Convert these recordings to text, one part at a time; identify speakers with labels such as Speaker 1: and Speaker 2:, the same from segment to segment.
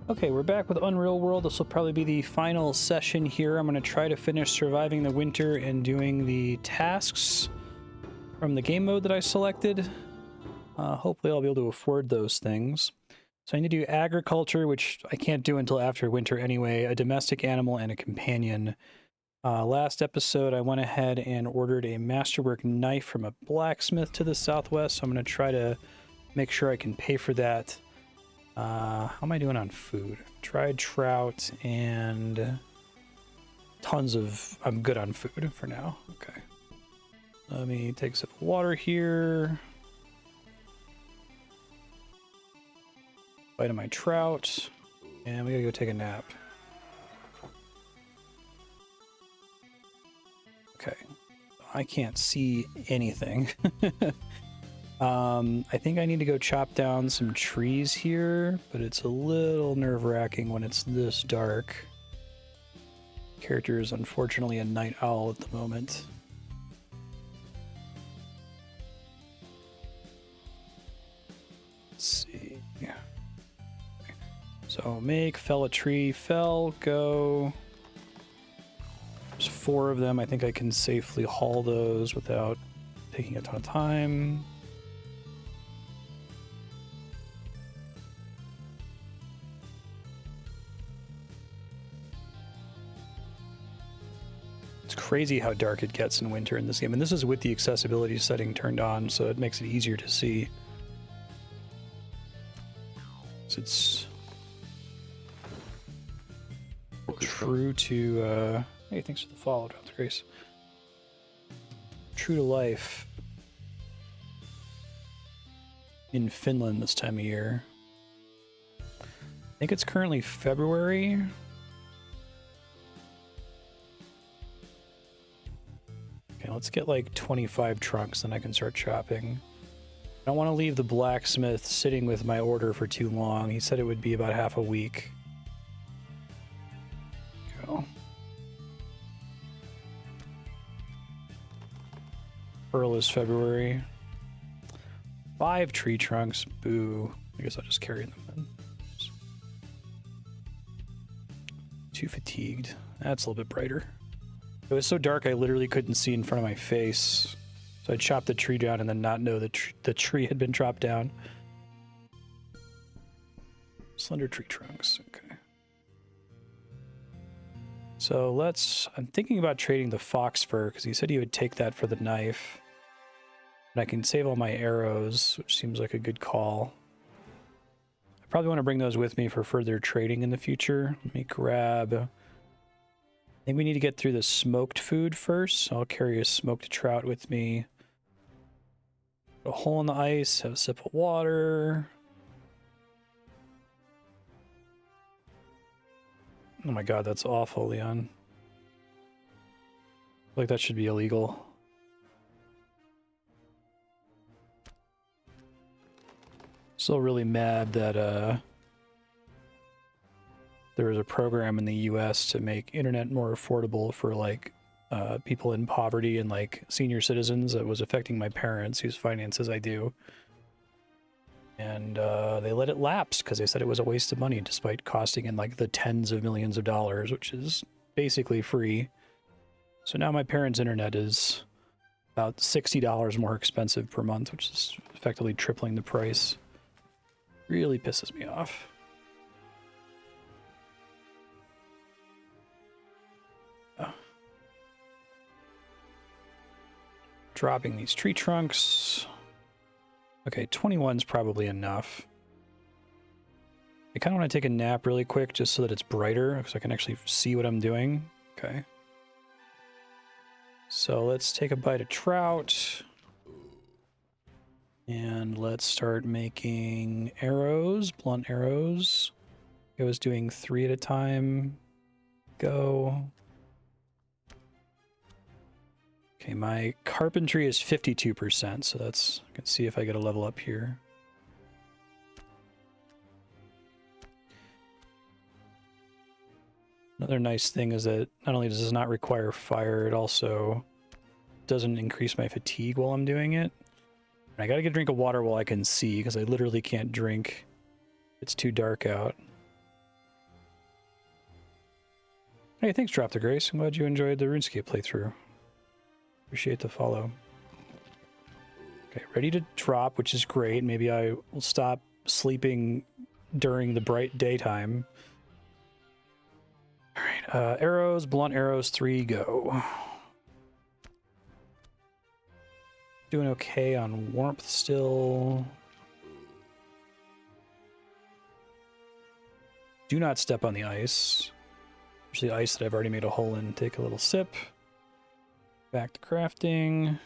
Speaker 1: Okay, we're back with Unreal World. This will probably be the final session here. I'm going to try to finish surviving the winter and doing the tasks from the game mode that I selected. Hopefully I'll be able to afford those things. So I need to do agriculture, which I can't do until after winter anyway, a domestic animal, and a companion. Last episode, I went ahead and ordered a masterwork knife from a blacksmith to the southwest, so I'm going to try to make sure I can pay for that. How am I doing on food? Dried trout and tons of... I'm good on food for now. Okay. Let me take a sip of water here. Bite of my trout. And we gotta go take a nap. Okay. I can't see anything. I think I need to go chop down some trees here, but it's a little nerve-wracking when it's this dark. Character is unfortunately a night owl at the moment. Let's see. Yeah. So make, fell a tree, fell, go. There's 4 of them. I think I can safely haul those without taking a ton of time. It's crazy how dark it gets in winter in this game, and this is with the accessibility setting turned on, so it makes it easier to see. So it's true to, hey, thanks for the follow, Dr. Grace. True to life in Finland this time of year. I think it's currently February. Okay, let's get like 25 trunks, then I can start chopping. I don't want to leave the blacksmith sitting with my order for too long. He said it would be about half a week. Go. Pearl is February. 5 tree trunks. Boo. I guess I'll just carry them then. Too fatigued. That's a little bit brighter. It was so dark I literally couldn't see in front of my face. So I chopped the tree down and then not know that the tree had been chopped down. Slender tree trunks. Okay. So I'm thinking about trading the fox fur because he said he would take that for the knife. And I can save all my arrows, which seems like a good call. I probably want to bring those with me for further trading in the future. Let me grab... I think we need to get through the smoked food first, so I'll carry a smoked trout with me. Put a hole in the ice, have a sip of water. Oh my god, that's awful, Leon. Like that should be illegal. Still really mad that there was a program in the US to make internet more affordable for like people in poverty and like senior citizens that was affecting my parents whose finances I do. And they let it lapse because they said it was a waste of money despite costing in like the tens of millions of dollars, which is basically free. So now my parents' internet is about $60 more expensive per month, which is effectively tripling the price. Really pisses me off. Dropping these tree trunks. Okay, 21's probably enough. I kind of want to take a nap really quick just so that it's brighter, because I can actually see what I'm doing. Okay. So let's take a bite of trout. And let's start making arrows, blunt arrows. I was doing 3 at a time. Go. Okay, my carpentry is 52%, so that's... I can see if I get a level up here. Another nice thing is that not only does this not require fire, it also doesn't increase my fatigue while I'm doing it. And I gotta get a drink of water while I can see, because I literally can't drink. It's too dark out. Hey, thanks, Drop the Grace. I'm glad you enjoyed the RuneScape playthrough. Appreciate the follow. Okay, ready to drop, which is great. Maybe I will stop sleeping during the bright daytime. All right, arrows, blunt arrows, 3, go. Doing okay on warmth still. Do not step on the ice. Usually ice that I've already made a hole in. Take a little sip. Back to crafting.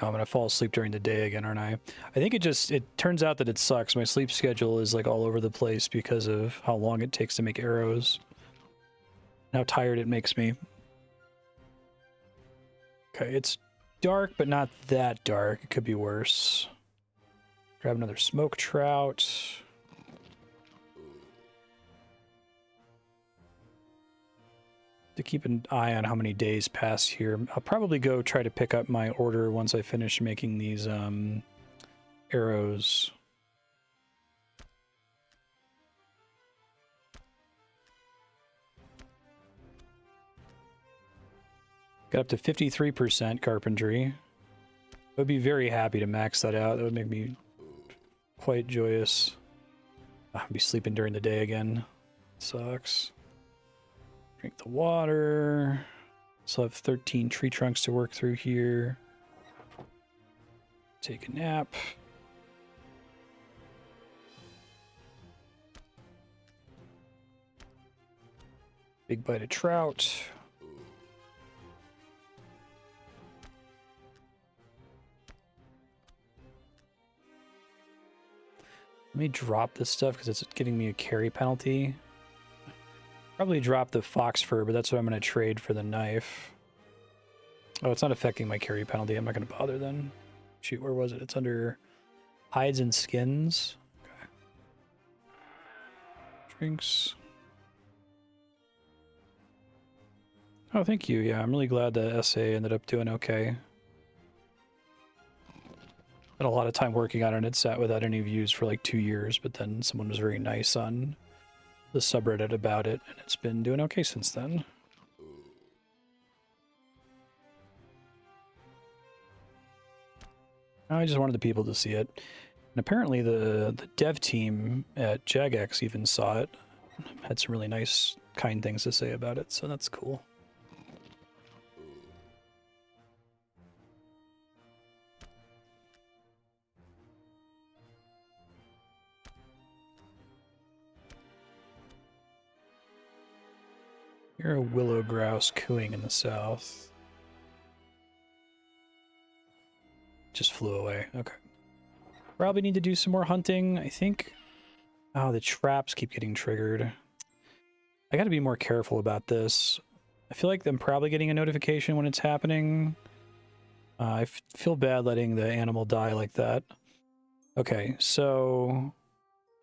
Speaker 1: Oh, I'm gonna fall asleep during the day again, aren't I? I think it turns out that it sucks. My sleep schedule is like all over the place because of how long it takes to make arrows. How tired it makes me. Okay, it's dark, but not that dark. It could be worse. Grab another smoke trout. To keep an eye on how many days pass here. I'll probably go try to pick up my order once I finish making these arrows. Got up to 53% carpentry. I would be very happy to max that out. That would make me quite joyous. I'll be sleeping during the day again. Sucks. Drink the water. Still have 13 tree trunks to work through here. Take a nap. Big bite of trout. Let me drop this stuff because it's getting me a carry penalty. Probably drop the fox fur, but that's what I'm going to trade for the knife. Oh, it's not affecting my carry penalty. I'm not going to bother then. Shoot, where was it? It's under hides and skins. Okay. Drinks. Oh, thank you. Yeah, I'm really glad the essay ended up doing okay. Spent a lot of time working on it. It sat without any views for like 2 years, but then someone was very nice on the subreddit about it, and it's been doing okay since then. I just wanted the people to see it. And apparently the dev team at Jagex even saw it. Had some really nice, kind things to say about it, so that's cool. You're a willow grouse cooing in the south. Just flew away. Okay. Probably need to do some more hunting, I think. Oh, the traps keep getting triggered. I gotta be more careful about this. I feel like I'm probably getting a notification when it's happening. I feel bad letting the animal die like that. Okay, so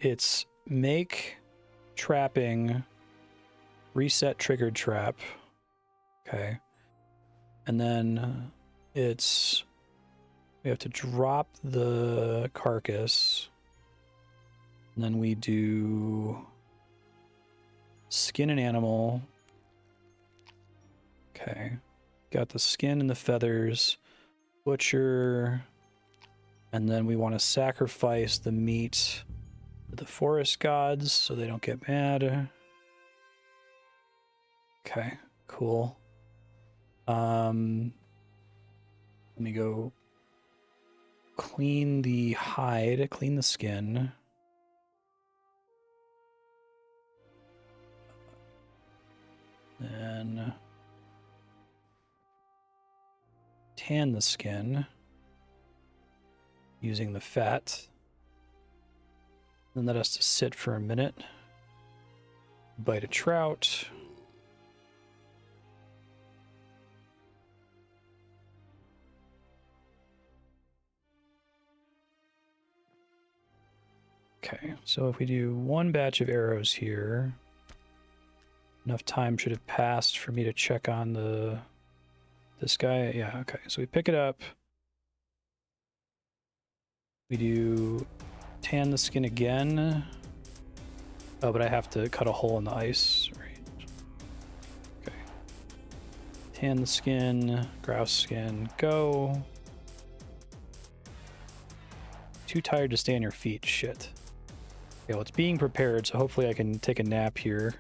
Speaker 1: it's make trapping reset triggered trap. Okay. And then it's we have to drop the carcass. And then we do skin an animal. Okay. Got the skin and the feathers. Butcher. And then we want to sacrifice the meat to the forest gods so they don't get mad. Okay, cool. Let me go clean the hide, clean the skin. Then tan the skin using the fat. Then that has to sit for a minute. Bite a trout. Okay, so if we do one batch of arrows here, enough time should have passed for me to check on this guy. Yeah, okay, so we pick it up. We do tan the skin again. Oh, but I have to cut a hole in the ice. Right. Okay. Tan the skin, grouse skin, go. Too tired to stay on your feet. Shit. Okay, well, it's being prepared, so hopefully I can take a nap here.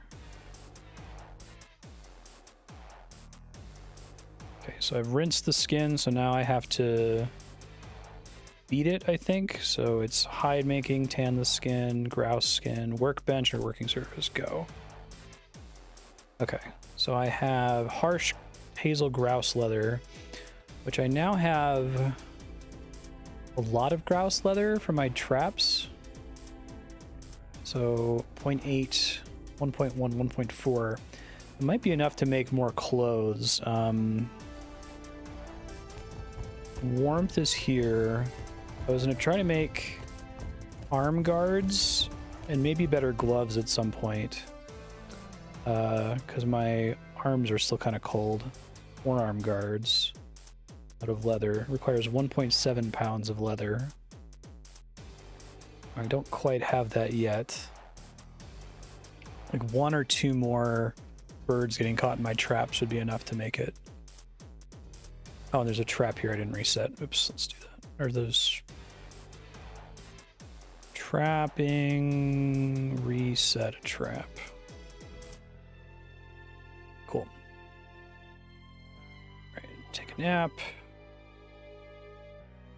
Speaker 1: Okay, so I've rinsed the skin, so now I have to beat it, I think. So it's hide making, tan the skin, grouse skin, workbench or working surface, go. Okay, so I have harsh hazel grouse leather, which I now have a lot of grouse leather for my traps. So 0.8, 1.1, 1.4. It might be enough to make more clothes. Warmth is here. I was going to try to make arm guards and maybe better gloves at some point. Because my arms are still kind of cold. More arm guards out of leather. Requires 1.7 pounds of leather. I don't quite have that yet. Like 1 or 2 more birds getting caught in my traps would be enough to make it. Oh, and there's a trap here I didn't reset. Oops, let's do that. Or those... Trapping... Reset a trap. Cool. Alright, take a nap.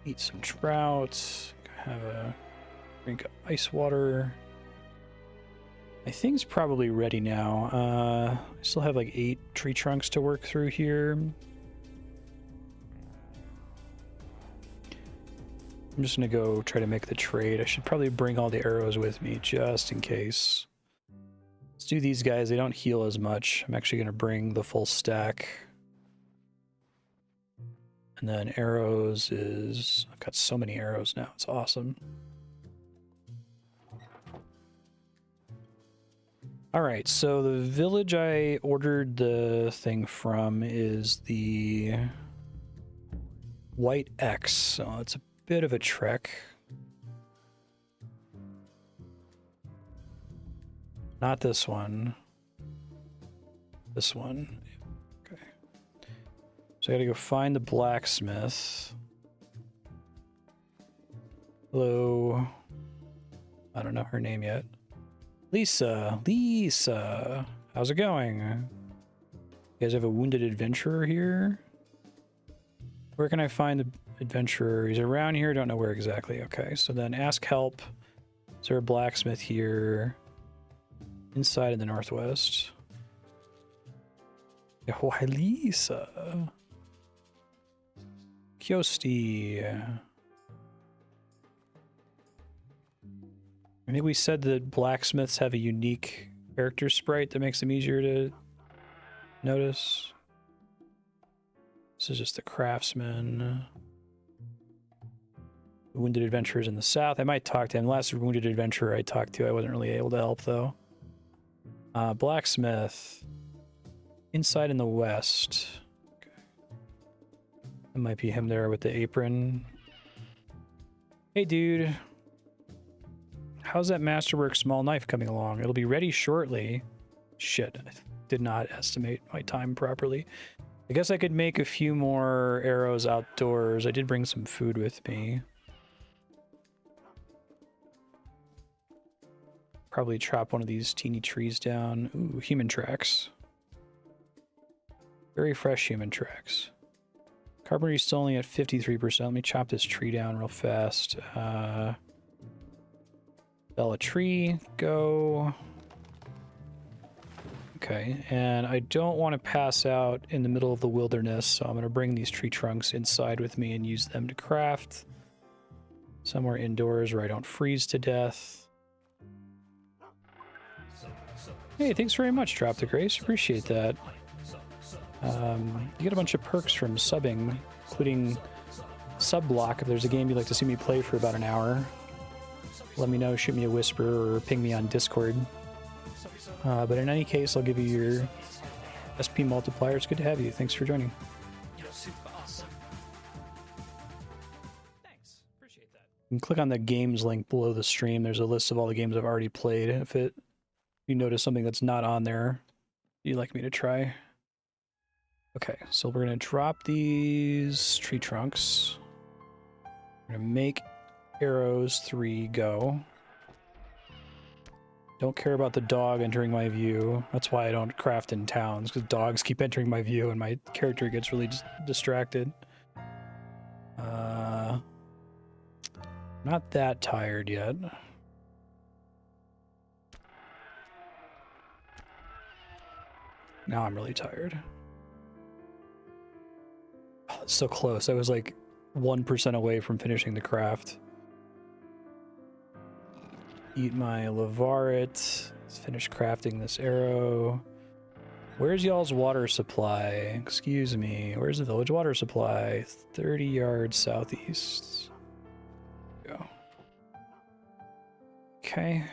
Speaker 1: Eat some trout. Have a drink of ice water. My thing's probably ready now. I still have like 8 tree trunks to work through here. I'm just gonna go try to make the trade. I should probably bring all the arrows with me just in case. Let's do these guys. They don't heal as much. I'm actually gonna bring the full stack. And then arrows is... I've got so many arrows now. It's awesome. Alright, so the village I ordered the thing from is the White X. So it's a bit of a trek. Not this one. This one. Okay. So I gotta go find the blacksmith. Hello. I don't know her name yet. Lisa. Lisa. How's it going? You guys have a wounded adventurer here? Where can I find the adventurer? He's around here. Don't know where exactly. Okay, so then ask help. Is there a blacksmith here? Inside in the northwest. Yeah, why Lisa? Kyosti. I think we said that blacksmiths have a unique character sprite that makes them easier to notice. This is just the craftsman. Wounded adventurers in the south. I might talk to him. Last wounded adventurer I talked to, I wasn't really able to help though. Blacksmith. Inside in the west. Okay. That might be him there with the apron. Hey dude. How's that Masterwork small knife coming along? It'll be ready shortly. Shit, I did not estimate my time properly. I guess I could make a few more arrows outdoors. I did bring some food with me. Probably chop one of these teeny trees down. Ooh, human tracks. Very fresh human tracks. Carpentry's still only at 53%. Let me chop this tree down real fast. Fell a tree. Go. Okay, and I don't want to pass out in the middle of the wilderness, so I'm going to bring these tree trunks inside with me and use them to craft. Somewhere indoors where I don't freeze to death. Hey, thanks very much, Drop the Grace. Appreciate that. You get a bunch of perks from subbing, including sub block if there's a game you'd like to see me play for about an hour. Let me know, shoot me a whisper, or ping me on Discord. But in any case, I'll give you your SP multiplier. It's good to have you. Thanks for joining.
Speaker 2: You're super awesome. Thanks. Appreciate that.
Speaker 1: You can click on the games link below the stream. There's a list of all the games I've already played. If you notice something that's not on there, you'd like me to try. Okay, so we're gonna drop these tree trunks. We're gonna make arrows 3 go. Don't care about the dog entering my view. That's why I don't craft in towns, because dogs keep entering my view and my character gets really distracted. Not that tired yet. Now I'm really tired. Oh, it's so close. I was like 1% away from finishing the craft. Eat my Lavaret. Let's finish crafting this arrow. Where's y'all's water supply? Excuse me. Where's the village water supply? 30 yards southeast. Go. Okay.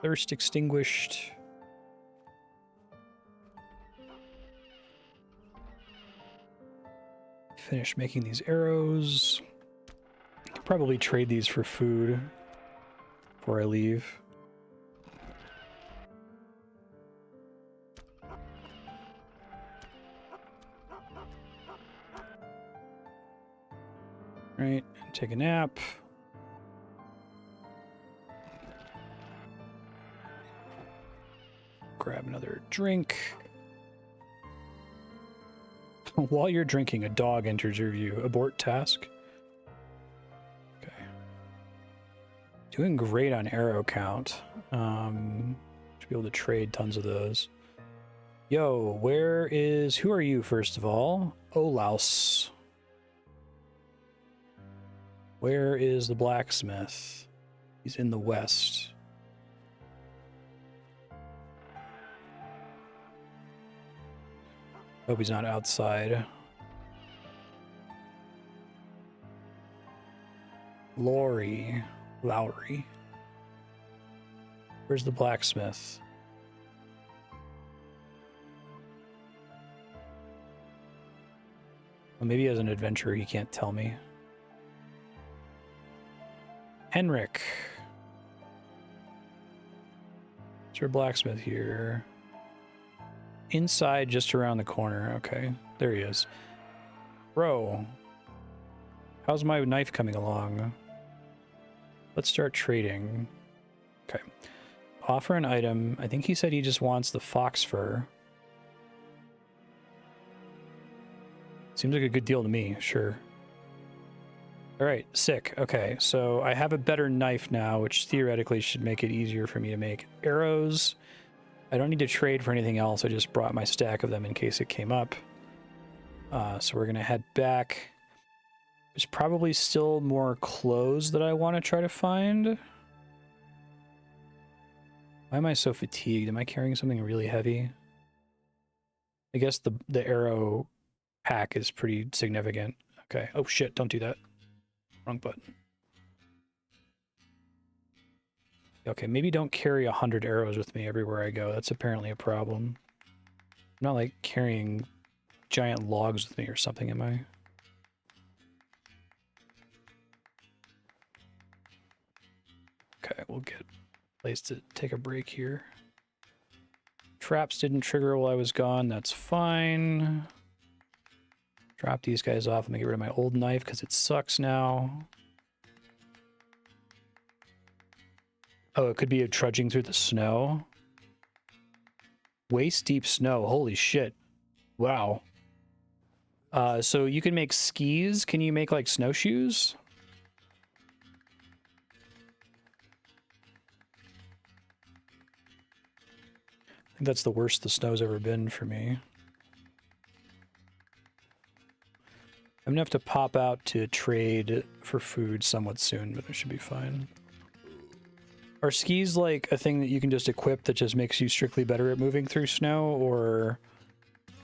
Speaker 1: Thirst extinguished. Finish making these arrows. I could probably trade these for food before I leave. Right, take a nap. Grab another drink. While you're drinking, a dog enters your view. Abort task. Okay. Doing great on arrow count. Should be able to trade tons of those. Yo, who are you, first of all? Olaus. Where is the blacksmith? He's in the west. Hope he's not outside. Lowry. Where's the blacksmith? Well, maybe as an adventurer, he can't tell me. Henrik. Is there a blacksmith here? Inside, just around the corner. Okay, there he is. Bro, how's my knife coming along? Let's start trading. Okay. Offer an item. I think he said he just wants the fox fur. Seems like a good deal to me, sure. All right, sick. Okay, so I have a better knife now, which theoretically should make it easier for me to make arrows. I don't need to trade for anything else. I just brought my stack of them in case it came up. So we're going to head back. There's probably still more clothes that I want to try to find. Why am I so fatigued? Am I carrying something really heavy? I guess the arrow pack is pretty significant. Okay. Oh shit, don't do that. Wrong button. Okay, maybe don't carry 100 arrows with me everywhere I go. That's apparently a problem. I'm not like carrying giant logs with me or something, am I? Okay, we'll get a place to take a break here. Traps didn't trigger while I was gone. That's fine. Drop these guys off. Let me get rid of my old knife because it sucks now. Oh, it could be a trudging through the snow. Waist deep snow. Holy shit. Wow. So you can make skis. Can you make like snowshoes? I think that's the worst the snow's ever been for me. I'm gonna have to pop out to trade for food somewhat soon, but it should be fine. Are skis like a thing that you can just equip that just makes you strictly better at moving through snow, or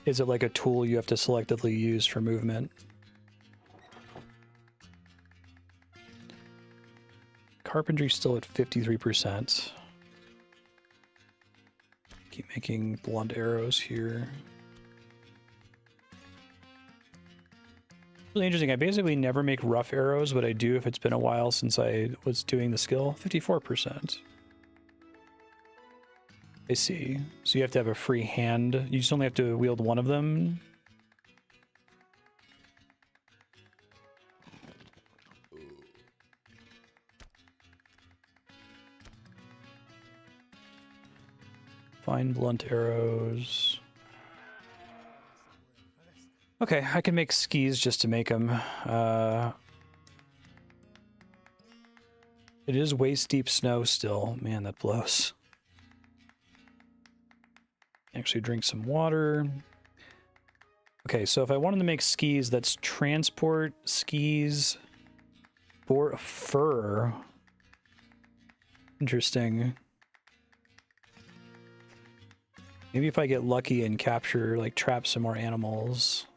Speaker 1: is it like a tool you have to selectively use for movement? Carpentry's still at 53%. Keep making blunt arrows here. Really interesting. I basically never make rough arrows, but I do if it's been a while since I was doing the skill. 54%. I see. So you have to have a free hand. You just only have to wield one of them. Fine blunt arrows. Okay, I can make skis just to make them. It is waist deep snow still. Man, that blows. Actually drink some water. Okay, so if I wanted to make skis, that's transport skis for fur. Interesting. Maybe if I get lucky and capture, like, trap some more animals.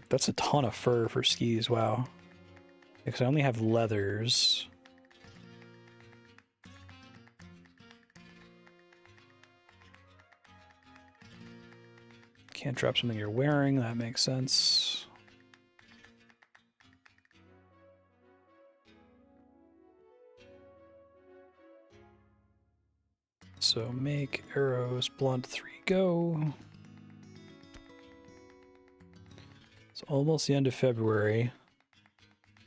Speaker 1: That's a ton of fur for skis, wow. Because I only have leathers. Can't drop something you're wearing, that makes sense. So make arrows, blunt 3, go. It's almost the end of February.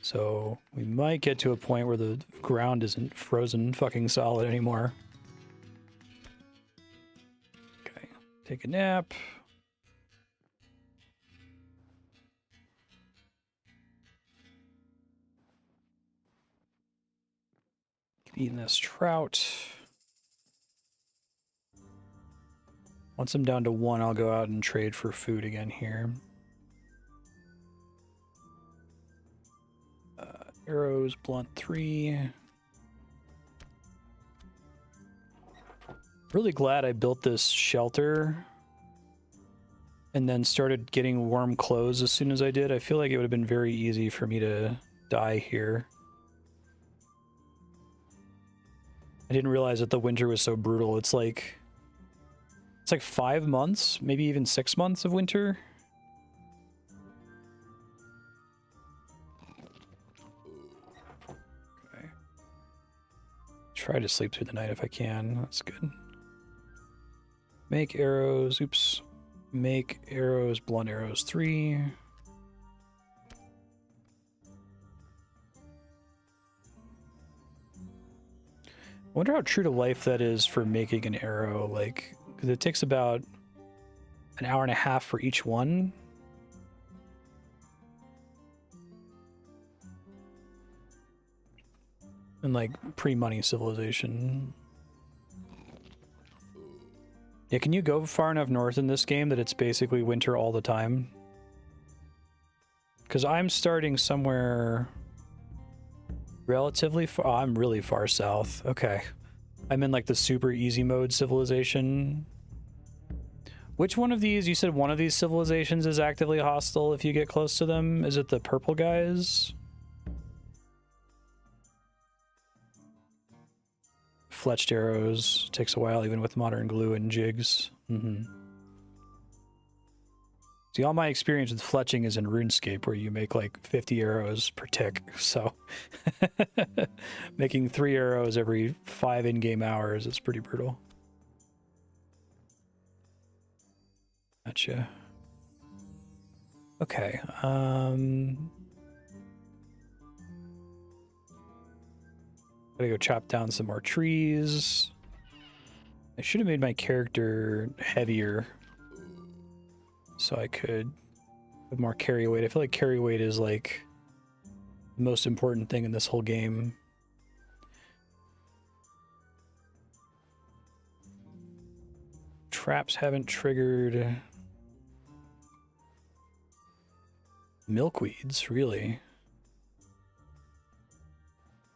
Speaker 1: So we might get to a point where the ground isn't frozen fucking solid anymore. Okay, take a nap. Keep eating this trout. Once I'm down to 1, I'll go out and trade for food again here. Arrows, blunt 3. Really glad I built this shelter and then started getting warm clothes as soon as I did. I feel like it would have been very easy for me to die here. I didn't realize that the winter was so brutal. It's like 5 months, maybe even 6 months of winter. Okay. Try to sleep through the night if I can. That's good. Make arrows. Oops. Make arrows, blunt arrows 3. Wonder how true to life that is for making an arrow, like, because it takes about an hour and a half for each one. And like pre-money civilization. Yeah, can you go far enough north in this game that it's basically winter all the time? Because I'm starting somewhere relatively far. Oh, I'm really far south. Okay. I'm in like the super easy mode civilization. Which one of these? You said one of these civilizations is actively hostile if you get close to them. Is it the purple guys? Fletched arrows. Takes a while even with modern glue and jigs. See, all my experience with fletching is in RuneScape, where you make like 50 arrows per tick. So making 3 arrows every 5 in-game hours is pretty brutal. Gotcha. Okay. Gotta go chop down some more trees. I should have made my character heavier so I could have more carry weight. I feel like carry weight is like the most important thing in this whole game. Traps haven't triggered. Milkweeds, really?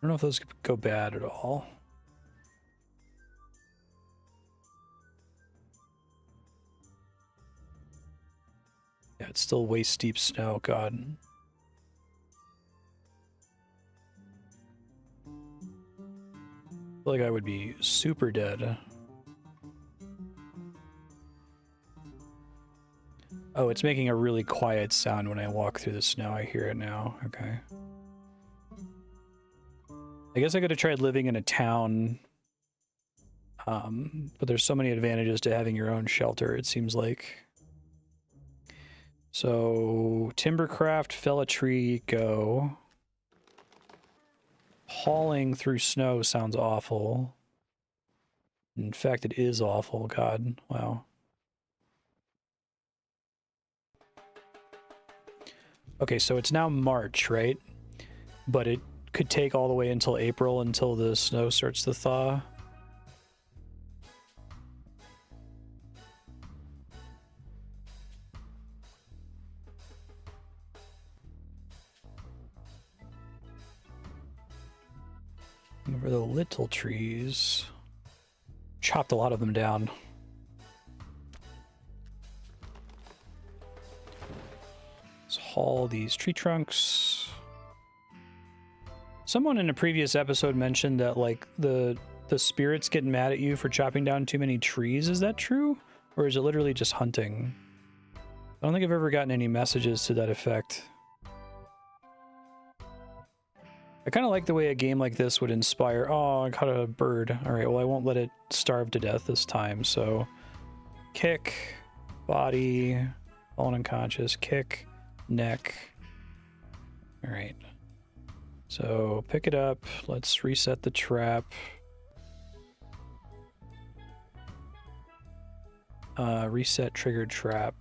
Speaker 1: I don't know if those could go bad at all. Yeah, it's still waist deep snow, God. I feel like I would be super dead. Oh, it's making a really quiet sound when I walk through the snow. I hear it now. Okay. I guess I could have tried living in a town, but there's so many advantages to having your own shelter, it seems like. So, timbercraft, fell a tree, go. Hauling through snow sounds awful. In fact, it is awful. God, wow. Okay, so it's now March, right? But it could take all the way until April until the snow starts to thaw. Over the little trees. Chopped a lot of them down. Let's haul these tree trunks. Someone in a previous episode mentioned that like the spirits get mad at you for chopping down too many trees. Is that true? Or is it literally just hunting? I don't think I've ever gotten any messages to that effect. I kind of like the way a game like this would inspire. Oh, I caught a bird. All right, well, I won't let it starve to death this time. So, kick, body, fallen unconscious, kick, neck. All right. So, pick it up. Let's reset the trap. Reset triggered trap.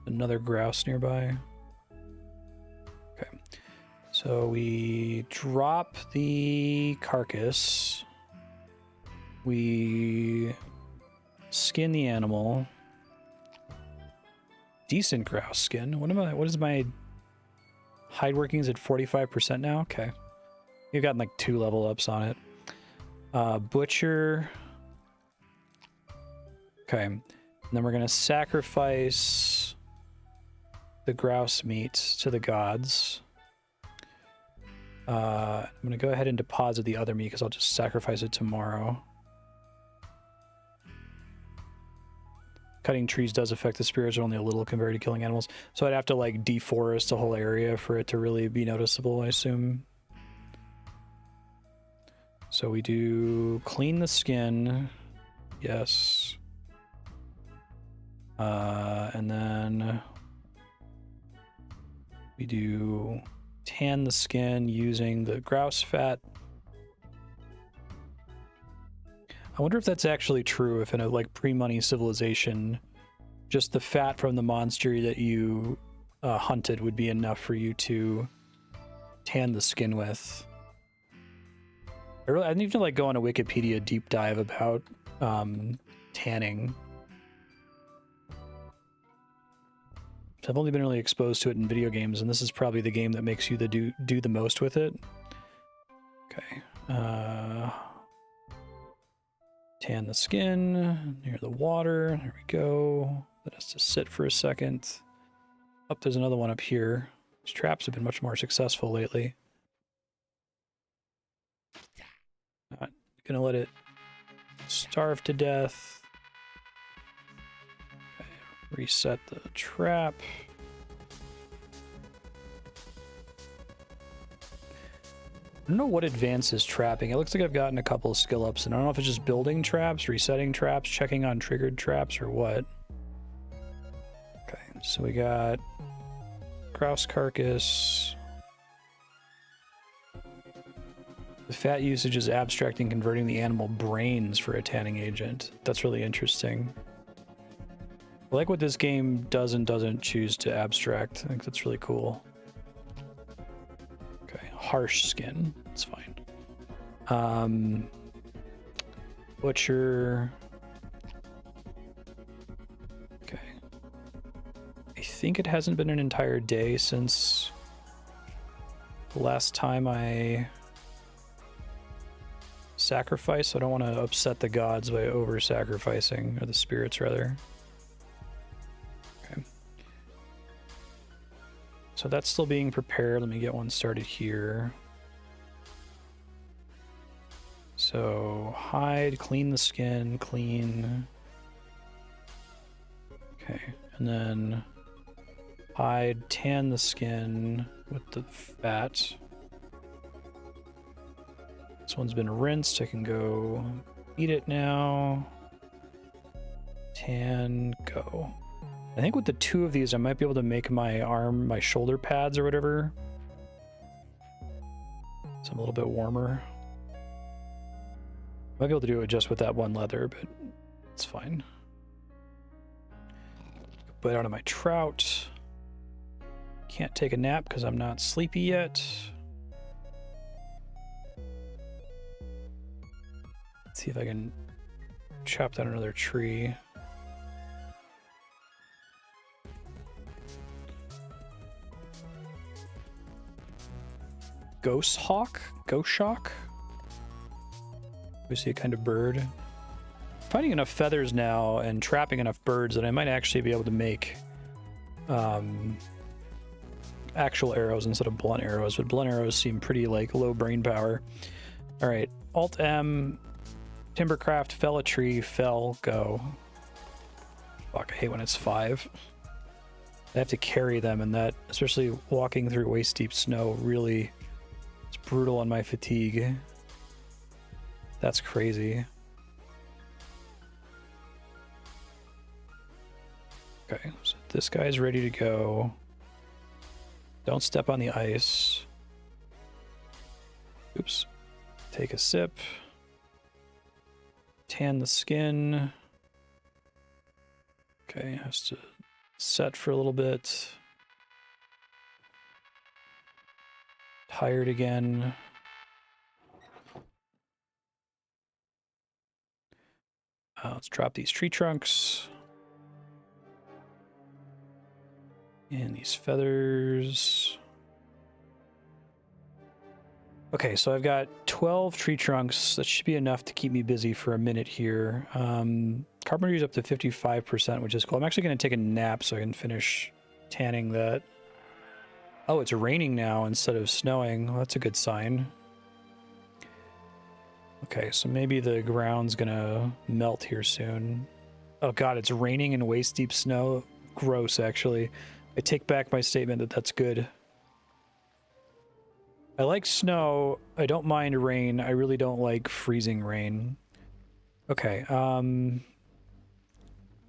Speaker 1: Another grouse nearby. Okay. So we drop the carcass. We skin the animal. Decent grouse skin. What is my hide workings at 45% now? Okay. You've gotten like 2 level ups on it. Butcher. Okay. And then we're gonna sacrifice the grouse meat to the gods. I'm gonna go ahead and deposit the other meat because I'll just sacrifice it tomorrow. Cutting trees does affect the spirits only a little compared to killing animals. So I'd have to like deforest a whole area for it to really be noticeable, I assume. So we do clean the skin. Yes. And then we do tan the skin using the grouse fat. I wonder if that's actually true, if in a like pre-money civilization, just the fat from the monster that you hunted would be enough for you to tan the skin with. I need to like go on a Wikipedia deep dive about tanning. I've only been really exposed to it in video games, and this is probably the game that makes you do the most with it. Okay. Tan the skin near the water. There we go. That has to sit for a second. Oh, there's another one up here. These traps have been much more successful lately. Not gonna let it starve to death. Okay. Reset the trap. I don't know what advances trapping. It looks like I've gotten a couple of skill ups, and I don't know if it's just building traps, resetting traps, checking on triggered traps, or what. Okay, so we got grouse carcass. The fat usage is abstracting, converting the animal brains for a tanning agent. That's really interesting. I like what this game does and doesn't choose to abstract. I think that's really cool. Okay, harsh skin. That's fine. Butcher. Okay. I think it hasn't been an entire day since the last time I sacrificed. So I don't want to upset the gods by over-sacrificing, or the spirits rather. Okay. So that's still being prepared. Let me get one started here. So hide, clean the skin, clean. Okay, and then hide, tan the skin with the fat. This one's been rinsed. I can go eat it now. Tan, go. I think with the two of these, I might be able to make my shoulder pads or whatever. So I'm a little bit warmer. Might be able to do it just with that one leather, but it's fine. Bite out of my trout. Can't take a nap because I'm not sleepy yet. Let's see if I can chop down another tree. Ghost hawk? Ghost shock? We see a kind of bird. Finding enough feathers now and trapping enough birds that I might actually be able to make actual arrows instead of blunt arrows, but blunt arrows seem pretty like low brain power. All right, Alt M, Timbercraft, fell a tree, fell, go. Fuck, I hate when it's 5. I have to carry them, and that, especially walking through waist deep snow, really, it's brutal on my fatigue. That's crazy. Okay, so this guy's ready to go. Don't step on the ice. Oops. Take a sip. Tan the skin. Okay, has to set for a little bit. Tired again. Let's drop these tree trunks. And these feathers. Okay, so I've got 12 tree trunks. That should be enough to keep me busy for a minute here. Carpentry's up to 55%, which is cool. I'm actually going to take a nap so I can finish tanning that. Oh, it's raining now instead of snowing. Well, that's a good sign. Okay, so maybe the ground's going to melt here soon. Oh god, it's raining in waist-deep snow. Gross, actually. I take back my statement that that's good. I like snow. I don't mind rain. I really don't like freezing rain. Okay,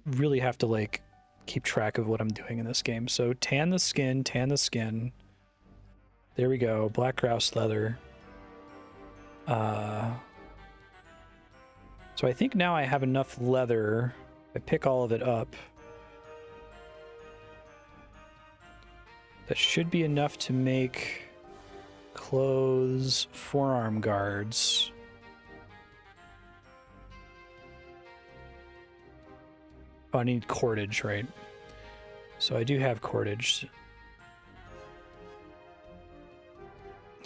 Speaker 1: really have to, like, keep track of what I'm doing in this game. So, tan the skin, tan the skin. There we go. Black grouse leather. So I think now I have enough leather. I pick all of it up. That should be enough to make clothes, forearm guards. Oh, I need cordage, right? So I do have cordage.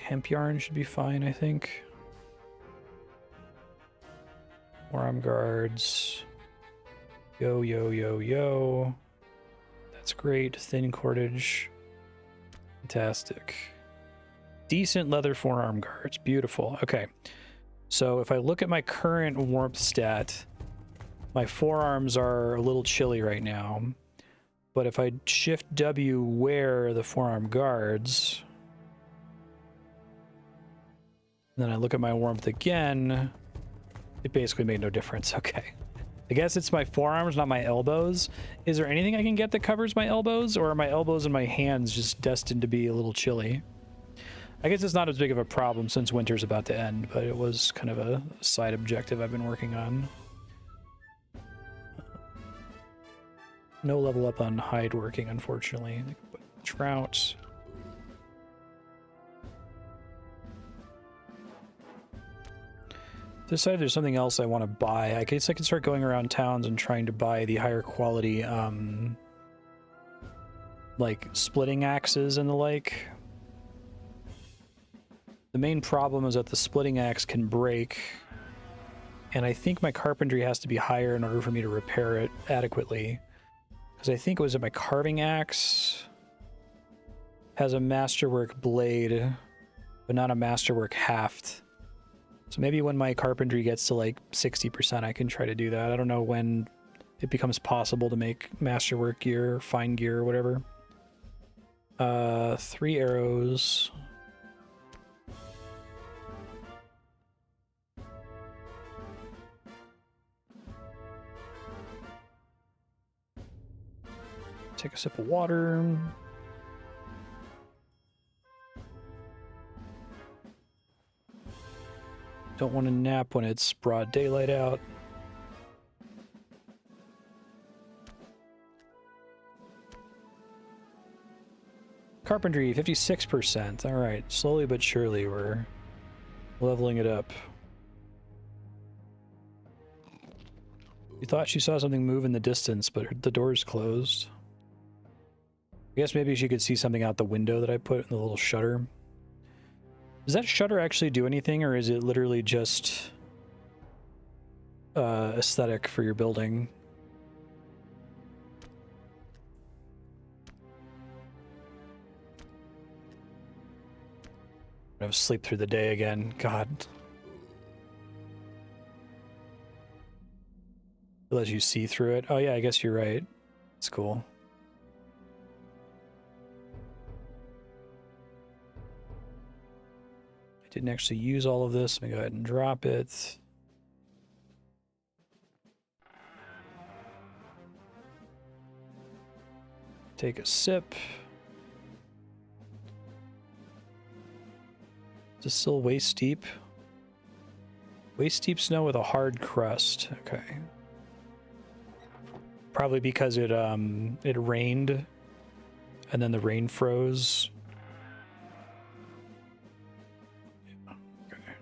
Speaker 1: Hemp yarn should be fine, I think. Forearm guards. Yo, yo, yo, yo. That's great. Thin cordage. Fantastic. Decent leather forearm guards. Beautiful. Okay. So if I look at my current warmth stat, my forearms are a little chilly right now. But if I shift W, wear the forearm guards, then I look at my warmth again, it basically made no difference. Okay. I guess it's my forearms, not my elbows. Is there anything I can get that covers my elbows, or are my elbows and my hands just destined to be a little chilly? I guess it's not as big of a problem since winter's about to end, but it was kind of a side objective I've been working on. No level up on hide working, unfortunately. Trout. Decided there's something else I want to buy. I guess I can start going around towns and trying to buy the higher quality, like splitting axes and the like. The main problem is that the splitting axe can break, and I think my carpentry has to be higher in order for me to repair it adequately. Because I think it was that my carving axe has a masterwork blade, but not a masterwork haft. So maybe when my carpentry gets to like 60%, I can try to do that. I don't know when it becomes possible to make masterwork gear, fine gear, or whatever. 3 arrows. Take a sip of water. Don't want to nap when it's broad daylight out. Carpentry, 56%. All right, slowly but surely we're leveling it up. You thought she saw something move in the distance, but the door's closed. I guess maybe she could see something out the window that I put in the little shutter. Does that shutter actually do anything, or is it literally just aesthetic for your building? I'm gonna sleep through the day again. God. It lets you see through it. Oh yeah, I guess you're right. It's cool. I didn't actually use all of this. Let me go ahead and drop it. Take a sip. Is it still waist deep? Waist deep snow with a hard crust. Okay. Probably because it rained and then the rain froze. Okay.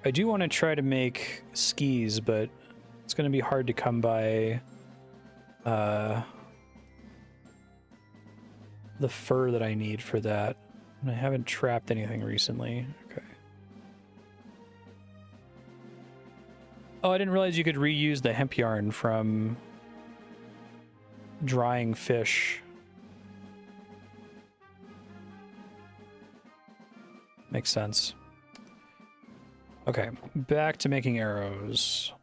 Speaker 1: I do want to try to make skis, but it's going to be hard to come by the fur that I need for that. And I haven't trapped anything recently. Okay. Oh, I didn't realize you could reuse the hemp yarn from drying fish. Makes sense. Okay, back to making arrows.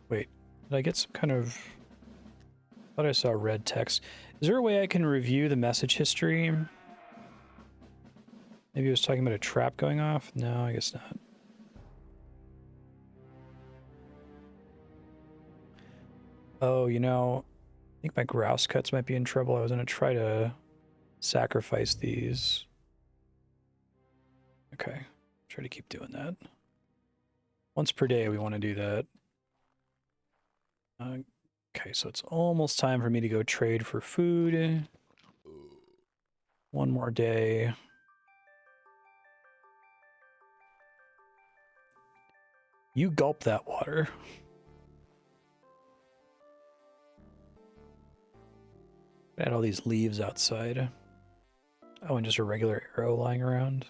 Speaker 1: Wait, did I get some kind of... I thought I saw red text. Is there a way I can review the message history? Maybe it was talking about a trap going off? No, I guess not. Oh, you know, I think my grouse cuts might be in trouble. I was going to try to sacrifice these. Okay, try to keep doing that. Once per day, we want to do that. Okay, so it's almost time for me to go trade for food. One more day. You gulp that water. Add all these leaves outside. Oh, and just a regular arrow lying around.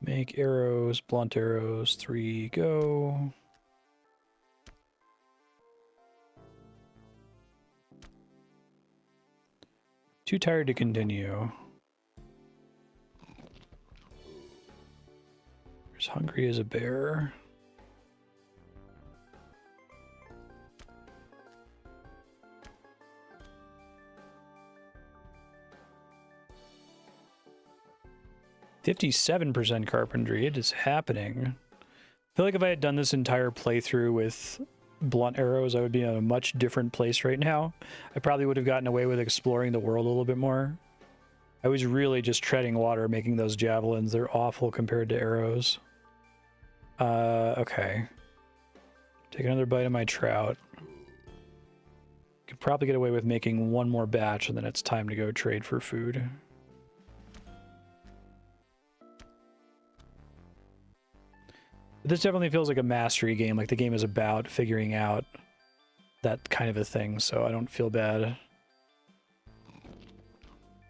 Speaker 1: Make arrows, blunt arrows, 3 go. Too tired to continue. There's hungry as a bear. "57% carpentry. It is happening." I feel like if I had done this entire playthrough with blunt arrows, I would be in a much different place right now. I probably would have gotten away with exploring the world a little bit more. I was really just treading water making those javelins. They're awful compared to arrows. Okay. Take another bite of my trout. Could probably get away with making one more batch and then it's time to go trade for food. But this definitely feels like a mastery game, like the game is about figuring out that kind of a thing, so I don't feel bad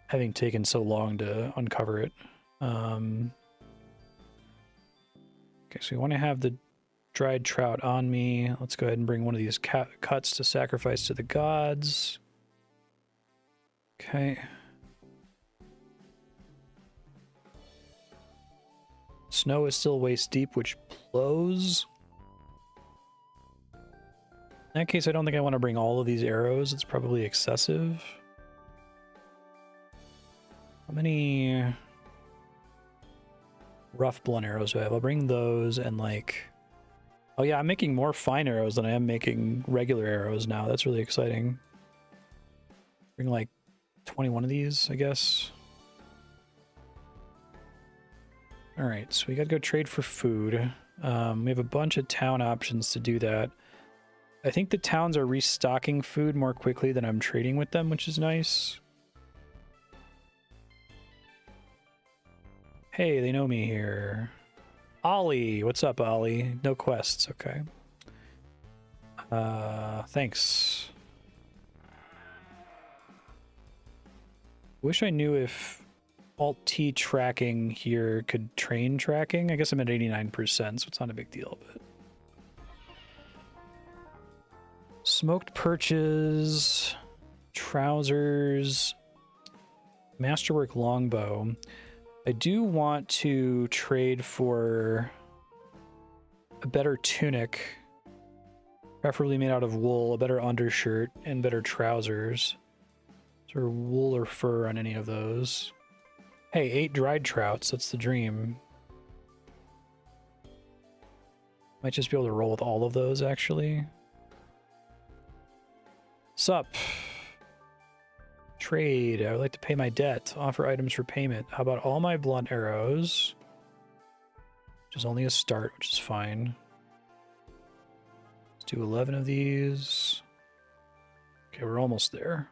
Speaker 1: having taken so long to uncover it. Okay, so we want to have the dried trout on me. Let's go ahead and bring one of these cuts to sacrifice to the gods. Okay. Snow is still waist deep, which blows. In that case, I don't think I want to bring all of these arrows. It's probably excessive. How many rough blunt arrows do I have? I'll bring those and like... Oh yeah, I'm making more fine arrows than I am making regular arrows now. That's really exciting. Bring like 21 of these, I guess. All right, so we gotta go trade for food. We have a bunch of town options to do that. I think the towns are restocking food more quickly than I'm trading with them, which is nice. Hey, they know me here. Ollie, what's up, Ollie? No quests, okay. Thanks. Wish I knew if Alt-T tracking here could train tracking. I guess I'm at 89%, so it's not a big deal, but... Smoked perches, trousers, masterwork longbow. I do want to trade for a better tunic, preferably made out of wool, a better undershirt, and better trousers. Is there wool or fur on any of those? Hey, 8 dried trouts, that's the dream. Might just be able to roll with all of those, actually. Sup? Trade. I would like to pay my debt. Offer items for payment. How about all my blunt arrows? Which is only a start, which is fine. Let's do 11 of these. Okay, we're almost there.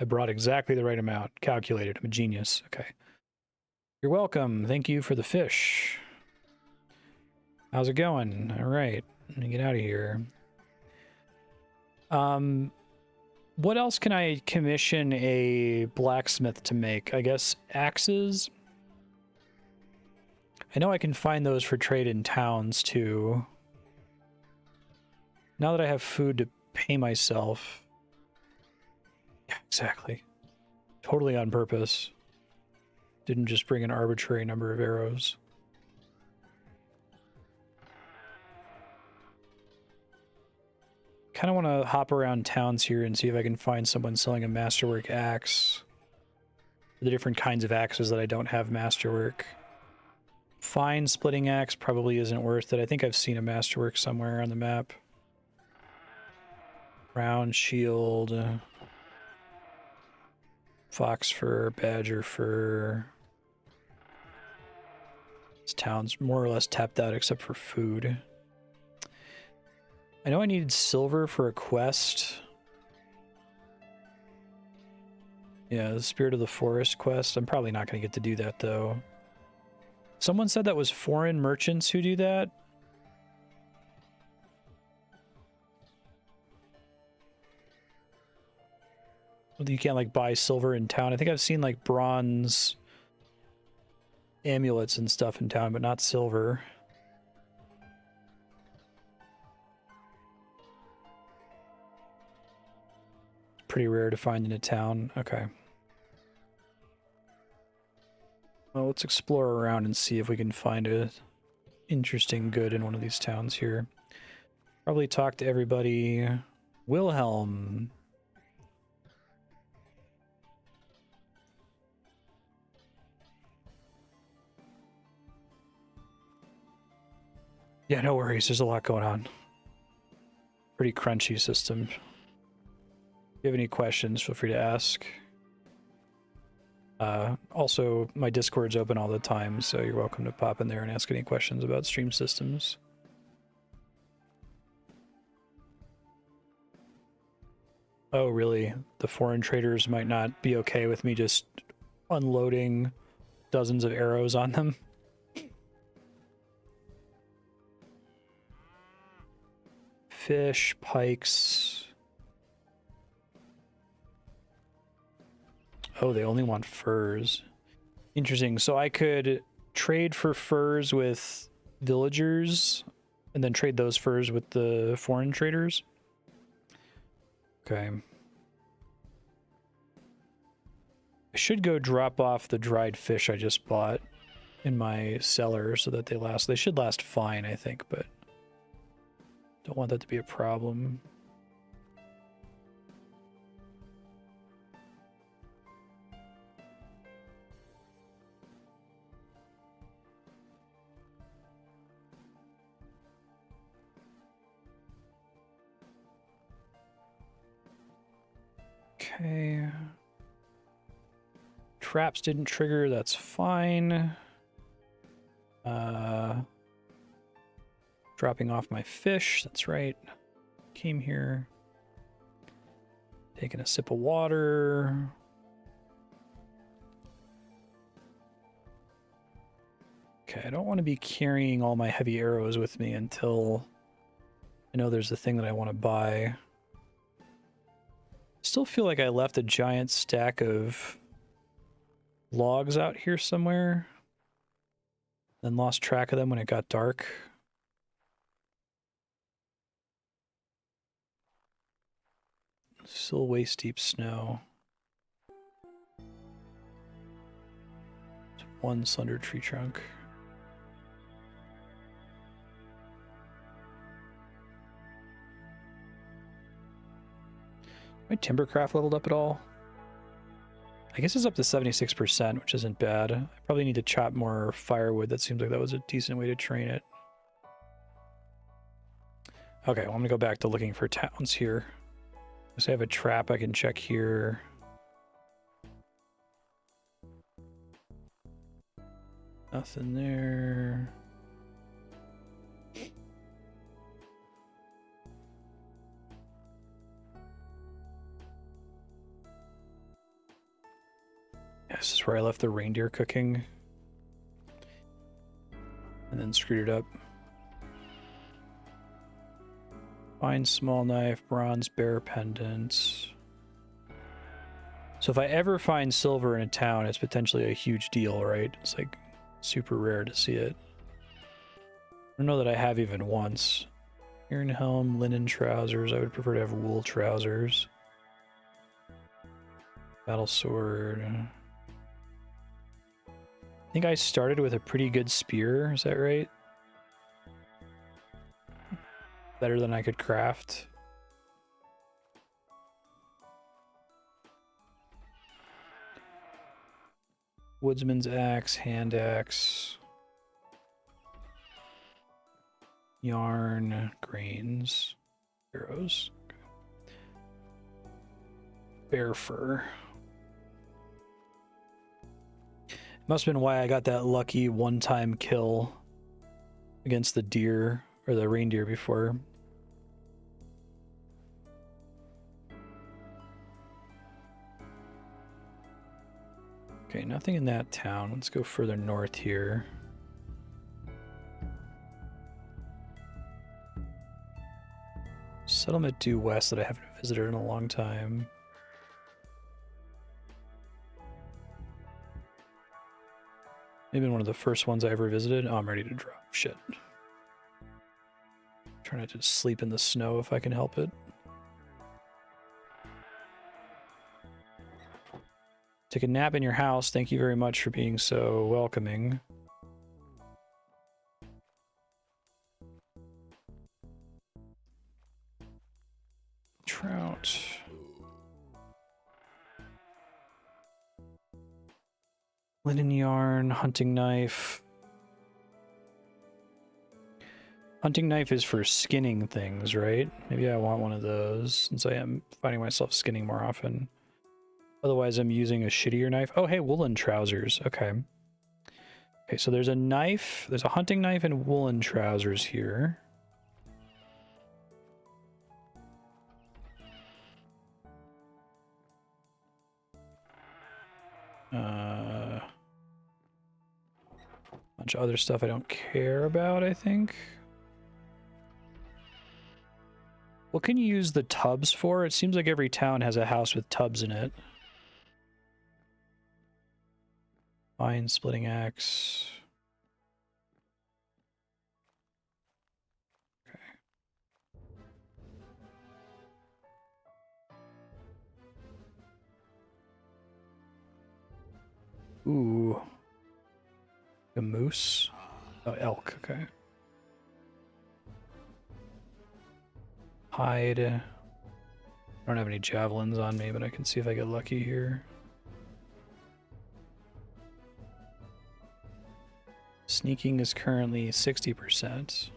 Speaker 1: I brought exactly the right amount. Calculated. I'm a genius. Okay. You're welcome. Thank you for the fish. How's it going? All right. Let me get out of here. What else can I commission a blacksmith to make? I guess axes? I know I can find those for trade in towns, too. Now that I have food to pay myself... Yeah, exactly. Totally on purpose. Didn't just bring an arbitrary number of arrows. Kind of want to hop around towns here and see if I can find someone selling a masterwork axe. The different kinds of axes that I don't have masterwork. Fine splitting axe probably isn't worth it. I think I've seen a masterwork somewhere on the map. Round shield. Fox fur, badger fur. This town's more or less tapped out except for food. I know I needed silver for a quest. Yeah, the Spirit of the Forest quest. I'm probably not going to get to do that, though. Someone said that was foreign merchants who do that. You can't, like, buy silver in town. I think I've seen, like, bronze amulets and stuff in town, but not silver. Pretty rare to find in a town. Okay. Well, let's explore around and see if we can find a interesting good in one of these towns here. Probably talk to everybody. Wilhelm. Yeah, no worries. There's a lot going on. Pretty crunchy system. If you have any questions, feel free to ask. Also, my Discord's open all the time, so you're welcome to pop in there and ask any questions about stream systems. Oh, really? The foreign traders might not be okay with me just unloading dozens of arrows on them? Fish, pikes... Oh, they only want furs. Interesting. So I could trade for furs with villagers and then trade those furs with the foreign traders. Okay. should go drop off the dried fish I just bought in my cellar so that they last. They should last fine, I think, but don't want that to be a problem. Okay. Traps didn't trigger, that's fine. Dropping off my fish, that's right. Came here. Taking a sip of water. Okay, I don't want to be carrying all my heavy arrows with me until I know there's a thing that I want to buy. Still feel like I left a giant stack of logs out here somewhere. Then lost track of them when it got dark. Still waist deep snow. One slender tree trunk. My timbercraft leveled up at all? I guess it's up to 76%, which isn't bad. I probably need to chop more firewood. That seems like that was a decent way to train it. Okay, well, I'm gonna go back to looking for towns here. So I have a trap I can check here. Nothing there. Yeah, this is where I left the reindeer cooking. And then screwed it up. Fine small knife, bronze bear pendant. So if I ever find silver in a town, it's potentially a huge deal, right? It's like super rare to see it. I don't know that I have even once. Iron helm, linen trousers. I would prefer to have wool trousers. Battle sword. I think I started with a pretty good spear, is that right? Better than I could craft. Woodsman's axe, hand axe. Yarn, grains, arrows. Okay. Bear fur. Must have been why I got that lucky one-time kill against the deer or the reindeer before. Okay, nothing in that town. Let's go further north here. Settlement due west that I haven't visited in a long time. Maybe one of the first ones I ever visited. Oh, I'm ready to drop. Shit. Trying to just sleep in the snow if I can help it. Take a nap in your house. Thank you very much for being so welcoming. Trout. Linen yarn, hunting knife. Hunting knife is for skinning things, right? Maybe I want one of those since I am finding myself skinning more often. Otherwise, I'm using a shittier knife. Oh, hey, woolen trousers. Okay. Okay, so there's a knife. There's a hunting knife and woolen trousers here. Bunch of other stuff I don't care about, I think. What can you use the tubs for? It seems like every town has a house with tubs in it. Fine splitting axe. Okay. Ooh. A moose? Oh, elk, okay. Hide. I don't have any javelins on me, but I can see if I get lucky here. Sneaking is currently 60%.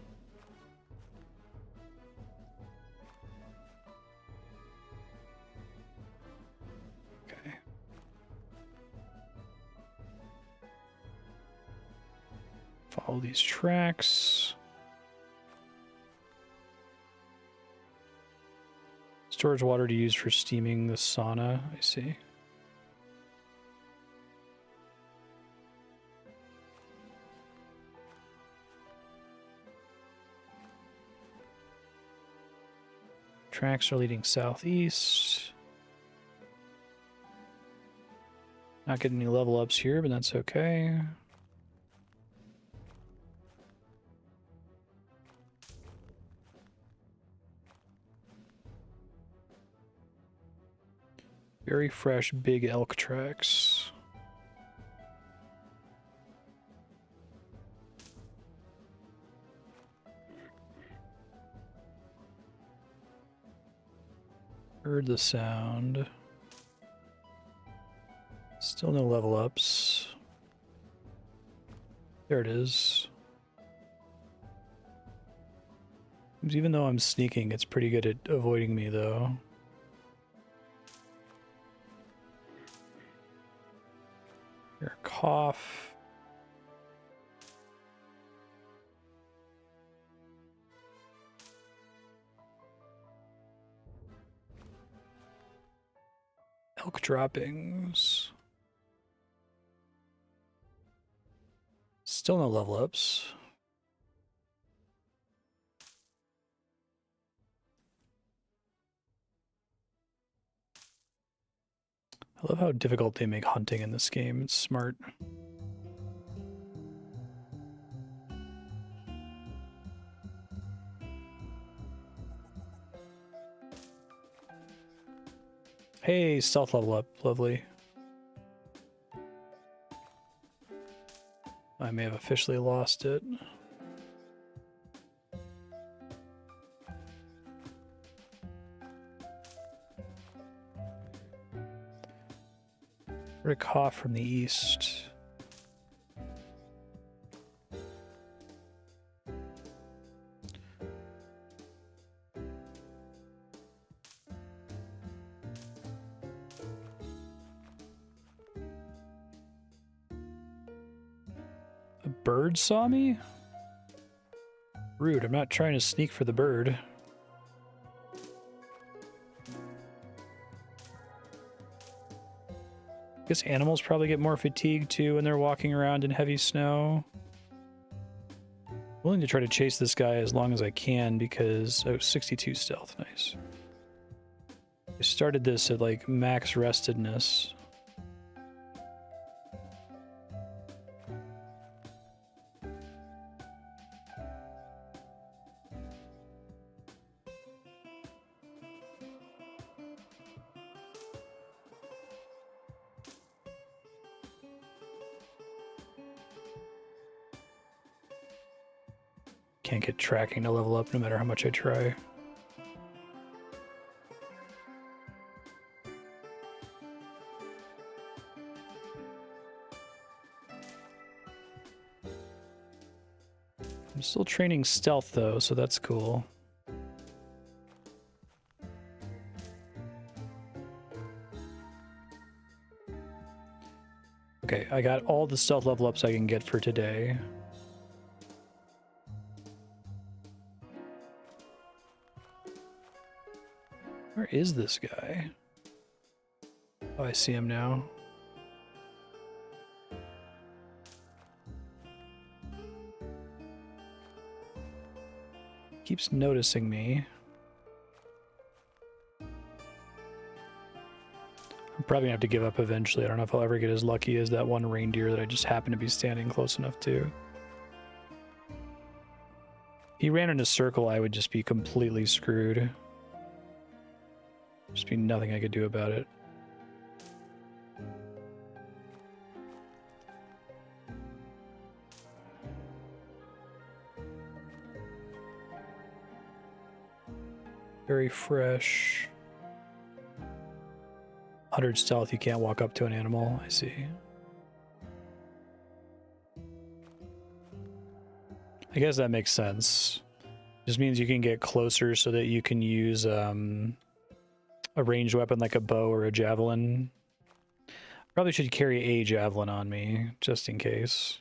Speaker 1: Okay. Follow these tracks. Storage water to use for steaming the sauna, I see. Tracks are leading southeast. Not getting any level ups here, but that's okay. Very fresh, big elk tracks. Heard the sound. Still no level ups. There it is. Even though I'm sneaking, it's pretty good at avoiding me, though. Here, cough. Elk droppings. Still no level ups. I love how difficult they make hunting in this game. It's smart. Hey, stealth level up. Lovely. I may have officially lost it. Rick Hoff from the east. A bird saw me? Rude, I'm not trying to sneak for the bird. I guess animals probably get more fatigued too when they're walking around in heavy snow. I'm willing to try to chase this guy as long as I can because... Oh, 62 stealth, nice. I started this at like max restedness. Can't get tracking to level up no matter how much I try. I'm still training stealth though, so that's cool. Okay, I got all the stealth level ups I can get for today. Where is this guy? Oh, I see him now. Keeps noticing me. I'm probably gonna have to give up eventually. I don't know if I'll ever get as lucky as that one reindeer that I just happened to be standing close enough to. He ran in a circle, I would just be completely screwed. Just be nothing I could do about it. Very fresh. 100 stealth, you can't walk up to an animal. I see. I guess that makes sense. Just means you can get closer so that you can use a ranged weapon like a bow or a javelin. Probably should carry a javelin on me, just in case.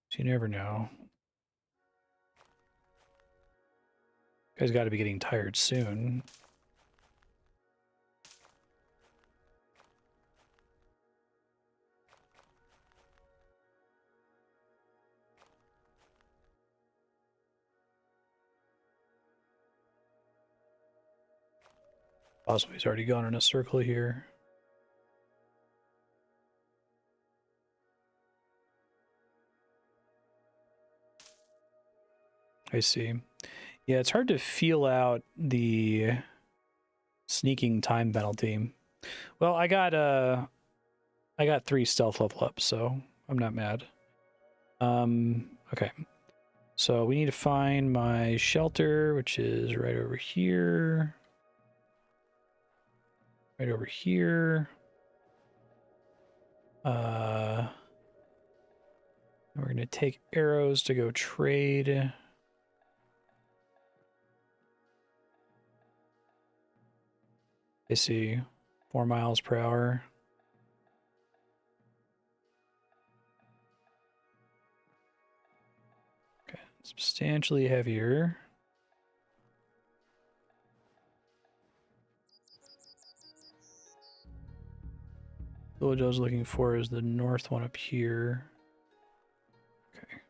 Speaker 1: So you never know. You guys got to be getting tired soon. Possibly he's already gone in a circle here. I see. Yeah, it's hard to feel out the sneaking time penalty. Well, I got 3 stealth level up, so I'm not mad. Okay. So we need to find my shelter, which is right over here. Right over here. We're gonna take arrows to go trade. I see. 4 miles per hour. Okay, substantially heavier. The village I was looking for is the north one up here. Okay.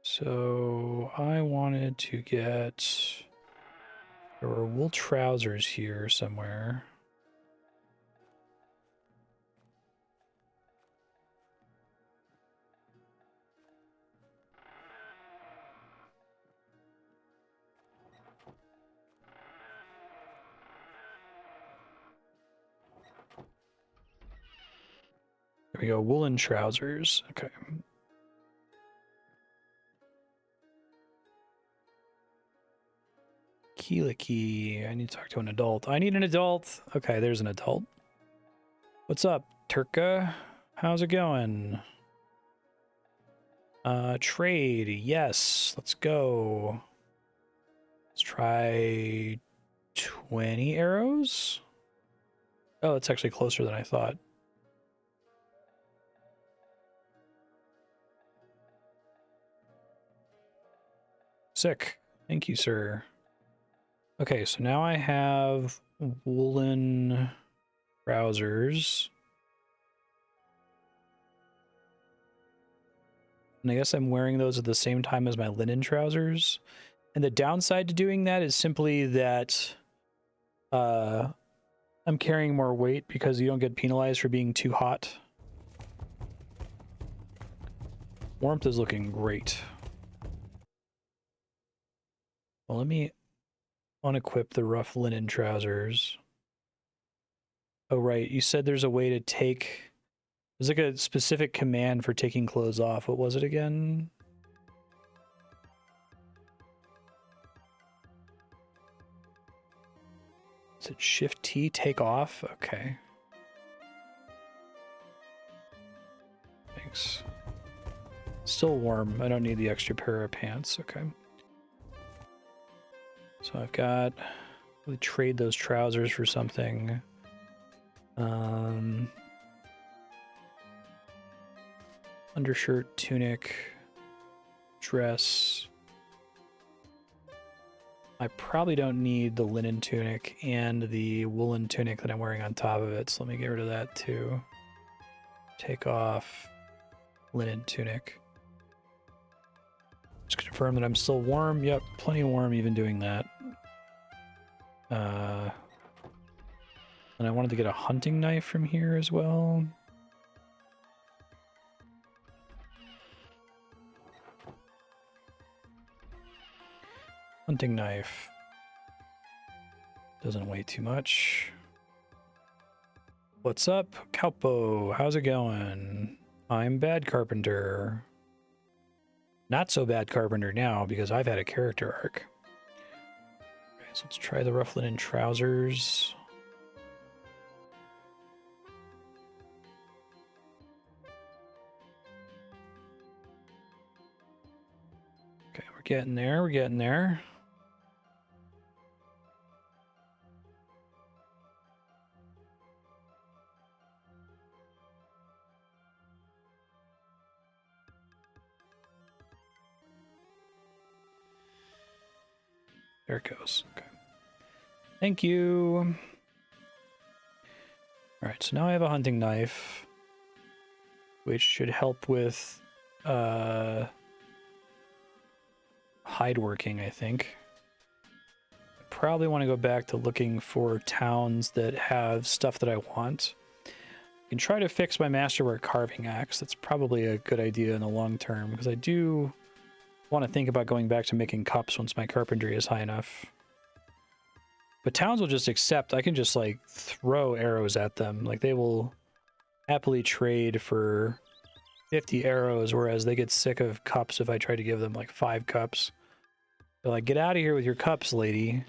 Speaker 1: So I wanted to get... There were wool trousers here somewhere. There we go, woolen trousers. Okay. Keeliki. I need to talk to an adult. I need an adult. Okay, there's an adult. What's up, Turka? How's it going? Trade. Yes, let's go. Let's try 20 arrows. Oh, it's actually closer than I thought. Sick. Thank you, sir. Okay, so now I have woolen trousers. And I guess I'm wearing those at the same time as my linen trousers. And the downside to doing that is simply that I'm carrying more weight because you don't get penalized for being too hot. Warmth is looking great. Well, let me unequip the rough linen trousers. Oh, right. You said there's a way to take... There's like a specific command for taking clothes off. What was it again? Is it Shift T, take off? Okay. Thanks. Still warm. I don't need the extra pair of pants. Okay. So I've got... We trade those trousers for something. Undershirt, tunic, dress. I probably don't need the linen tunic and the woolen tunic that I'm wearing on top of it, so let me get rid of that too. Take off linen tunic. Just confirm that I'm still warm. Yep, plenty warm even doing that. And I wanted to get a hunting knife from here as well. Hunting knife. Doesn't weigh too much. What's up, Cowpo? How's it going? I'm bad carpenter. Not so bad carpenter now because I've had a character arc. Okay, so let's try the rough linen trousers. Okay, we're getting there. We're getting there. There it goes. Okay. Thank you. All right, so now I have a hunting knife, which should help with hide working, I think. I probably want to go back to looking for towns that have stuff that I want. I can try to fix my masterwork carving axe. That's probably a good idea in the long term, because I do want to think about going back to making cups once my carpentry is high enough. But towns will just accept, I can just like throw arrows at them. Like they will happily trade for 50 arrows, whereas they get sick of cups if I try to give them like 5 cups. They're like, get out of here with your cups, lady.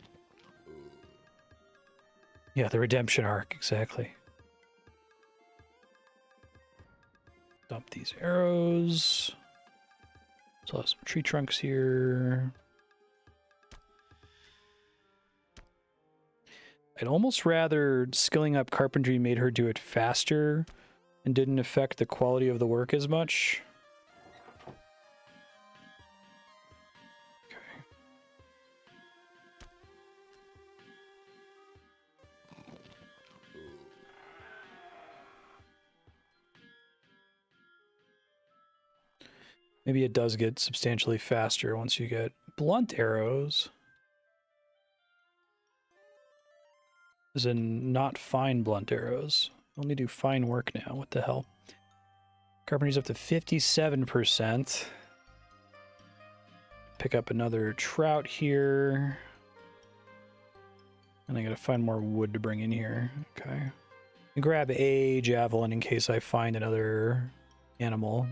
Speaker 1: Yeah, the redemption arc, exactly. Dump these arrows. So some tree trunks here. I'd almost rather skilling up carpentry made her do it faster and didn't affect the quality of the work as much. Okay. Maybe it does get substantially faster once you get blunt arrows. As in not fine blunt arrows. Only do fine work now. What the hell? Carpentry's up to 57%. Pick up another trout here. And I gotta find more wood to bring in here. Okay. And grab a javelin in case I find another animal.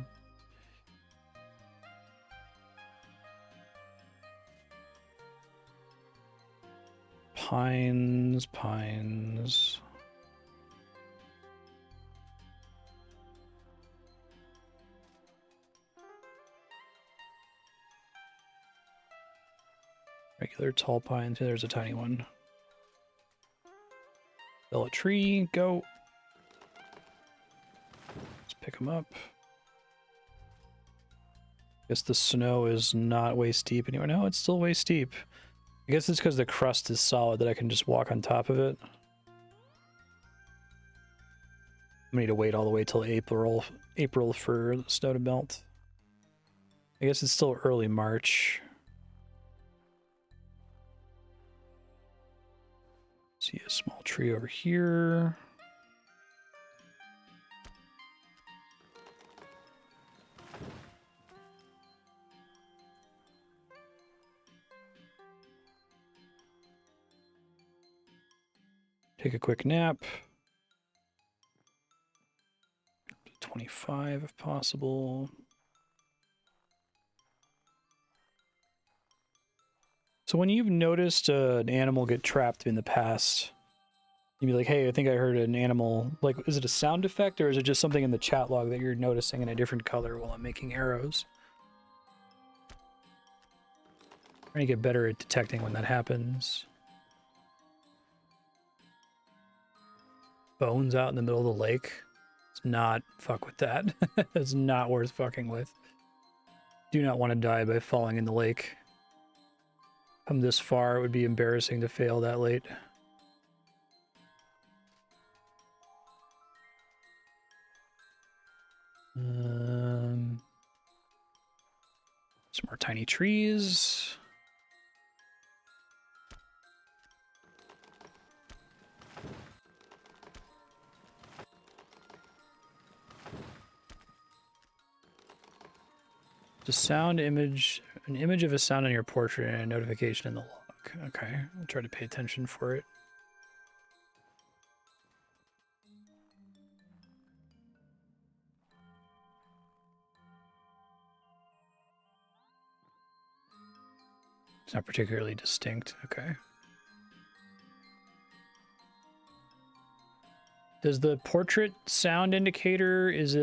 Speaker 1: Pines, pines. Regular tall pines. There's a tiny one. Fell a tree. Go. Let's pick them up. Guess the snow is not way steep anymore. No, it's still way steep. I guess it's because the crust is solid that I can just walk on top of it. I need to wait all the way till April for the snow to melt. I guess it's still early March. See a small tree over here. Take a quick nap. 25 if possible. So when you've noticed an animal get trapped in the past, you'd be like, hey, I think I heard an animal. Like, is it a sound effect or is it just something in the chat log that you're noticing in a different color while I'm making arrows? I'm trying to get better at detecting when that happens. Bones out in the middle of the lake. Let's not fuck with that. It's not worth fucking with. Do not want to die by falling in the lake. Come this far, it would be embarrassing to fail that late. Some more tiny trees. The sound image, an image of a sound on your portrait and a notification in the log. Okay, I'll try to pay attention for it. It's not particularly distinct. Okay. Does the portrait sound indicator, does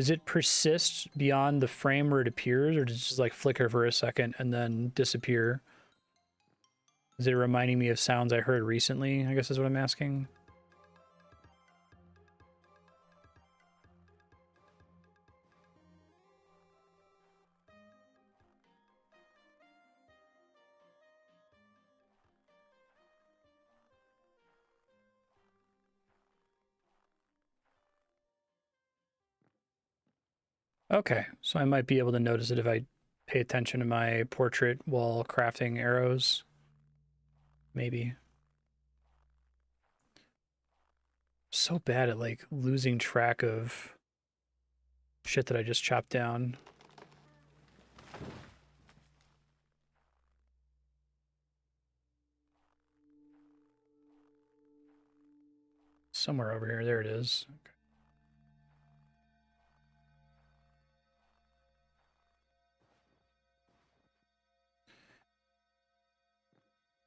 Speaker 1: it persist beyond the frame where it appears, or does it just like flicker for a second and then disappear? Is it reminding me of sounds I heard recently, I guess is what I'm asking. Okay, so I might be able to notice it if I pay attention to my portrait while crafting arrows. Maybe. So bad at like losing track of shit that I just chopped down. Somewhere over here. There it is. Okay.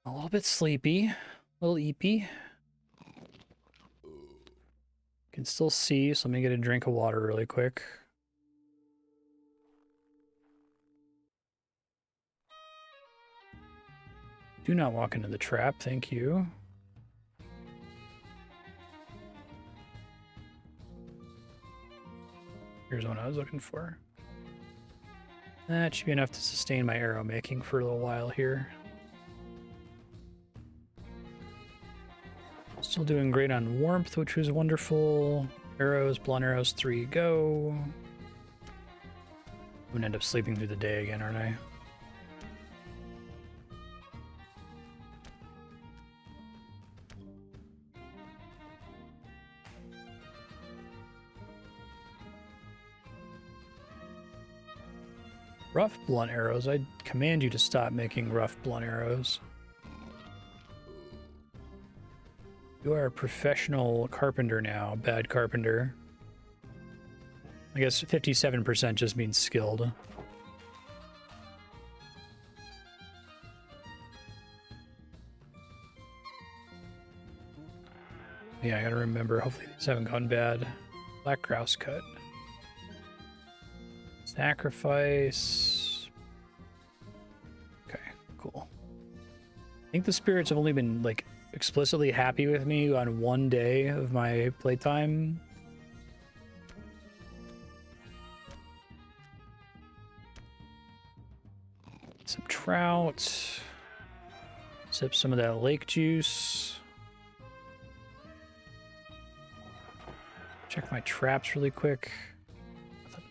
Speaker 1: A little bit sleepy. A little eepy. Can still see, so let me get a drink of water really quick. Do not walk into the trap, thank you. Here's what I was looking for. That should be enough to sustain my arrow making for a little while here. Still doing great on warmth, which was wonderful. Arrows, blunt arrows, 3 go. I'm gonna end up sleeping through the day again, aren't I? Rough blunt arrows. I command you to stop making rough blunt arrows. You are a professional carpenter now, bad carpenter. I guess 57% just means skilled. Yeah, I gotta remember, hopefully these haven't gone bad. Black grouse cut. Sacrifice. Okay, cool. I think the spirits have only been, like, explicitly happy with me on one day of my playtime. Some trout. Sip some of that lake juice. Check my traps really quick. Nothing.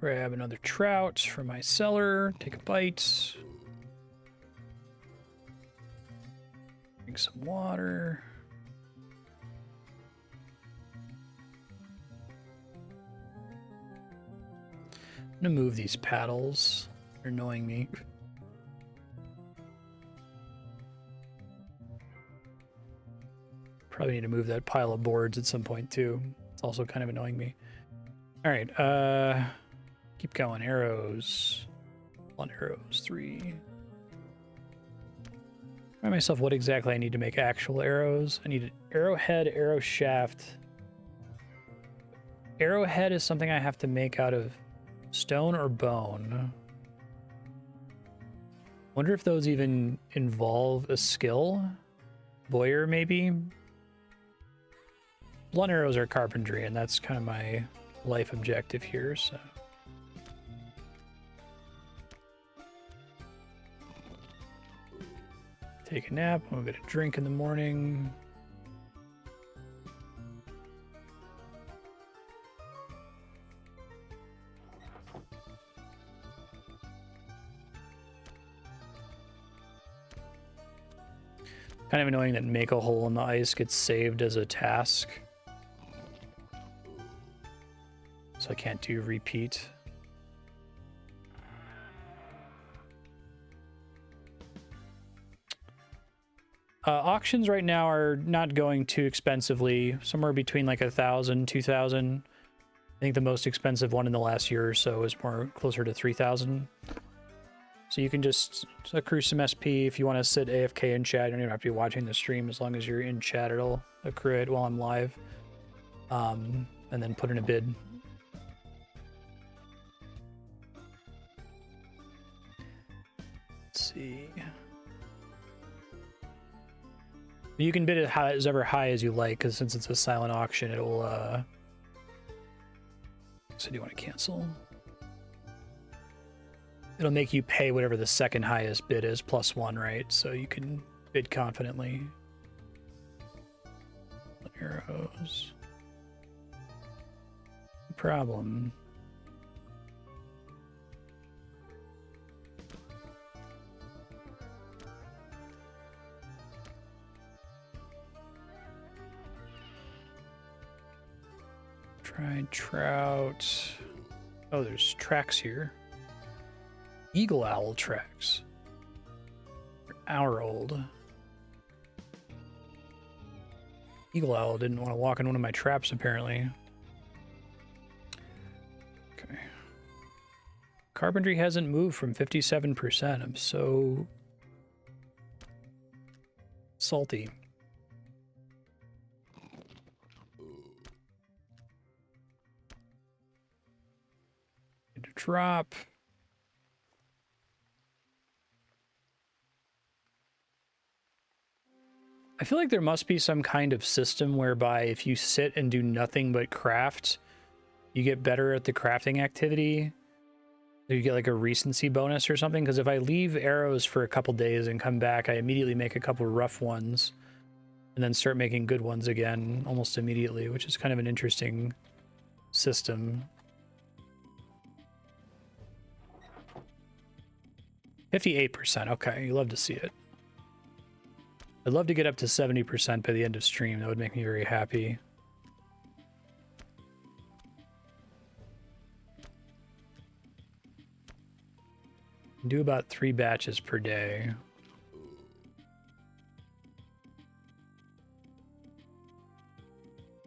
Speaker 1: Grab another trout from my cellar. Take a bite. Drink some water. I'm gonna move these paddles. They're annoying me. Probably need to move that pile of boards at some point too. It's also kind of annoying me. All right, keep going. Arrows. 1 arrows, 3. Remind myself what exactly I need to make actual arrows. I need an arrowhead, arrow shaft. Arrowhead is something I have to make out of stone or bone. Wonder if those even involve a skill? Boyer, maybe? Blunt arrows are carpentry, and that's kind of my life objective here, so... Take a nap, we'll get a drink in the morning. Kind of annoying that make a hole in the ice gets saved as a task. So I can't do repeat. Auctions right now are not going too expensively, somewhere between like 1,000, 2,000. I think the most expensive one in the last year or so is more closer to 3,000. So you can just accrue some SP if you want to sit AFK in chat. You don't even have to be watching the stream. As long as you're in chat, it'll accrue it while I'm live. And then put in a bid. Let's see. You can bid it as ever high as you like, because since it's a silent auction, it'll so do you want to cancel? It'll make you pay whatever the second highest bid is, +1, right? So you can bid confidently. Arrows. Problem. Tried trout. Oh, there's tracks here. Eagle owl tracks. They're hour old. Eagle owl didn't want to walk in one of my traps, apparently. Okay. Carpentry hasn't moved from 57%. I'm so salty. Drop. I feel like there must be some kind of system whereby if you sit and do nothing but craft, you get better at the crafting activity. You get like a recency bonus or something. Because if I leave arrows for a couple days and come back, I immediately make a couple rough ones and then start making good ones again almost immediately, which is kind of an interesting system. 58%. Okay, you love to see it. I'd love to get up to 70% by the end of stream. That would make me very happy. Do about 3 batches per day.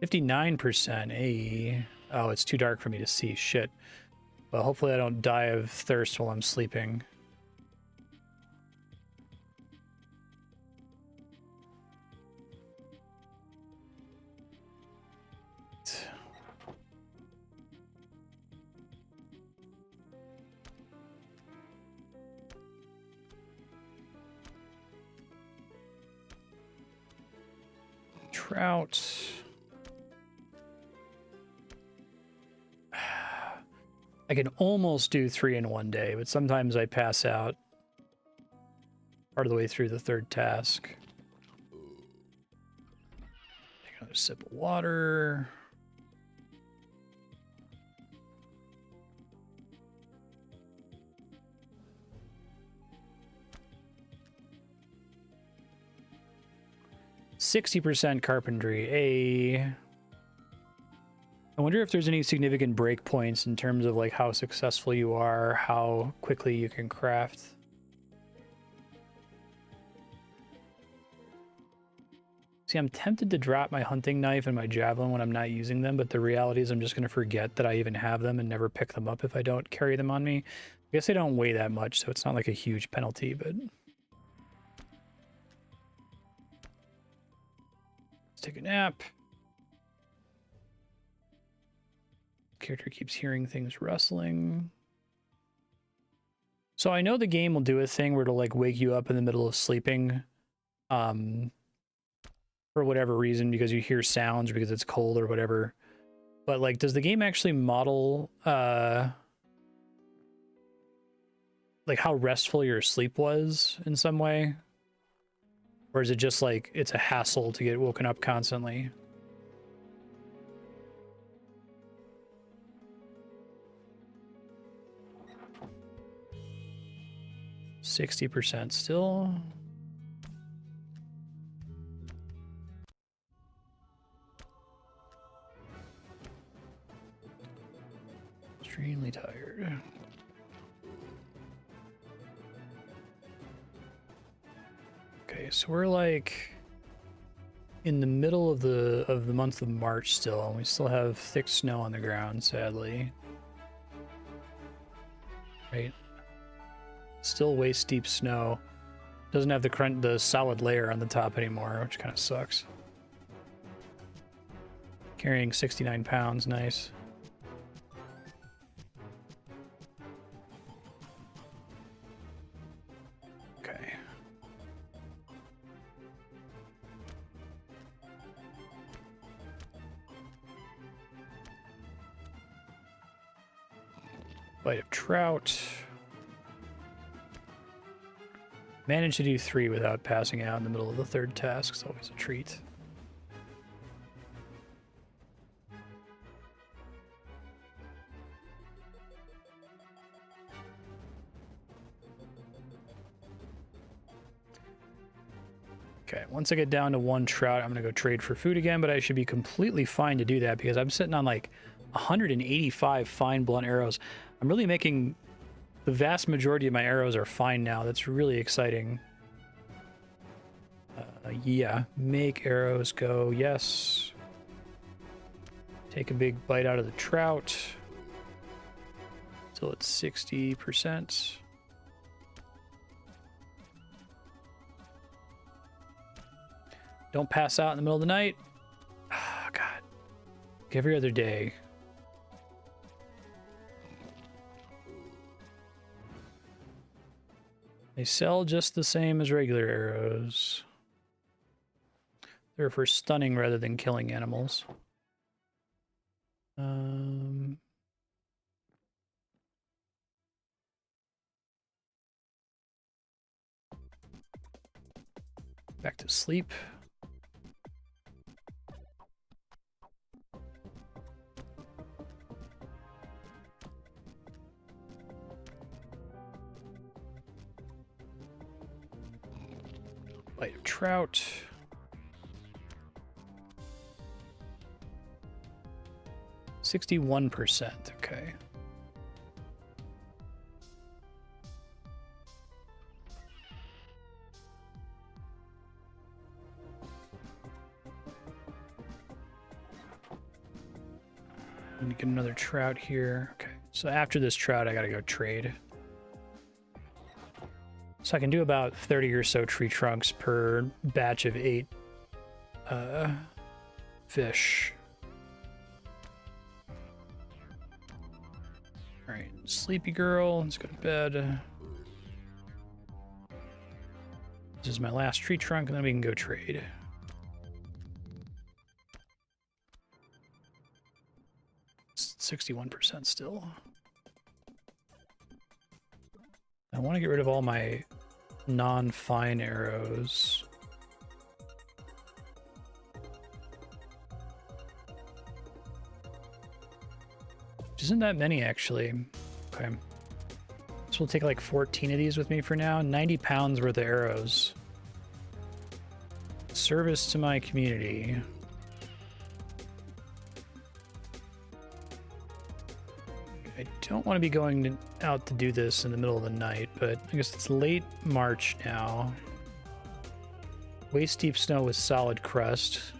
Speaker 1: %59%. Hey. Oh, it's too dark for me to see. Shit. Well, hopefully I don't die of thirst while I'm sleeping. Trout. I can almost do 3 in one day, but sometimes I pass out part of the way through the third task. Take another sip of water. %60 carpentry. I wonder if there's any significant breakpoints in terms of like how successful you are, how quickly you can craft. See, I'm tempted to drop my hunting knife and my javelin when I'm not using them, but the reality is I'm just going to forget that I even have them and never pick them up if I don't carry them on me. I guess they don't weigh that much, so it's not like a huge penalty, but... Let's take a nap. Character keeps hearing things rustling. So I know the game will do a thing where it'll like wake you up in the middle of sleeping. For whatever reason, because you hear sounds or because it's cold or whatever. But like, does the game actually model like how restful your sleep was in some way? Or is it just like it's a hassle to get woken up constantly? %60 still. Extremely tired. Okay, so we're like in the middle of the month of March still, and we still have thick snow on the ground, sadly. Right? Still waist deep snow. Doesn't have the solid layer on the top anymore, which kind of sucks. Carrying 69 pounds, nice. Okay. Bite of trout. Managed to do 3 without passing out in the middle of the third task. It's always a treat. Okay, once I get down to 1 trout, I'm going to go trade for food again, but I should be completely fine to do that because I'm sitting on like 185 fine blunt arrows. I'm really making the vast majority of my arrows are fine now. That's really exciting. Yeah, make arrows go, yes. Take a big bite out of the trout till it's 60%. Don't pass out in the middle of the night. Oh, God. Every other day. They sell just the same as regular arrows. They're for stunning rather than killing animals. Back to sleep. Bite of trout. %61%, okay. Need to get another trout here. Okay, so after this trout, I gotta go trade. So I can do about 30 or so tree trunks per batch of 8 fish. All right, sleepy girl, let's go to bed. This is my last tree trunk, and then we can go trade. It's 61% still. I want to get rid of all my non-fine arrows. Which isn't that many, actually. Okay. So we'll take like 14 of these with me for now. 90 pounds worth of arrows. Service to my community. I don't want to be going out to do this in the middle of the night, but I guess it's late March now. Waist deep snow with solid crust.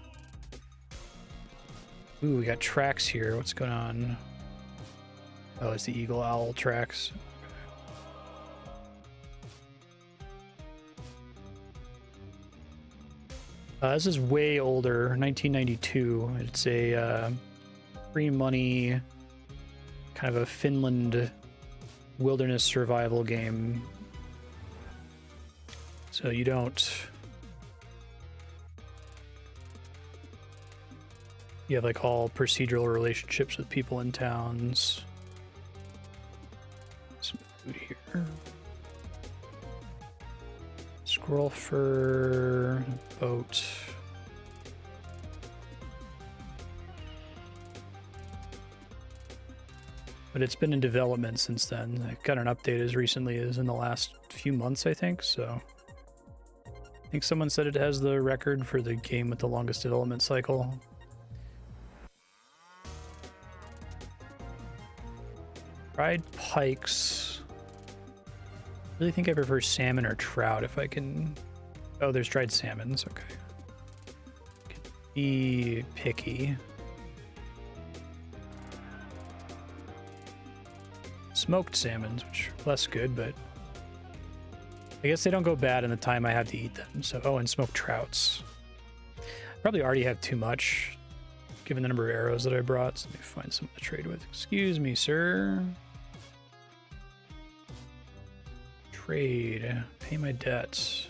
Speaker 1: Ooh, we got tracks here. What's going on? Oh, it's the eagle owl tracks. This is way older, 1992. It's a free money, kind of a Finland wilderness survival game. So you have like all procedural relationships with people in towns. Some food here. Squirrel fur, boat. But it's been in development since then. I got an update as recently as in the last few months, I think, so. I think someone said it has the record for the game with the longest development cycle. Fried pikes. I really think I prefer salmon or trout if I can. Oh, there's dried salmons. Okay. Can be picky. Smoked salmons, which are less good, but I guess they don't go bad in the time I have to eat them. So, oh, and smoked trouts. Probably already have too much, given the number of arrows that I brought. So let me find something to trade with. Excuse me, sir. Trade. Pay my debts.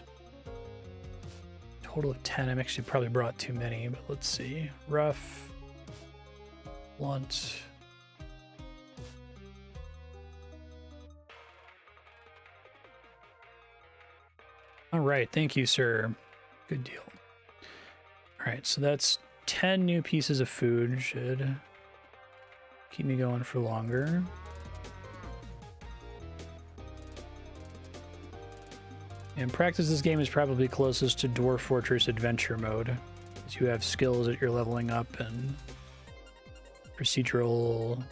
Speaker 1: Total of 10. I've actually probably brought too many, but let's see. Rough. Blunt. All right. Thank you, sir. Good deal. All right. So that's 10 new pieces of food. Should keep me going for longer. And practice this game is probably closest to Dwarf Fortress Adventure mode, as you have skills that you're leveling up and procedural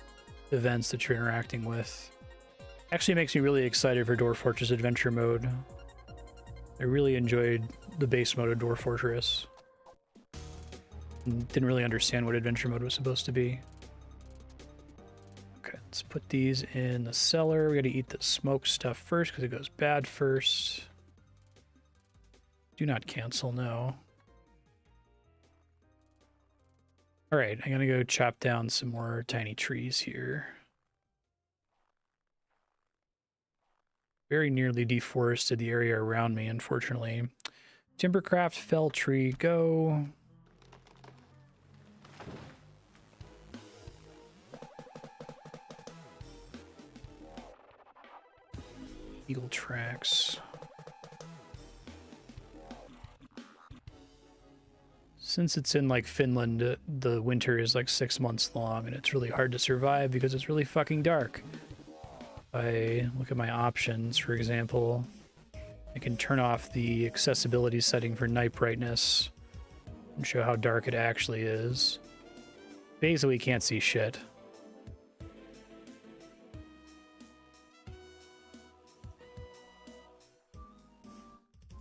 Speaker 1: events that you're interacting with. Actually makes me really excited for Dwarf Fortress Adventure mode. I really enjoyed the base mode of Dwarf Fortress. Didn't really understand what adventure mode was supposed to be. Okay, let's put these in the cellar. We gotta eat the smoked stuff first because it goes bad first. Do not cancel, no. All right, I'm gonna go chop down some more tiny trees here. Very nearly deforested the area around me, unfortunately. Timbercraft, fell tree, go. Eagle tracks. Since it's in like Finland, the winter is like 6 months long and it's really hard to survive because it's really fucking dark. If I look at my options, for example, I can turn off the accessibility setting for night brightness and show how dark it actually is. Basically, can't see shit.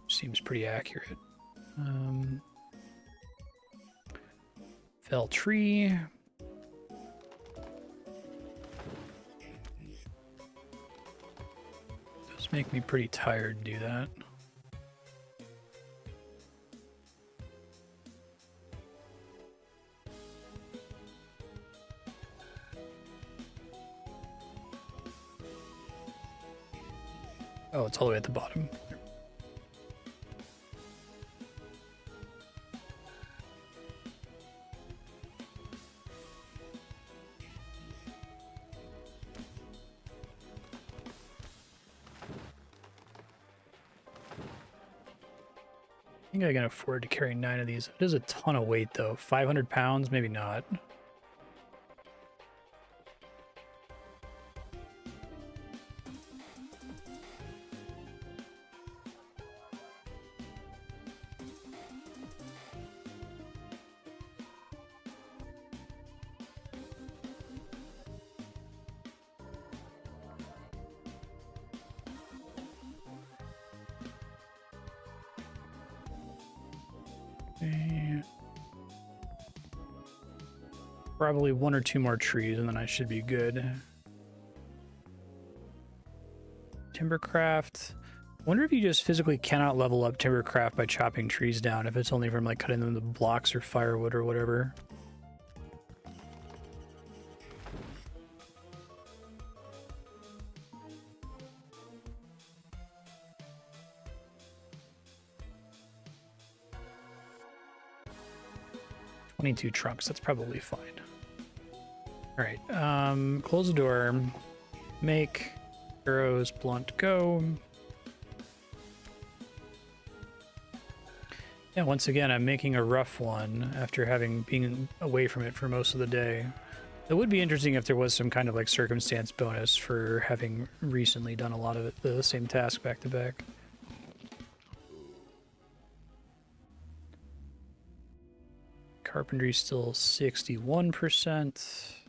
Speaker 1: Seems pretty accurate. Fell tree. Those make me pretty tired to do that. Oh, it's all the way at the bottom. I think I can afford to carry 9 of these. It is a ton of weight, though. 500 pounds? Maybe not. Probably 1 or 2 more trees and then I should be good. Timbercraft. I wonder if you just physically cannot level up Timbercraft by chopping trees down, if it's only from like cutting them into blocks or firewood or whatever. "22 trunks, that's probably fine. All right, close the door, make arrows, blunt, go. Yeah, once again, I'm making a rough one after having been away from it for most of the day. It would be interesting if there was some kind of like circumstance bonus for having recently done a lot of it, the same task back to back. Carpentry still 61%.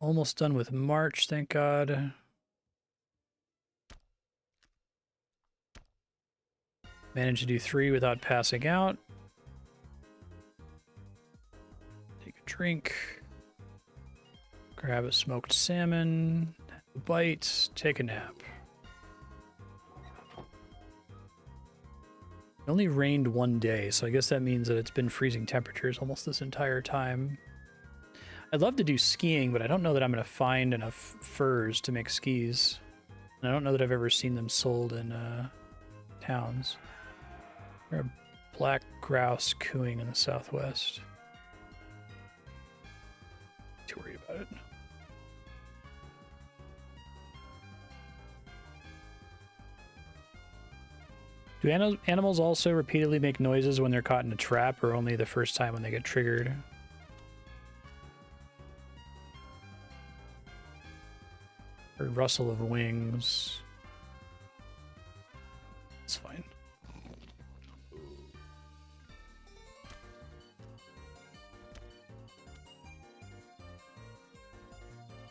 Speaker 1: Almost done with March, thank God. Managed to do 3 without passing out. Take a drink. Grab a smoked salmon. Have a bite. Take a nap. It only rained 1 day, so I guess that means that it's been freezing temperatures almost this entire time. I'd love to do skiing, but I don't know that I'm going to find enough furs to make skis. And I don't know that I've ever seen them sold in towns. There are black grouse cooing in the southwest. Too worried about it. Do animals also repeatedly make noises when they're caught in a trap, or only the first time when they get triggered? Or rustle of wings. It's fine.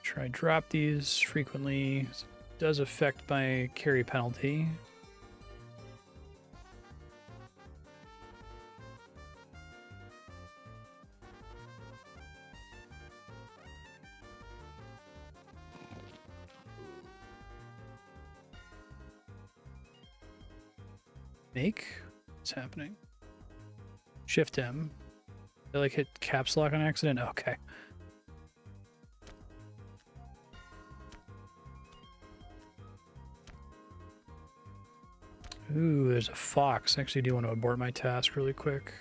Speaker 1: Try drop these frequently. It does affect my carry penalty. Make? What's happening? Shift M. Did I like hit caps lock on accident? Okay. Ooh, there's a fox. I actually do want to abort my task really quick.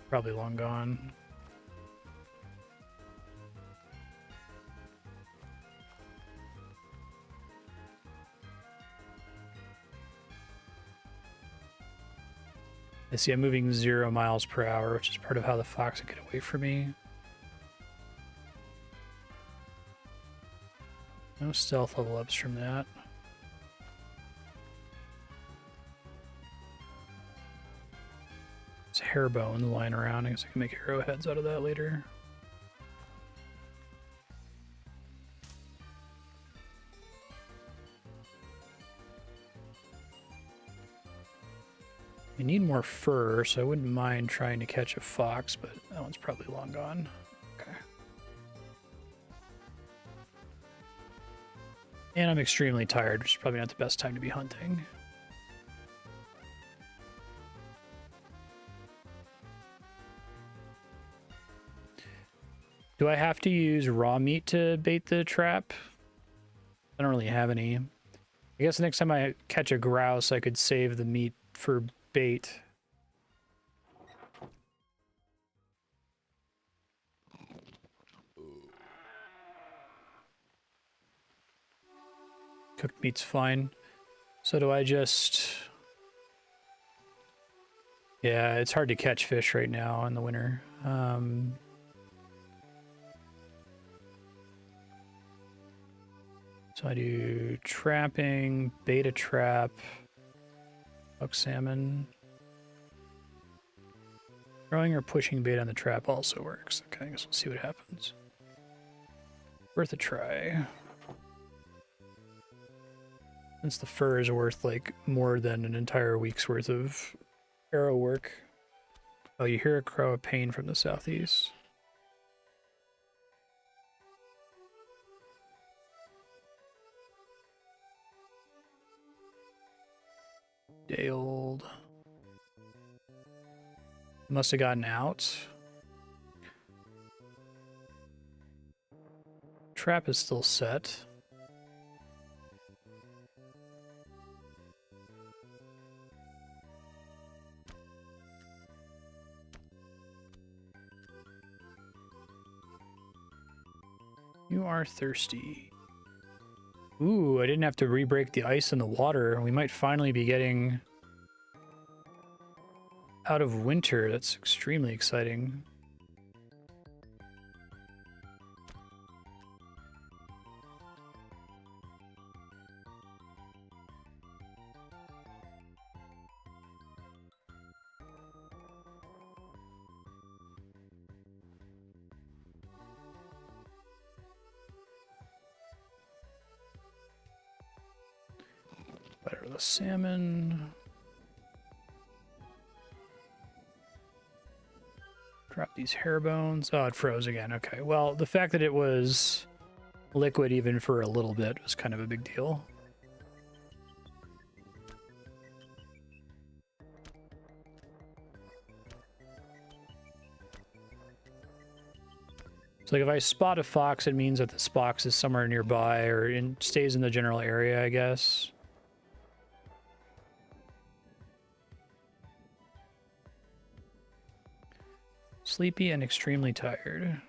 Speaker 1: Probably long gone. I see I'm moving 0 miles per hour, which is part of how the fox would get away from me. No stealth level ups from that. It's hair bone lying around. I guess I can make arrowheads out of that later. I need more fur, so I wouldn't mind trying to catch a fox, but that one's probably long gone. Okay. And I'm extremely tired, which is probably not the best time to be hunting. Do I have to use raw meat to bait the trap? I don't really have any. I guess next time I catch a grouse, I could save the meat for bait. Cooked meat's fine. So do I just... Yeah, it's hard to catch fish right now in the winter. So I do trapping, beta trap, hook salmon. Throwing or pushing bait on the trap also works. Okay, I guess we'll see what happens. Worth a try. Since the fur is worth like more than an entire week's worth of arrow work. Oh, you hear a crow of pain from the southeast. Day old. Must have gotten out. Trap is still set. You are thirsty. Ooh, I didn't have to re-break the ice in the water. We might finally be getting out of winter. That's extremely exciting. Better the salmon. Drop these hair bones. Oh, it froze again. Okay. Well, the fact that it was liquid even for a little bit was kind of a big deal. So like if I spot a fox, it means that this fox is somewhere nearby or stays in the general area, I guess. Sleepy and extremely tired.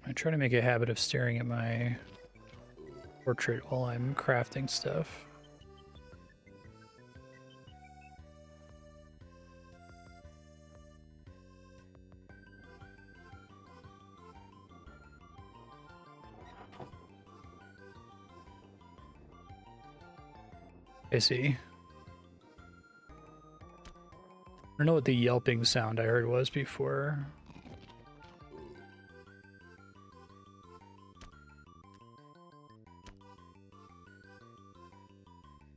Speaker 1: I try to make a habit of staring at my portrait while I'm crafting stuff. I see. I don't know what the yelping sound I heard was before.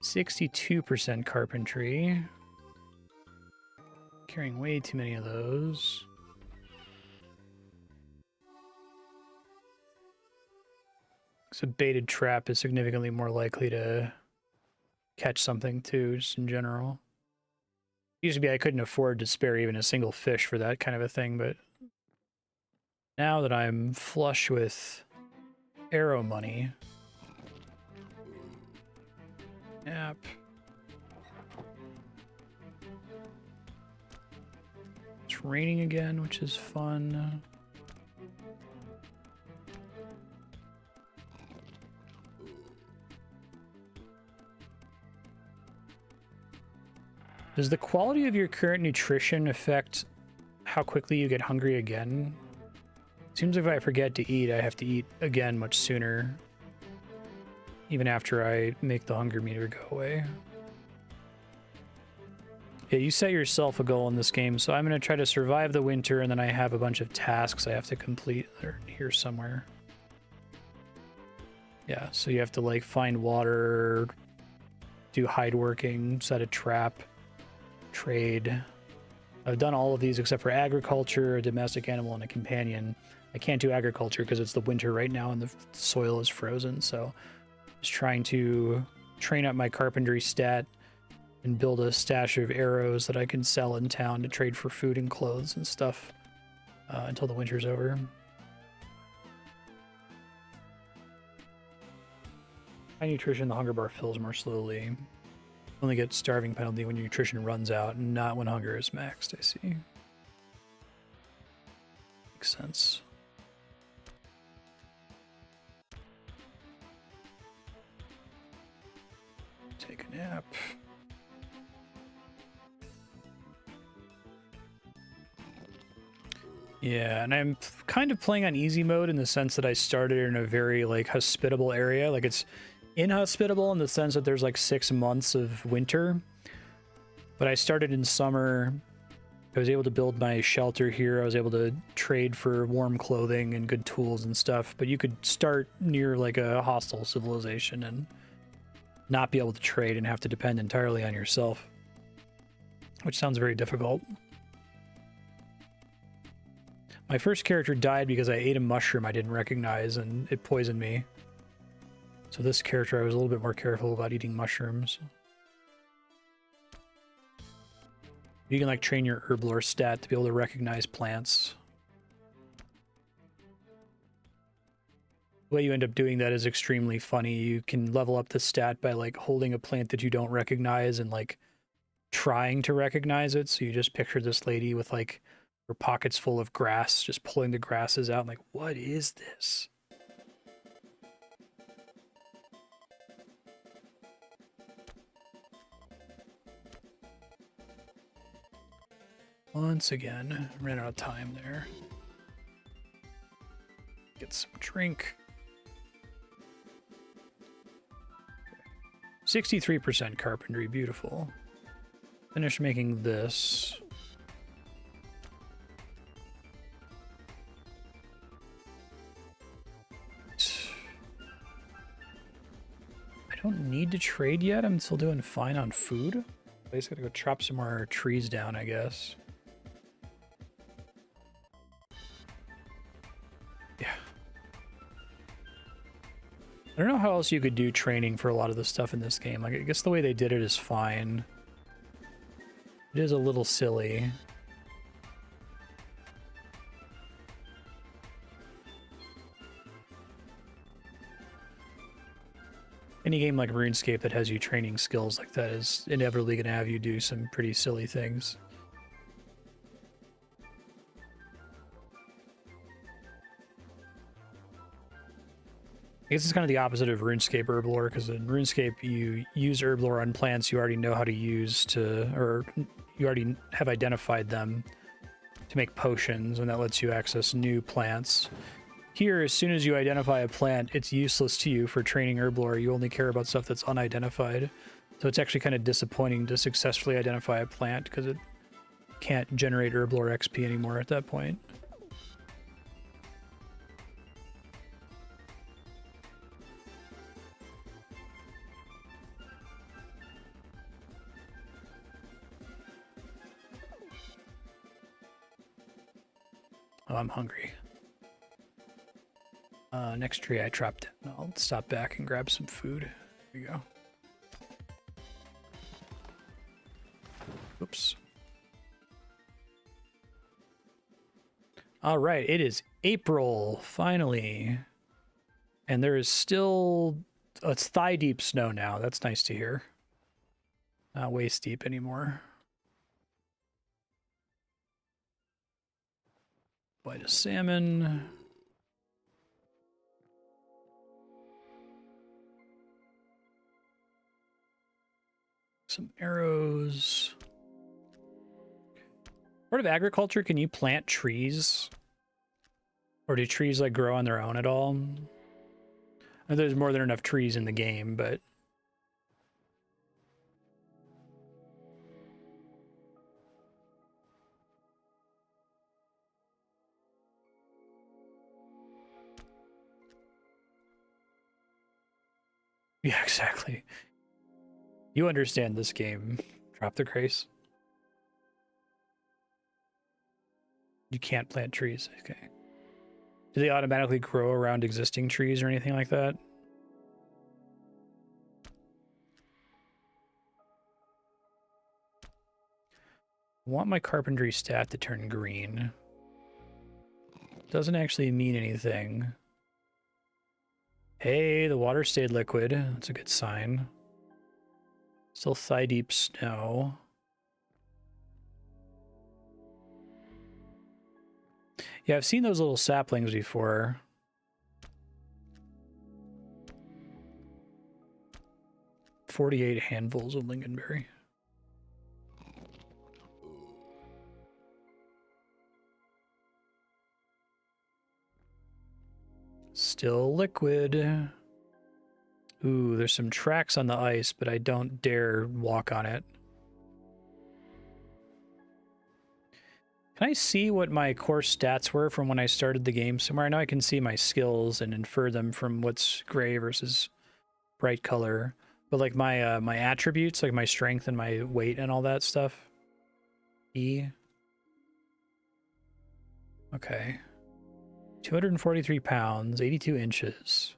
Speaker 1: %62 carpentry. Carrying way too many of those. So baited trap is significantly more likely to catch something too, just in general. Used to be I couldn't afford to spare even a single fish for that kind of a thing, but now that I'm flush with arrow money. Yep. It's raining again, which is fun. Does the quality of your current nutrition affect how quickly you get hungry again? Seems like if I forget to eat, I have to eat again much sooner. Even after I make the hunger meter go away. Yeah, you set yourself a goal in this game, so I'm going to try to survive the winter, and then I have a bunch of tasks I have to complete. They're here somewhere. Yeah, so you have to, like, find water, do hide working, set a trap, trade. I've done all of these except for agriculture, a domestic animal, and a companion. I can't do agriculture because it's the winter right now and the soil is frozen, so just trying to train up my carpentry stat and build a stash of arrows that I can sell in town to trade for food and clothes and stuff until the winter's over. High nutrition, the hunger bar fills more slowly. Only get starving penalty when your nutrition runs out, not when hunger is maxed, I see. Makes sense. Take a nap. Yeah, and I'm kind of playing on easy mode in the sense that I started in a very, like, hospitable area. Like, it's inhospitable in the sense that there's, like, 6 months of winter. But I started in summer. I was able to build my shelter here. I was able to trade for warm clothing and good tools and stuff. But you could start near, like, a hostile civilization and not be able to trade and have to depend entirely on yourself, which sounds very difficult. My first character died because I ate a mushroom I didn't recognize and it poisoned me. So this character I was a little bit more careful about eating mushrooms. You can, like, train your herblore stat to be able to recognize plants. The way you end up doing that is extremely funny. You can level up the stat by, like, holding a plant that you don't recognize and, like, trying to recognize it. So you just picture this lady with, like, her pockets full of grass, just pulling the grasses out. I'm like, what is this? Once again, ran out of time there. Get some drink. 63% carpentry, beautiful. Finish making this. need to trade yet. I'm still doing fine on food. I just gotta go chop some more trees down, I guess. Yeah. I don't know how else you could do training for a lot of the stuff in this game. Like, I guess the way they did it is fine. It is a little silly. Any game like RuneScape that has you training skills like that is inevitably going to have you do some pretty silly things. I guess it's kind of the opposite of RuneScape Herblore, because in RuneScape you use Herblore on plants you already know how to use to, or you already have identified them to make potions, and that lets you access new plants. Here, as soon as you identify a plant, it's useless to you for training Herblore. You only care about stuff that's unidentified. So it's actually kind of disappointing to successfully identify a plant because it can't generate Herblore XP anymore at that point. Oh, I'm hungry. Next tree I chopped down. I'll stop back and grab some food. Here we go. Oops. All right, it is April, finally. And there is still... Oh, it's thigh-deep snow now. That's nice to hear. Not waist-deep anymore. Bite of salmon. Some arrows. Part of agriculture, can you plant trees? Or do trees like grow on their own at all? I know there's more than enough trees in the game, but... Yeah, exactly. You understand this game. Drop the craze. You can't plant trees. Okay. Do they automatically grow around existing trees or anything like that? I want my carpentry stat to turn green. Doesn't actually mean anything. Hey, the water stayed liquid. That's a good sign. Still thigh-deep snow. Yeah, I've seen those little saplings before. "48 handfuls of lingonberry." Still liquid. Ooh, there's some tracks on the ice, but I don't dare walk on it. Can I see what my core stats were from when I started the game somewhere? I know I can see my skills and infer them from what's gray versus bright color, but like my my attributes, like my strength and my weight and all that stuff. E. Okay. 243 pounds, 82 inches.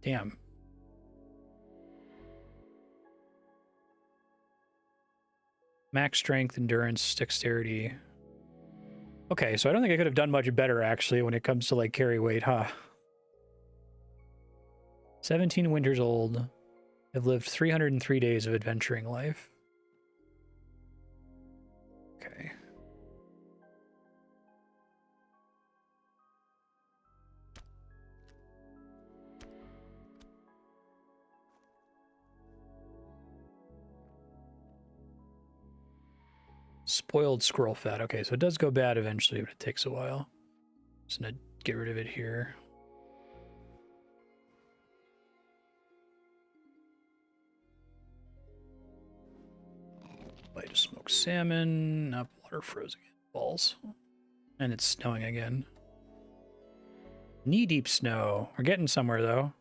Speaker 1: Damn. Max strength, endurance, dexterity. Okay, so I don't think I could have done much better, actually, when it comes to, like, carry weight, huh? 17 winters old. I've lived 303 days of adventuring life. Okay. Spoiled squirrel fat. Okay, so it does go bad eventually, but it takes a while. Just gonna get rid of it here. Bite of smoked salmon. Up, water froze again. Balls. And it's snowing again. Knee-deep snow. We're getting somewhere, though.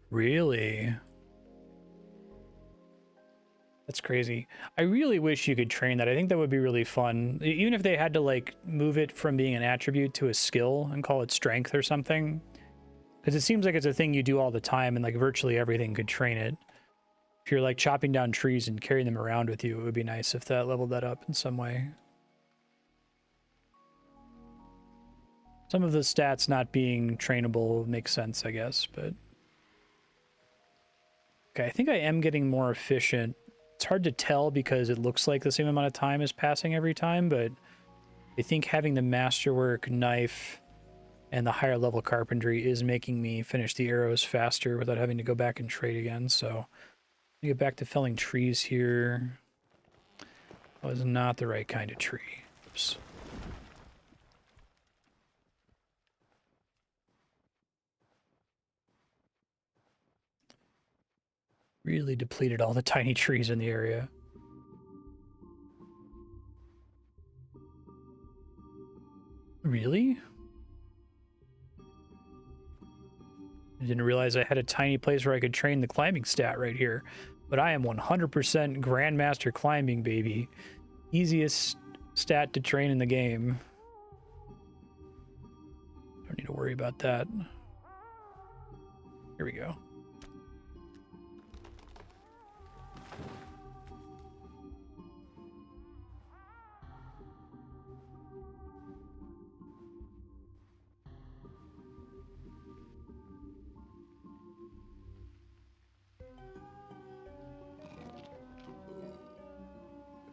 Speaker 1: Really? That's crazy. I really wish you could train that. I think that would be really fun. Even if they had to like move it from being an attribute to a skill and call it strength or something. Because it seems like it's a thing you do all the time and like virtually everything could train it. If you're like chopping down trees and carrying them around with you, it would be nice if that leveled that up in some way. Some of the stats not being trainable makes sense, I guess, but... Okay, I think I am getting more efficient. It's hard to tell because it looks like the same amount of time is passing every time, but I think having the masterwork knife and the higher level carpentry is making me finish the arrows faster without having to go back and trade again. So get back to felling trees here. That was not the right kind of tree. Oops. Really depleted all the tiny trees in the area. Really? I didn't realize I had a tiny place where I could train the climbing stat right here. But I am 100% Grandmaster climbing, baby. Easiest stat to train in the game. Don't need to worry about that. Here we go.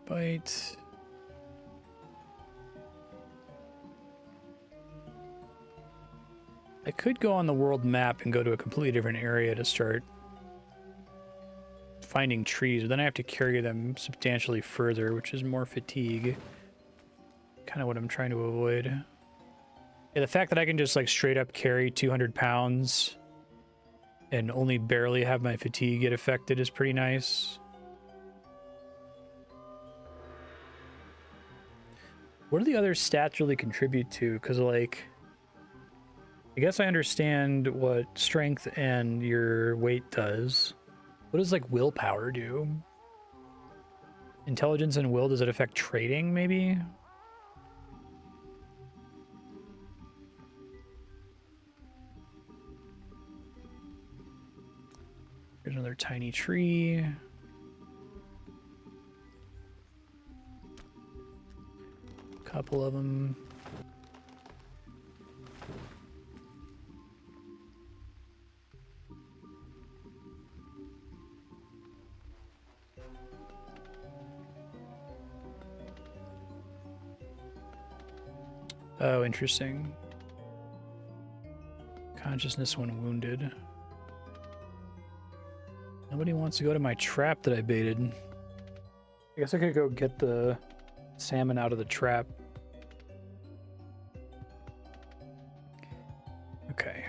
Speaker 1: Bite. I could go on the world map and go to a completely different area to start finding trees, but then I have to carry them substantially further, which is more fatigue. Kind of what I'm trying to avoid. Yeah, the fact that I can just like straight up carry 200 pounds and only barely have my fatigue get affected is pretty nice. What do the other stats really contribute to? Because, like, I guess I understand what strength and your weight does. What does, like, willpower do? Intelligence and will, does it affect trading, maybe? Here's another tiny tree. Couple of them. Oh, interesting. Consciousness when wounded. Nobody wants to go to my trap that I baited. I guess I could go get the salmon out of the trap. Okay.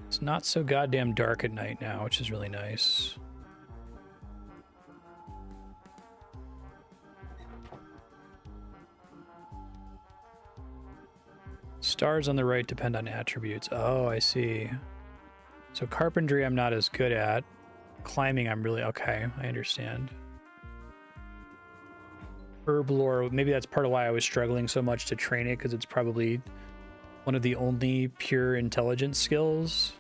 Speaker 1: It's not so goddamn dark at night now, which is really nice. Stars on the right depend on attributes. Oh, I see. So carpentry I'm not as good at. Climbing I'm really... Okay, I understand. Herb lore, maybe that's part of why I was struggling so much to train it, because it's probably one of the only pure intelligence skills.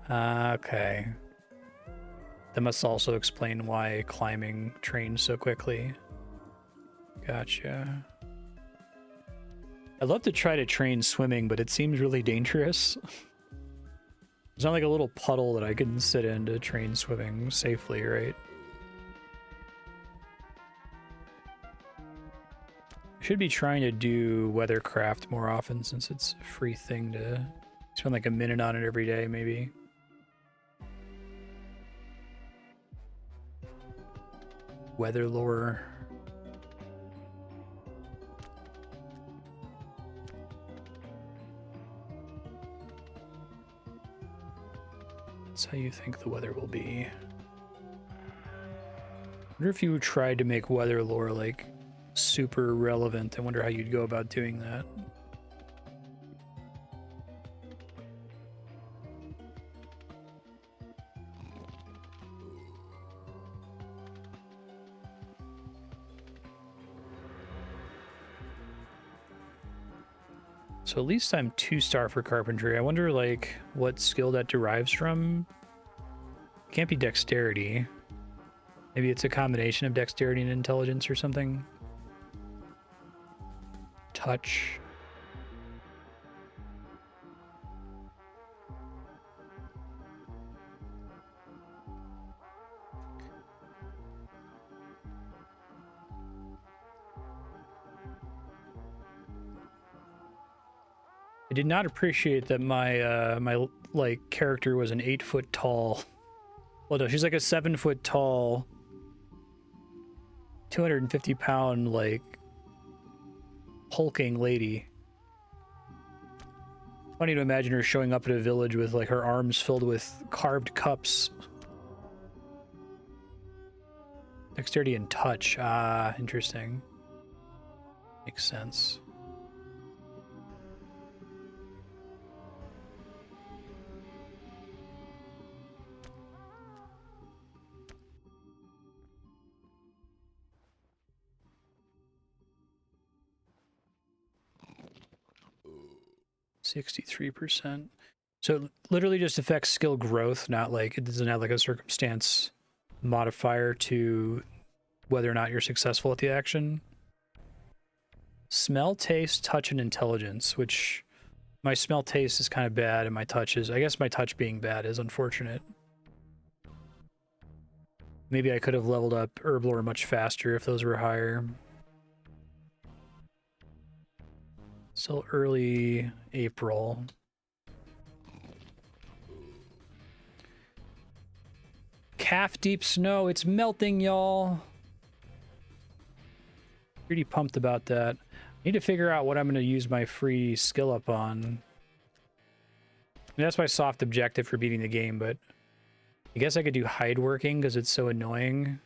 Speaker 1: Okay. That must also explain why climbing trains so quickly. Gotcha. I'd love to try to train swimming, but it seems really dangerous. There's not like a little puddle that I can sit in to train swimming safely, right? I should be trying to do weathercraft more often since it's a free thing to spend like a minute on it every day, maybe. Weather lore. That's how you think the weather will be. wonder if you tried to make weather lore like super relevant. I wonder how you'd go about doing that. So at least I'm 2-star for carpentry. I wonder like what skill that derives from. It can't be dexterity. Maybe it's a combination of dexterity and intelligence or something. Touch. I did not appreciate that my like character was an 8-foot tall. Well, no, she's like a 7-foot tall, 250-pound like hulking lady. Funny to imagine her showing up at a village with like her arms filled with carved cups. Dexterity and touch. Ah, interesting. Makes sense. %63%. So it literally just affects skill growth, not like it doesn't have like a circumstance modifier to whether or not you're successful at the action. Smell, taste, touch, and intelligence, which my smell taste is kind of bad and my touch is, I guess my touch being bad is unfortunate. Maybe I could have leveled up Herblore much faster if those were higher. Still early April. Calf deep snow, it's melting, y'all. Pretty pumped about that. Need to figure out what I'm going to use my free skill up on. I mean, that's my soft objective for beating the game, but I guess I could do hide working because it's so annoying.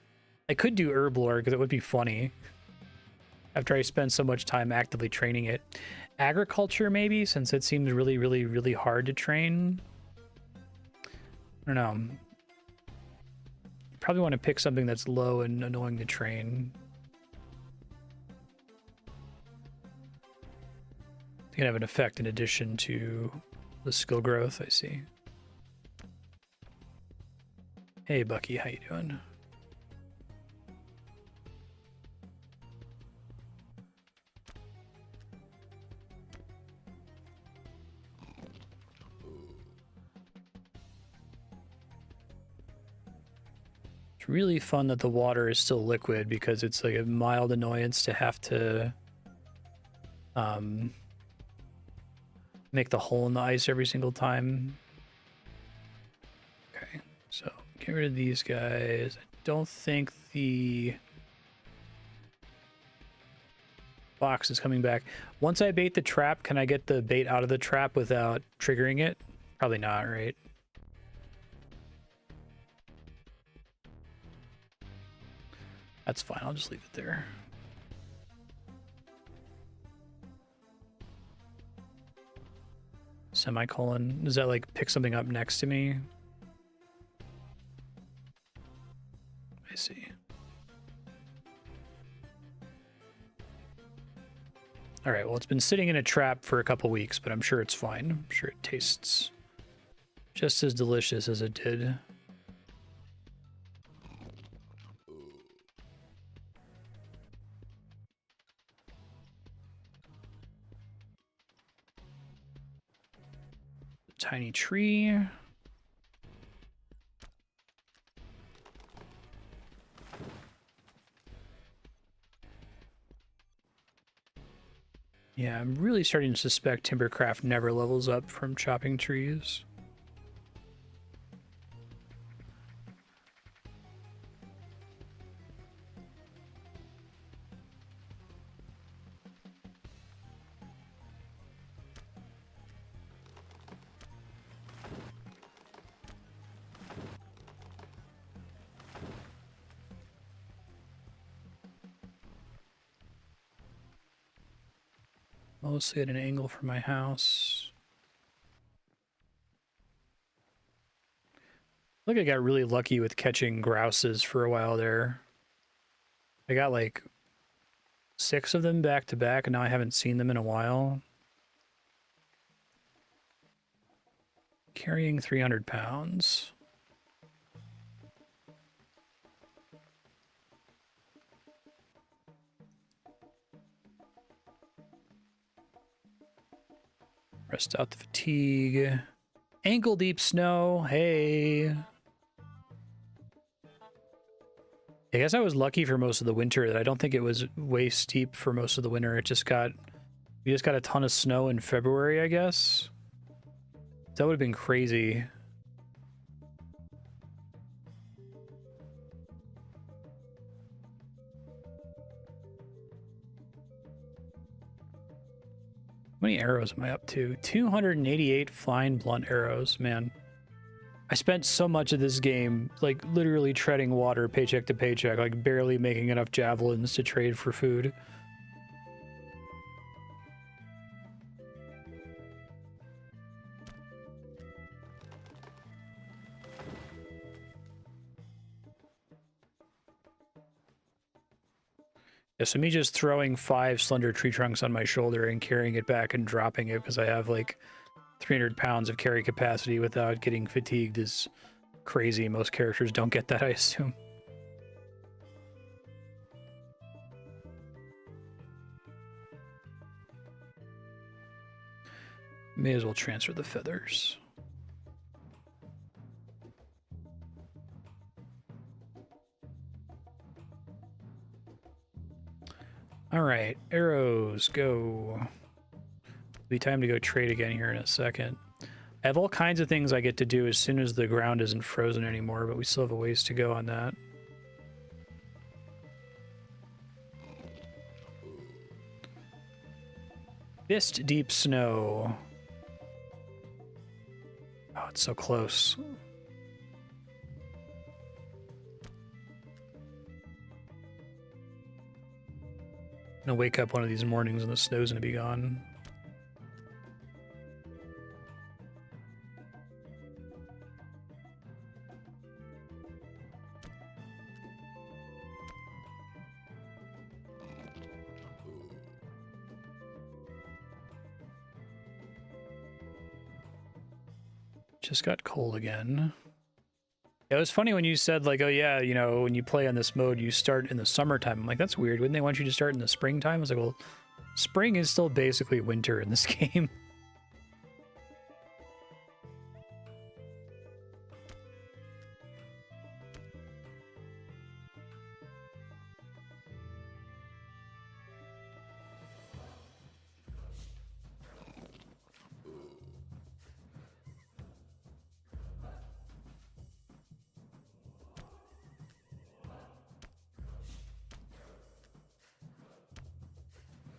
Speaker 1: I could do Herblore because it would be funny after I spend so much time actively training it. Agriculture, maybe, since it seems really, really, really hard to train. I don't know. Probably want to pick something that's low and annoying to train. It's gonna have an effect in addition to the skill growth, I see. Hey, Bucky, how you doing? It's really fun that the water is still liquid because it's like a mild annoyance to have to make the hole in the ice every single time. Okay, so get rid of these guys. I don't think the box is coming back. Once I bait the trap, can I get the bait out of the trap without triggering it? Probably not, right? That's fine, I'll just leave it there. Semicolon. Does that like pick something up next to me? I see. All right, well, it's been sitting in a trap for a couple weeks, but I'm sure it's fine. I'm sure it tastes just as delicious as it did. Tiny tree. Yeah, I'm really starting to suspect Timbercraft never levels up from chopping trees. Mostly at an angle from my house. Look, I got really lucky with catching grouses for a while there. I got like 6 of them back to back, and now I haven't seen them in a while. Carrying 300 pounds. Rest out the fatigue. Ankle deep snow. Hey. I guess I was lucky for most of the winter that I don't think it was way steep for most of the winter. We just got a ton of snow in February, I guess. That would have been crazy. How many arrows am I up to? 288 flying blunt arrows, man. I spent so much of this game, like, literally treading water paycheck to paycheck, like, barely making enough javelins to trade for food. Yeah, so me just throwing 5 slender tree trunks on my shoulder and carrying it back and dropping it because I have, like, 300 pounds of carry capacity without getting fatigued is crazy. Most characters don't get that, I assume. May as well transfer the feathers. All right, arrows, go. Be time to go trade again here in a second. I have all kinds of things I get to do as soon as the ground isn't frozen anymore, but we still have a ways to go on that. Fist deep snow. Oh, it's so close. I'm gonna wake up one of these mornings and the snow's gonna be gone. Just got cold again. It was funny when you said, like, oh yeah, you know, when you play on this mode, you start in the summertime. I'm like, that's weird. Wouldn't they want you to start in the springtime? I was like, well, spring is still basically winter in this game.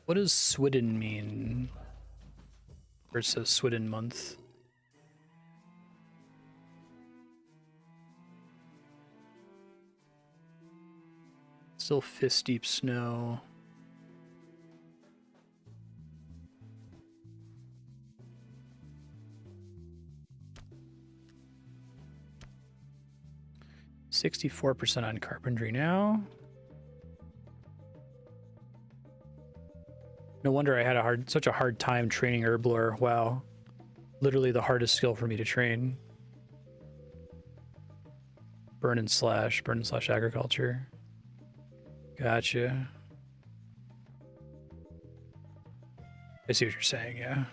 Speaker 1: What does Swidden mean? Or it says Swidden month. Still fist deep snow. %64 on carpentry now. No wonder I had such a hard time training herblore. Wow. Literally the hardest skill for me to train. Burn and slash agriculture. Gotcha. I see what you're saying, yeah.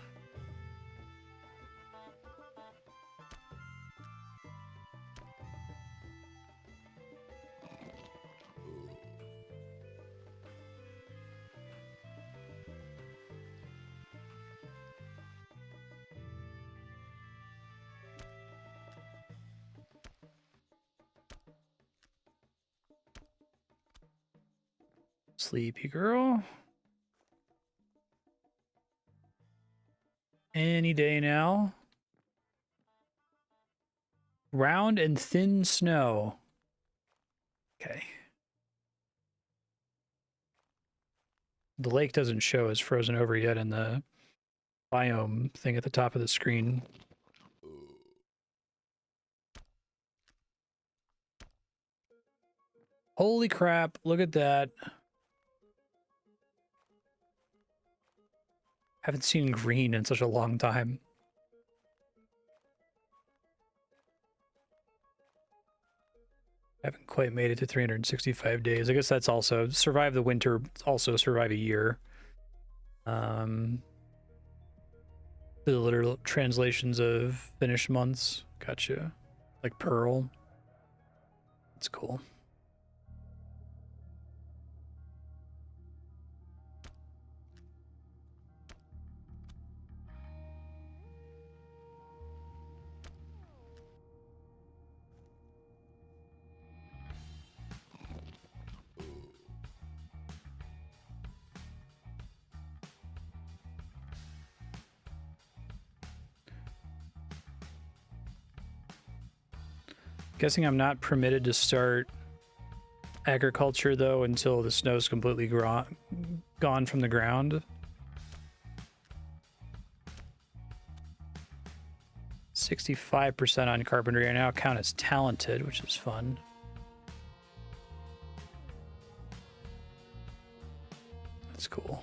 Speaker 1: Sleepy girl. Any day now. Round and thin snow. Okay. the lake doesn't show as frozen over yet in the biome thing at the top of the screen. Holy crap, look at that. Haven't seen green in such a long time. Haven't quite made it to 365 days. I guess that's also survive the winter, also survive a year. The literal translations of finished months. Gotcha. Like Pearl. That's cool. Guessing I'm not permitted to start agriculture though until the snow's completely gone from the ground. 65% on carpentry. I now count as talented, which is fun. That's cool.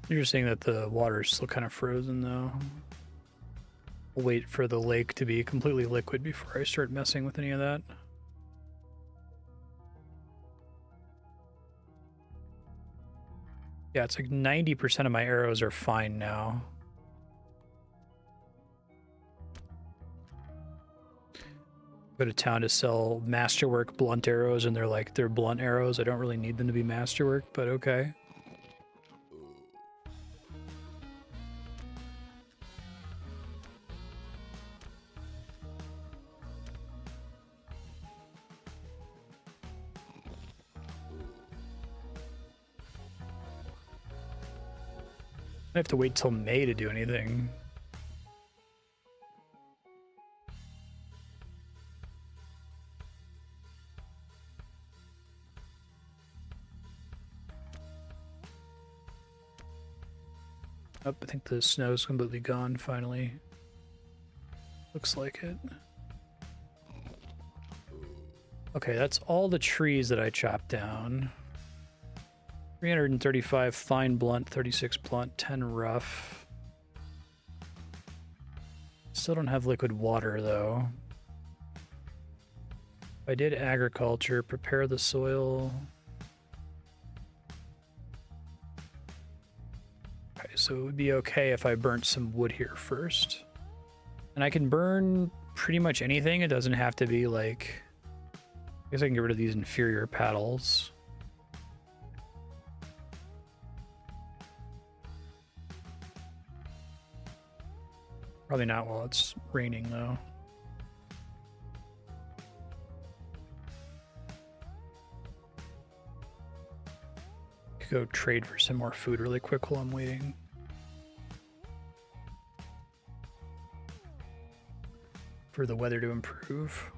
Speaker 1: Interesting that the water is still kind of frozen though. I'll wait for the lake to be completely liquid before I start messing with any of that. Yeah, it's like 90% of my arrows are fine now. Go to town to sell masterwork blunt arrows, and they're blunt arrows. I don't really need them to be masterwork, but okay. I have to wait till May to do anything. Oh, I think the snow's completely gone finally. Looks like it. Okay, that's all the trees that I chopped down. 335 fine blunt, 36 blunt, 10 rough. Still don't have liquid water though. I did agriculture, prepare the soil. Okay, so it would be okay if I burnt some wood here first. And I can burn pretty much anything. It doesn't have to be like... I guess I can get rid of these inferior paddles. Probably not while it's raining, though. Could go trade for some more food really quick while I'm waiting. For the weather to improve.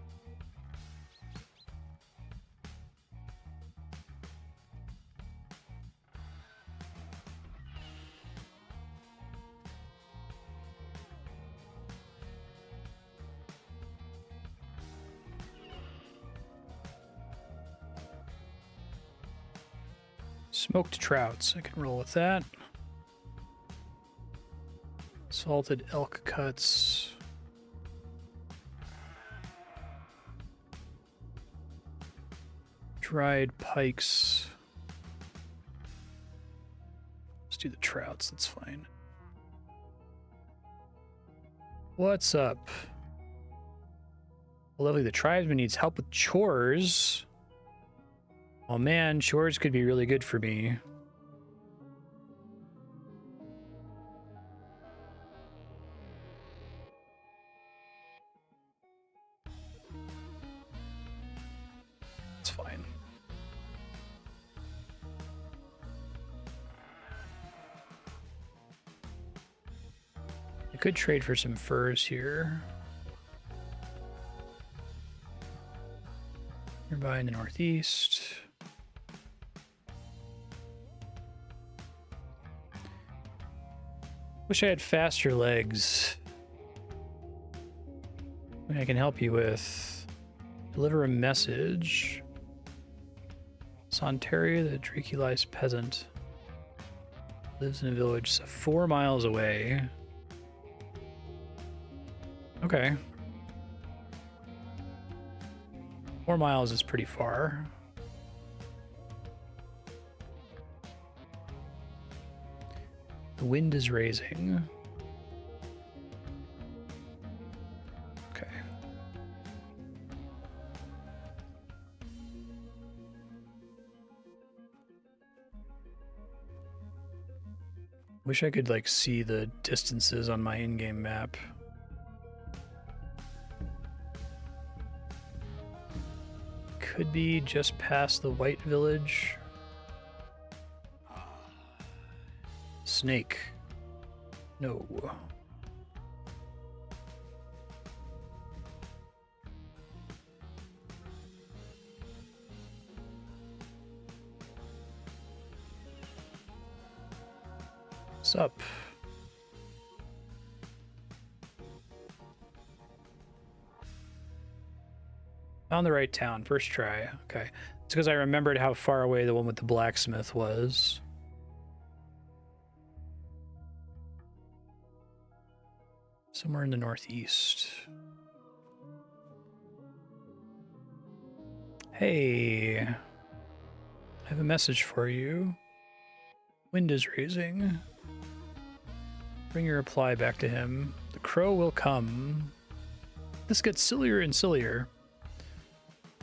Speaker 1: Smoked trouts, I can roll with that. Salted elk cuts. Dried pikes. Let's do the trouts, that's fine. What's up? Well, lovely, the tribesman needs help with chores. Oh man, chores could be really good for me. It's fine. I could trade for some furs here. Nearby in the northeast. Wish I had faster legs. I can help you with. Deliver a message. Sontaria, the Draculized peasant, lives in a village 4 miles away. Okay. 4 miles is pretty far. The wind is raising. Okay. Wish I could like see the distances on my in-game map. Could be just past the white village. Snake. No. What's up? Found the right town. First try. Okay. It's because I remembered how far away the one with the blacksmith was. Somewhere in the northeast. Hey. I have a message for you. Wind is raising. Bring your reply back to him. The crow will come. This gets sillier and sillier.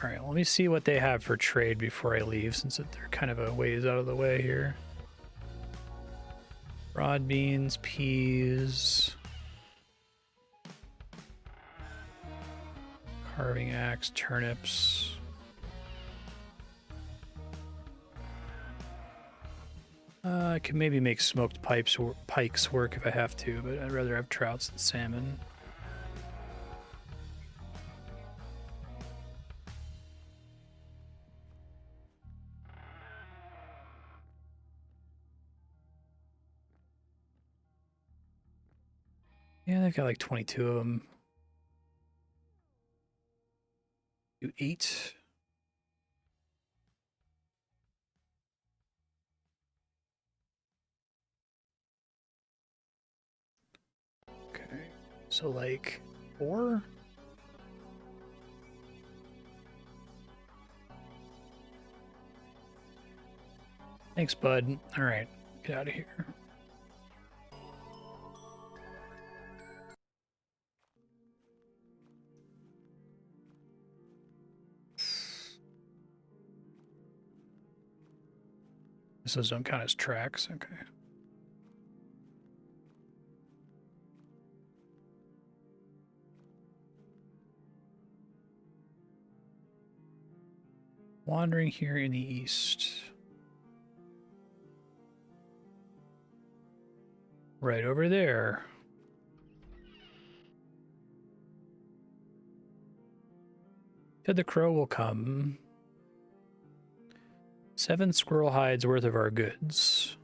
Speaker 1: All right, let me see what they have for trade before I leave, since they're kind of a ways out of the way here. Broad beans, peas, carving axe, turnips. I could maybe make smoked pikes work if I have to, but I'd rather have trouts than salmon. Yeah, they've got like 22 of them. Do 8. Okay, so like 4? Thanks, bud. All right, get out of here. Those don't count as tracks. Okay. Wandering here in the east. Right over there. Said the crow will come. 7 squirrel hides worth of our goods.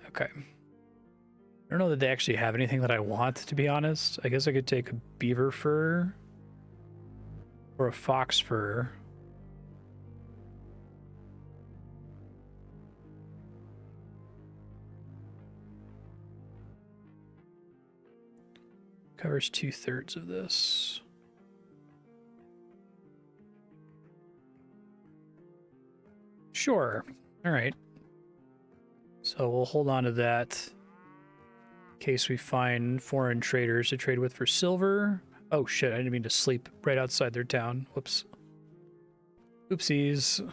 Speaker 1: Okay. I don't know that they actually have anything that I want, to be honest. I guess I could take a beaver fur or a fox fur. Covers 2/3 of this. Sure. All right. So we'll hold on to that in case we find foreign traders to trade with for silver. Oh shit, I didn't mean to sleep right outside their town. Whoops. Oopsies.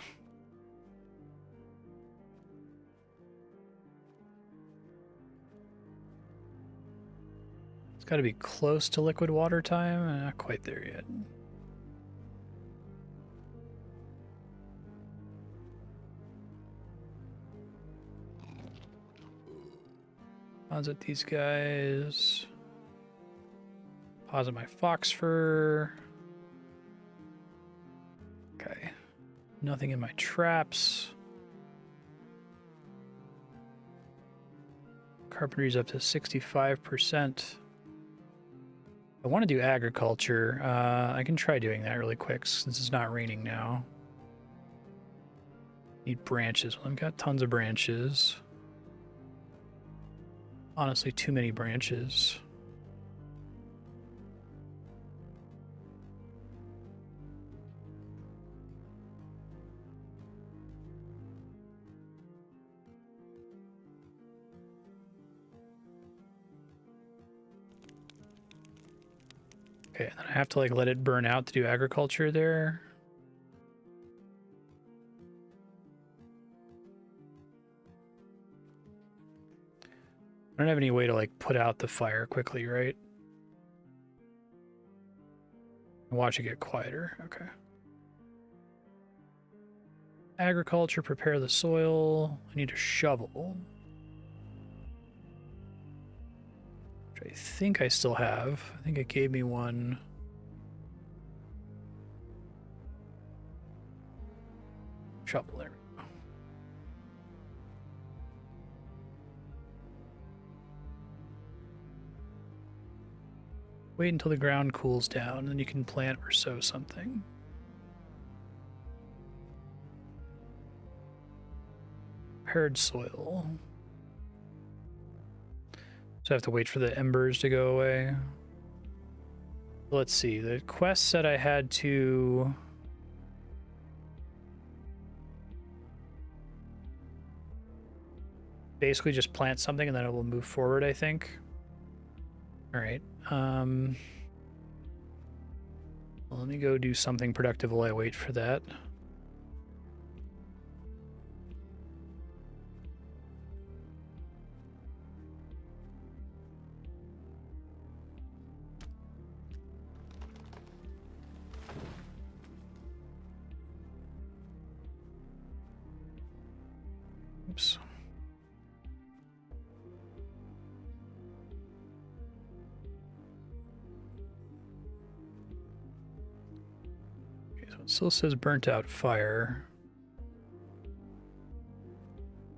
Speaker 1: It's got to be close to liquid water time. Not quite there yet. Deposit these guys. Deposit my fox fur. Okay. Nothing in my traps. Carpentry's up to 65%. I want to do agriculture. I can try doing that really quick since it's not raining now. Need branches. Well, I've got tons of branches. Honestly, too many branches. Okay, and then I have to like let it burn out to do agriculture there. I don't have any way to like put out the fire quickly, right? Watch it get quieter. Okay. Agriculture, prepare the soil. I need a shovel. Which I think I still have. I think it gave me one. Shovel, there we go. Wait until the ground cools down, then you can plant or sow something. Prepared soil. So I have to wait for the embers to go away. Let's see, the quest said I had to... basically just plant something and then it will move forward, I think. Alright, well, let me go do something productive while I wait for that. Oops. Okay, so it still says burnt out fire.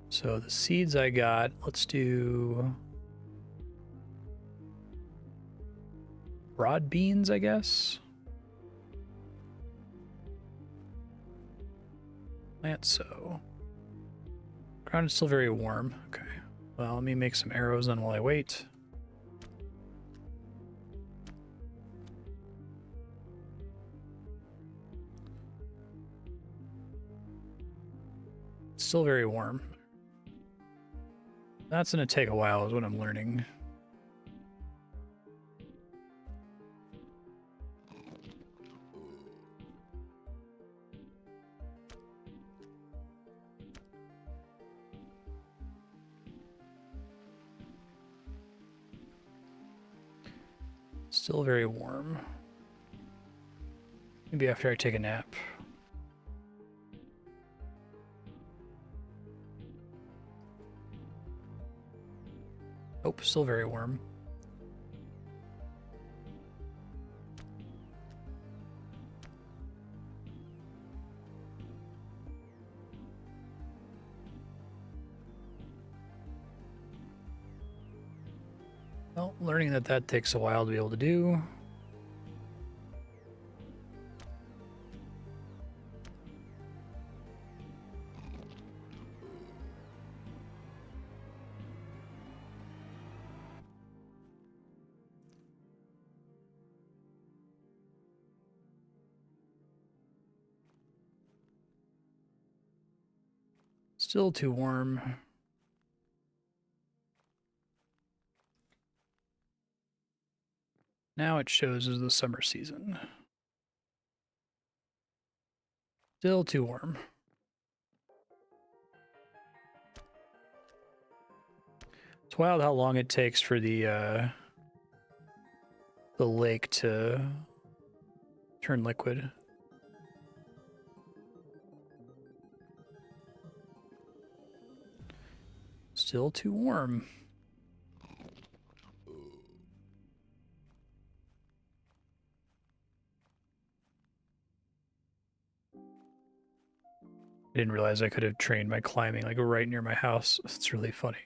Speaker 1: So the seeds I got, let's do broad beans, I guess. Plant sow. Ground is still very warm. Okay. Well, let me make some arrows then while I wait. It's still very warm. That's gonna take a while, is what I'm learning. Still very warm. Maybe after I take a nap. Oh, still very warm. Well, learning that takes a while to be able to do. Still too warm. Now it shows as the summer season. Still too warm. It's wild how long it takes for the lake to turn liquid. Still too warm. I didn't realize I could have trained my climbing like right near my house. It's really funny.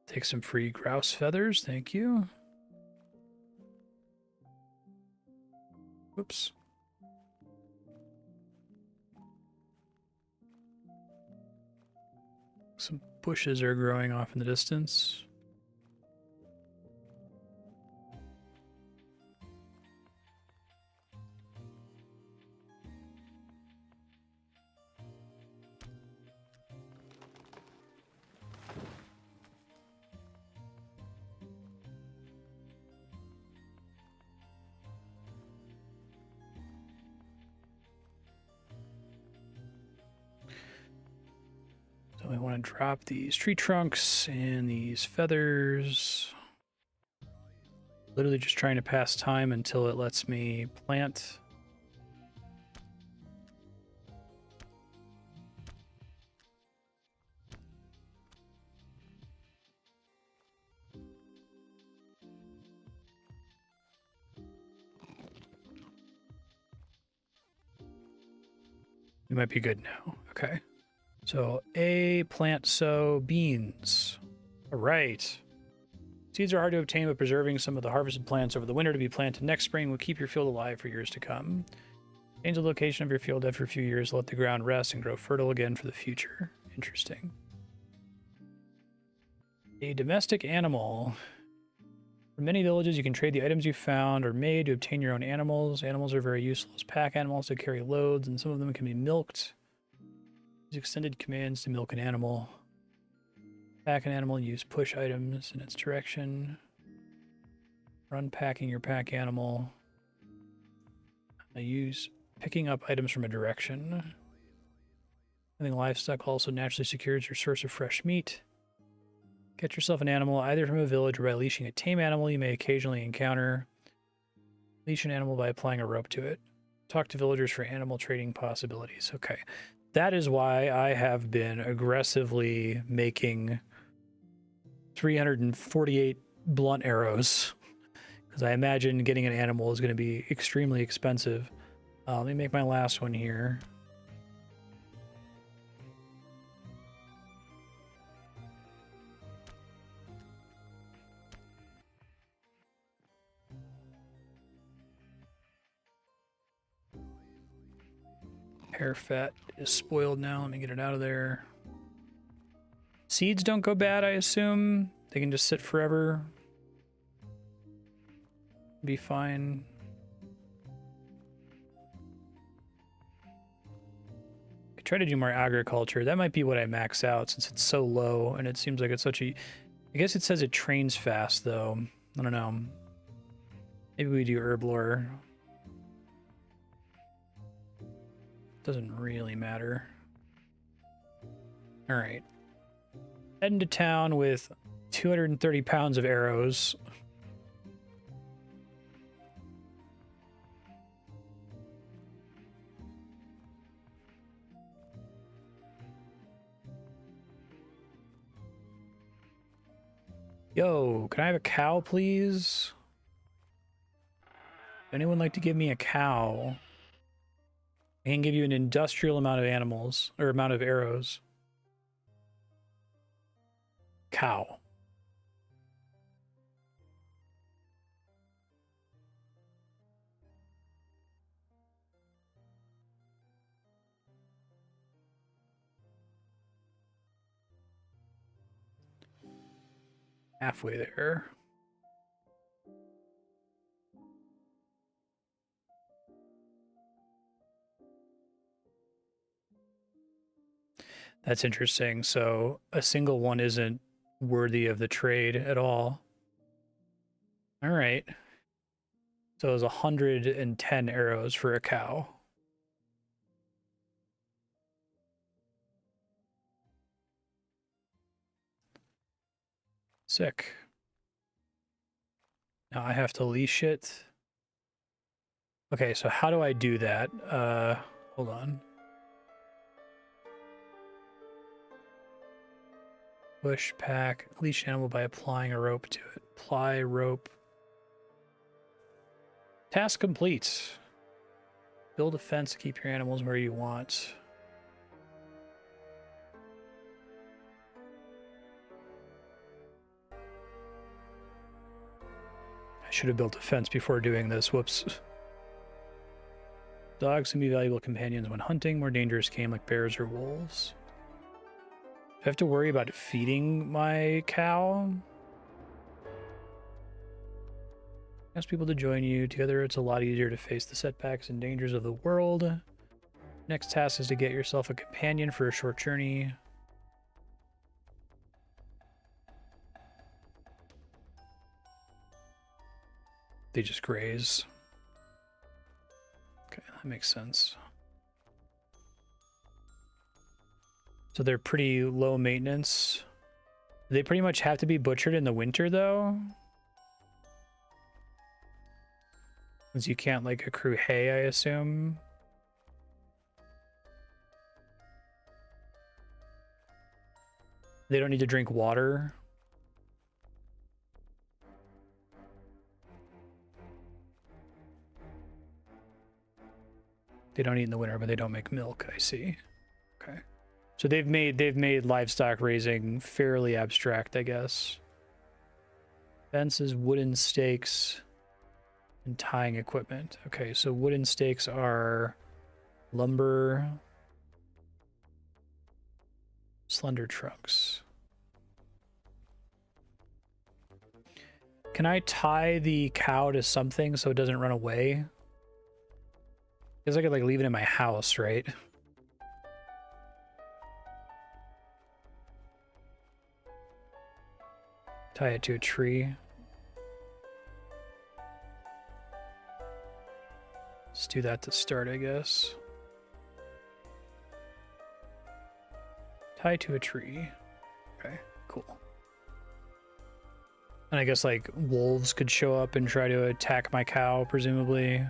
Speaker 1: Take some free grouse feathers, thank you. Whoops. Some bushes are growing off in the distance. So we want to drop these tree trunks and these feathers. Literally just trying to pass time until it lets me plant. We might be good now. Okay. So A, plant, sow, beans. All right. Seeds are hard to obtain, but preserving some of the harvested plants over the winter to be planted next spring will keep your field alive for years to come. Change the location of your field after a few years, let the ground rest and grow fertile again for the future. Interesting. A domestic animal. For many villages, you can trade the items you found or made to obtain your own animals. Animals are very useful as pack animals to carry loads, and some of them can be milked. Use extended commands to milk an animal. Pack an animal, use push items in its direction. Run packing your pack animal. I use picking up items from a direction. Having livestock also naturally secures your source of fresh meat. Get yourself an animal either from a village or by leashing a tame animal you may occasionally encounter. Leash an animal by applying a rope to it. Talk to villagers for animal trading possibilities. Okay. That is why I have been aggressively making 348 blunt arrows, because I imagine getting an animal is going to be extremely expensive. Let me make my last one here. Hair fat is spoiled now. Let me get it out of there. Seeds don't go bad, I assume. They can just sit forever. Be fine. I try to do more agriculture. That might be what I max out since it's so low and it seems like it's such a... I guess it says it trains fast though. I don't know. Maybe we do herb lore. Doesn't really matter. All right. Heading to town with 230 pounds of arrows. Yo, can I have a cow, please? Anyone like to give me a cow? I can give you an industrial amount of animals, or amount of arrows. Cow. Halfway there. That's interesting. So a single one isn't worthy of the trade at all. All right. So it was 110 arrows for a cow. Sick. Now I have to leash it. Okay, so how do I do that? Hold on. Push, pack, leash animal by applying a rope to it. Apply rope. Task complete. Build a fence to keep your animals where you want. I should have built a fence before doing this. Whoops. Dogs can be valuable companions when hunting more dangerous game like bears or wolves. Do I have to worry about feeding my cow? Ask people to join you. Together, it's a lot easier to face the setbacks and dangers of the world. Next task is to get yourself a companion for a short journey. They just graze. Okay, that makes sense. So they're pretty low maintenance. They pretty much have to be butchered in the winter, though. Since you can't, like, accrue hay, I assume. They don't need to drink water. They don't eat in the winter, but they don't make milk, I see. Okay. So they've made livestock raising fairly abstract, I guess. Fences, wooden stakes, and tying equipment. Okay, so wooden stakes are lumber, slender trunks. Can I tie the cow to something so it doesn't run away? Because I could like leave it in my house, right? Tie it to a tree. Let's do that to start, I guess. Tie to a tree. Okay, cool. And I guess like wolves could show up and try to attack my cow, presumably.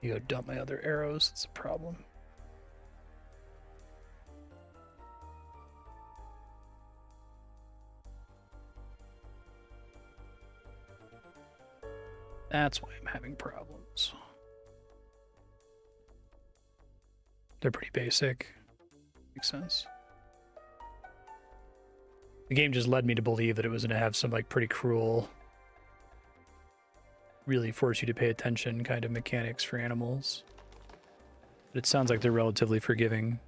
Speaker 1: You go dump my other arrows, it's a problem. That's why I'm having problems. They're pretty basic. Makes sense. The game just led me to believe that it was going to have some like pretty cruel, really force you to pay attention kind of mechanics for animals. But it sounds like they're relatively forgiving.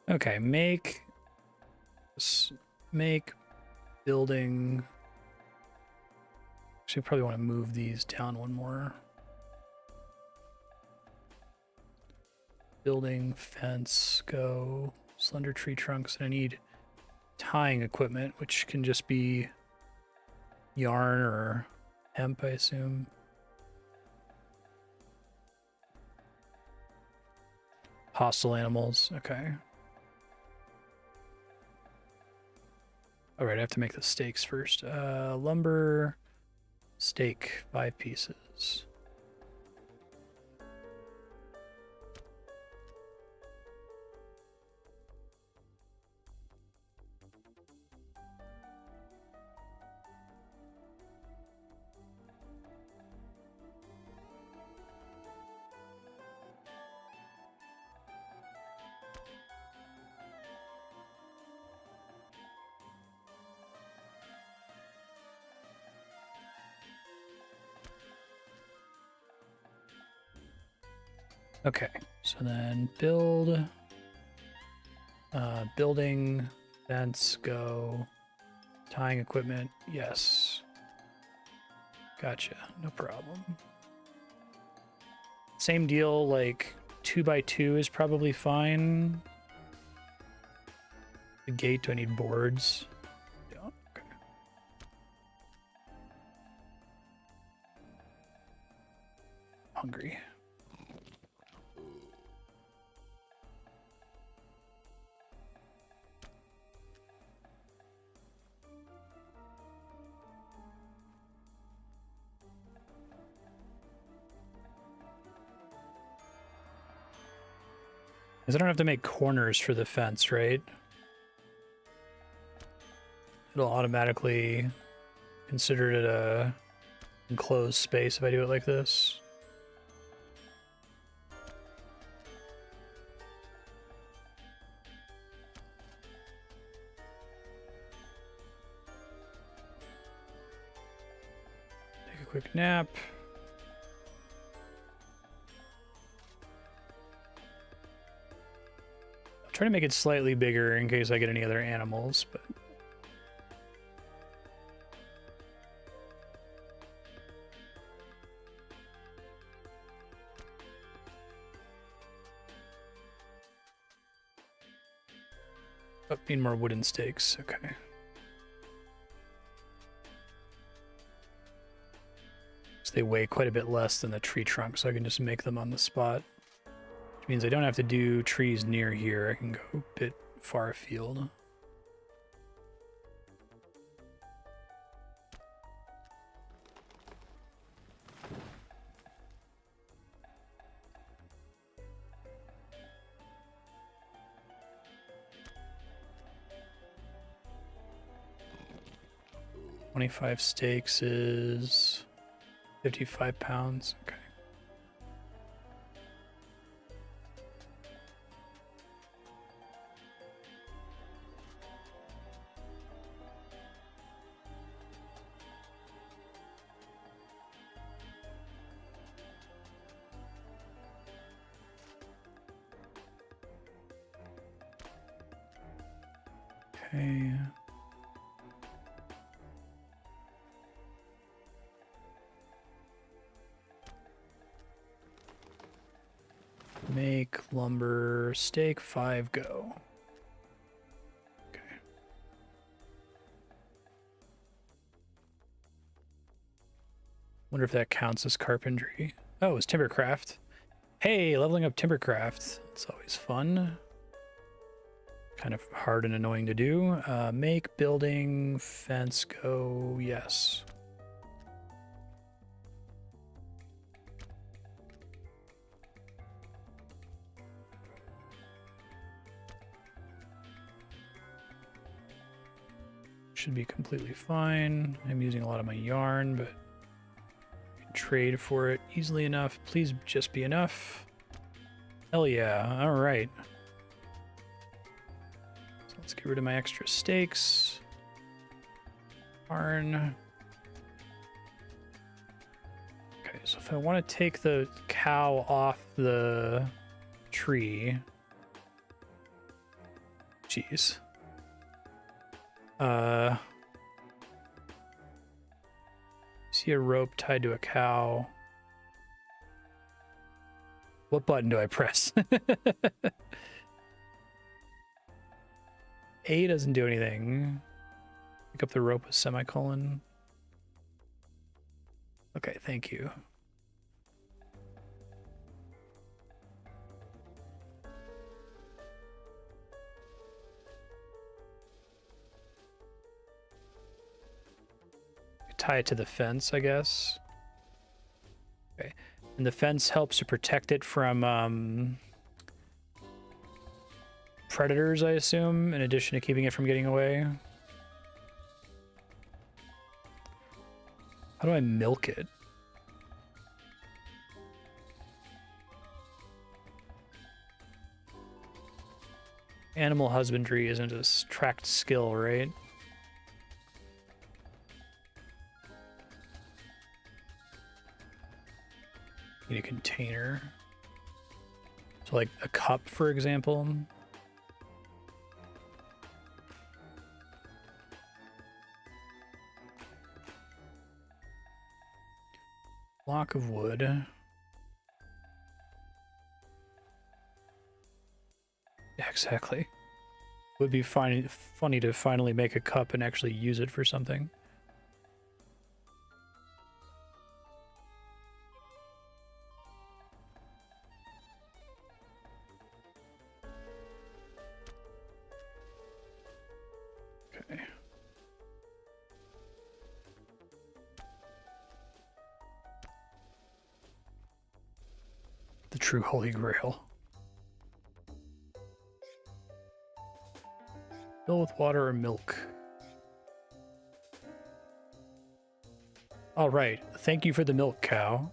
Speaker 1: Okay, make building. Actually, probably want to move these down one more. Building, fence, go, slender tree trunks, and I need tying equipment, which can just be yarn or hemp, I assume. Hostile animals, okay. All right, I have to make the stakes first. Lumber, stake, 5 pieces. Okay, so then build, building, fence, go, tying equipment, yes. Gotcha, no problem. Same deal, like 2x2 is probably fine. The gate, do I need boards? Yeah, okay. Hungry. Because I don't have to make corners for the fence, right? It'll automatically consider it a enclosed space if I do it like this. Take a quick nap. I'll try to make it slightly bigger in case I get any other animals, but oh, need more wooden stakes. Okay. So they weigh quite a bit less than the tree trunk, so I can just make them on the spot. Which means I don't have to do trees near here. I can go a bit far afield. $25 stakes is 55 pounds. Okay. Okay. Make lumber stake 5 go. Okay. Wonder if that counts as carpentry. Oh, it's timbercraft. Hey, leveling up timbercraft. It's always fun. Kind of hard and annoying to do. Make building fence go. Yes. Should be completely fine. I'm using a lot of my yarn, but I can trade for it easily enough. Please just be enough. Hell yeah. All right. So let's get rid of my extra stakes. Barn. Okay, so if I want to take the cow off the tree. Jeez. See a rope tied to a cow. What button do I press? A doesn't do anything. Pick up the rope with semicolon. Okay, thank you. Tie it to the fence, I guess. Okay. And the fence helps to protect it from predators, I assume, in addition to keeping it from getting away. How do I milk it? Animal husbandry isn't a tracked skill, right? Need a container. So like a cup, for example. Block of wood. Yeah, exactly. Would be funny to finally make a cup and actually use it for something. Okay. The true Holy Grail. Fill with water or milk. All right. Thank you for the milk, cow.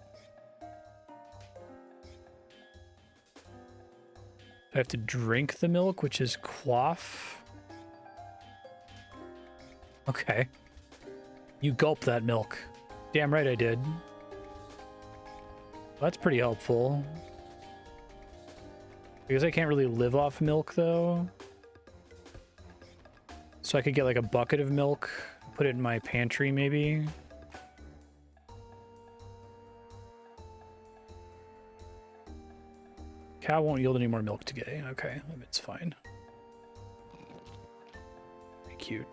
Speaker 1: I have to drink the milk, which is quaff. Okay. You gulp that milk. Damn right I did. Well, that's pretty helpful. Because I can't really live off milk, though. So I could get like a bucket of milk, put it in my pantry, maybe. Cow won't yield any more milk today. Okay, it's fine. Very cute.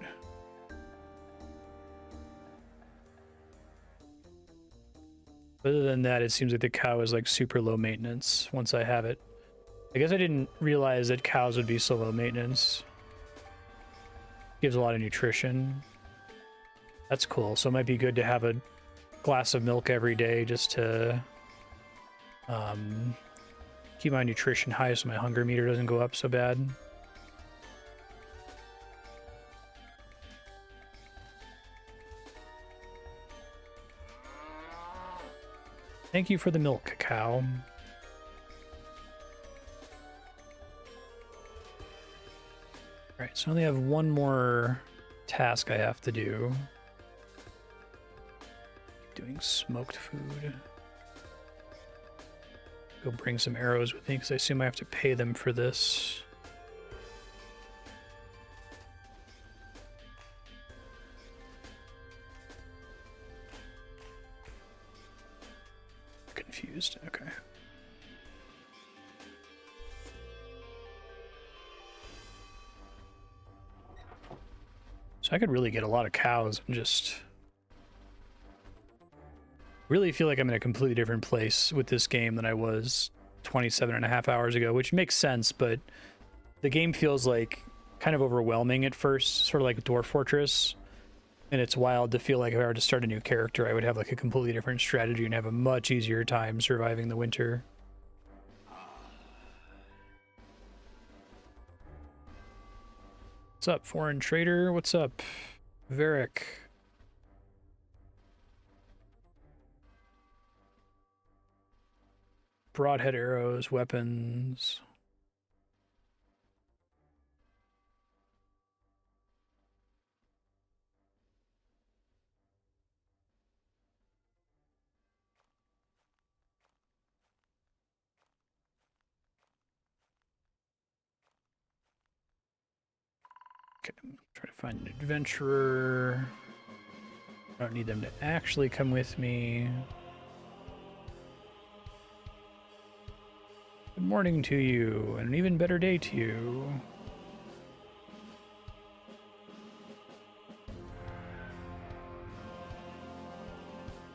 Speaker 1: Other than that, it seems like the cow is like super low maintenance once I have it. I guess I didn't realize that cows would be so low maintenance. Gives a lot of nutrition. That's cool. So it might be good to have a glass of milk every day just to keep my nutrition high so my hunger meter doesn't go up so bad. Thank you for the milk, cow. Alright, so I only have one more task I have to do. Doing smoked food. Go bring some arrows with me because I assume I have to pay them for this. Confused. Okay. So I could really get a lot of cows and just really feel like I'm in a completely different place with this game than I was 27.5 hours ago, which makes sense, but the game feels like kind of overwhelming at first, sort of like Dwarf Fortress. And it's wild to feel like if I were to start a new character, I would have like a completely different strategy and have a much easier time surviving the winter. What's up, foreign trader? What's up, Varric? Broadhead arrows, weapons. Okay, I'm trying to find an adventurer. I don't need them to actually come with me. Good morning to you, and an even better day to you.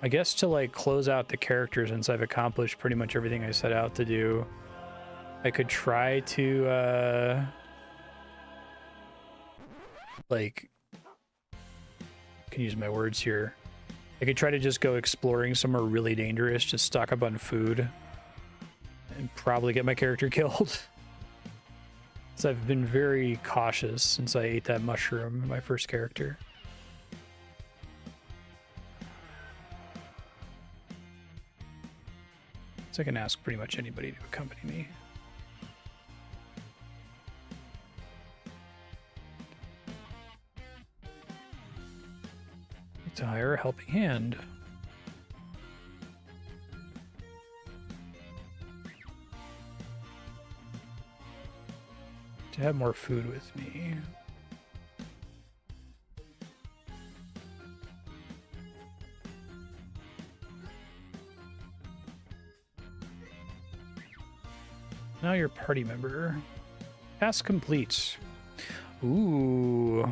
Speaker 1: I guess to like close out the character, since I've accomplished pretty much everything I set out to do, I could try to like, can use my words here. I could try to just go exploring somewhere really dangerous, just stock up on food, and probably get my character killed. So I've been very cautious since I ate that mushroom in my first character. So I can ask pretty much anybody to accompany me. To hire a helping hand. To have more food with me. Now you're a party member. Task complete. Ooh.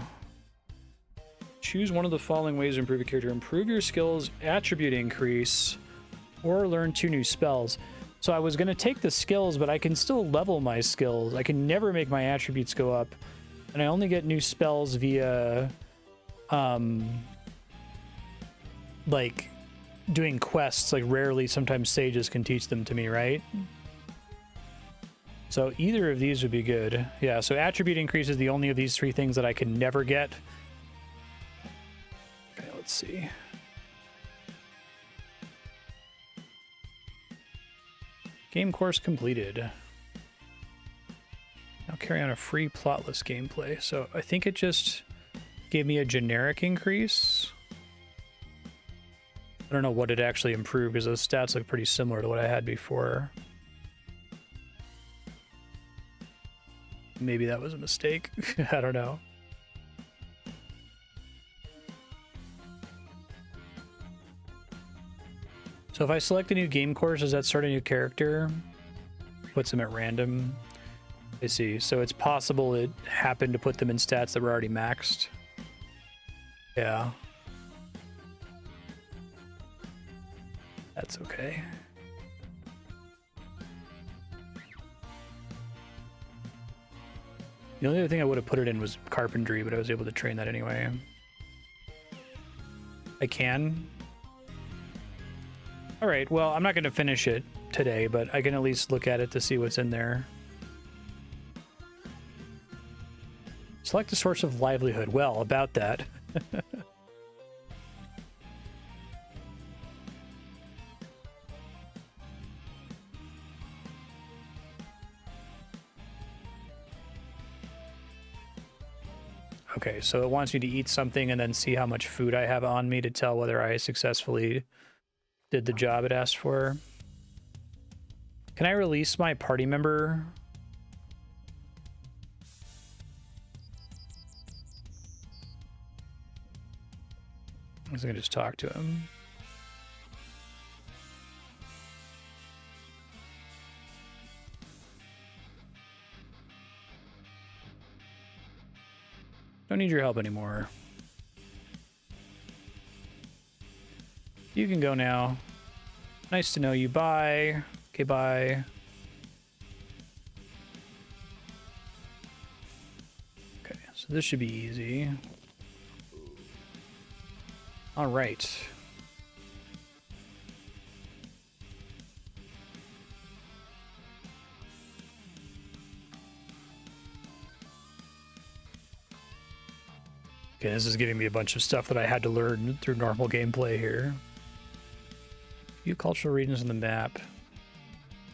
Speaker 1: Choose one of the following ways to improve your character. Improve your skills, attribute increase, or learn 2 new spells. So I was going to take the skills, but I can still level my skills. I can never make my attributes go up. And I only get new spells via, like, doing quests. Like, rarely, sometimes sages can teach them to me, right? So either of these would be good. Yeah, so attribute increase is the only of these 3 things that I can never get. Okay, let's see. Game course completed. Now carry on a free plotless gameplay. So I think it just gave me a generic increase. I don't know what it actually improved because those stats look pretty similar to what I had before. Maybe that was a mistake. I don't know. So if I select a new game course, does that start a new character? Puts them at random. I see. So it's possible it happened to put them in stats that were already maxed. Yeah. That's okay. The only other thing I would have put it in was carpentry, but I was able to train that anyway. I can. All right, well, I'm not going to finish it today, but I can at least look at it to see what's in there. Select a source of livelihood. Well, about that. Okay, so it wants you to eat something and then see how much food I have on me to tell whether I successfully did the job it asked for. Can I release my party member? I was gonna just talk to him. Don't need your help anymore. You can go now. Nice to know you. Bye. Okay, bye. Okay, so this should be easy. All right. Okay, this is giving me a bunch of stuff that I had to learn through normal gameplay here. View cultural regions on the map.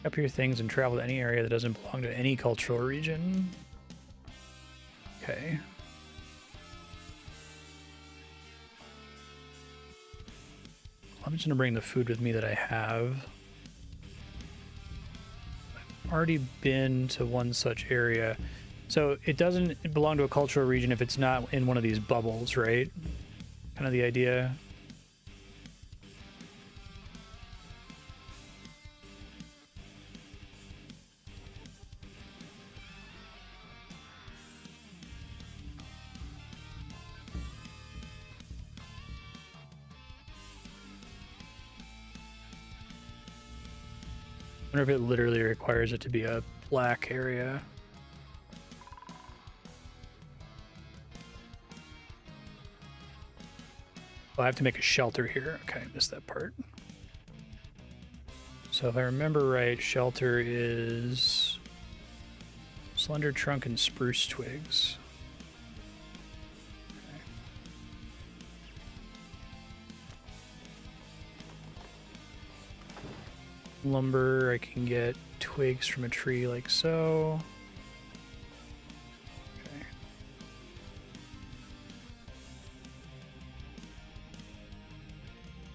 Speaker 1: Up your things and travel to any area that doesn't belong to any cultural region. Okay. I'm just gonna bring the food with me that I have. I've already been to one such area. So it doesn't belong to a cultural region if it's not in one of these bubbles, right? Kind of the idea. I wonder if it literally requires it to be a black area. Oh, I have to make a shelter here. Okay, I missed that part. So if I remember right, shelter is slender trunk and spruce twigs. Okay. Lumber, I can get twigs from a tree like so. Okay.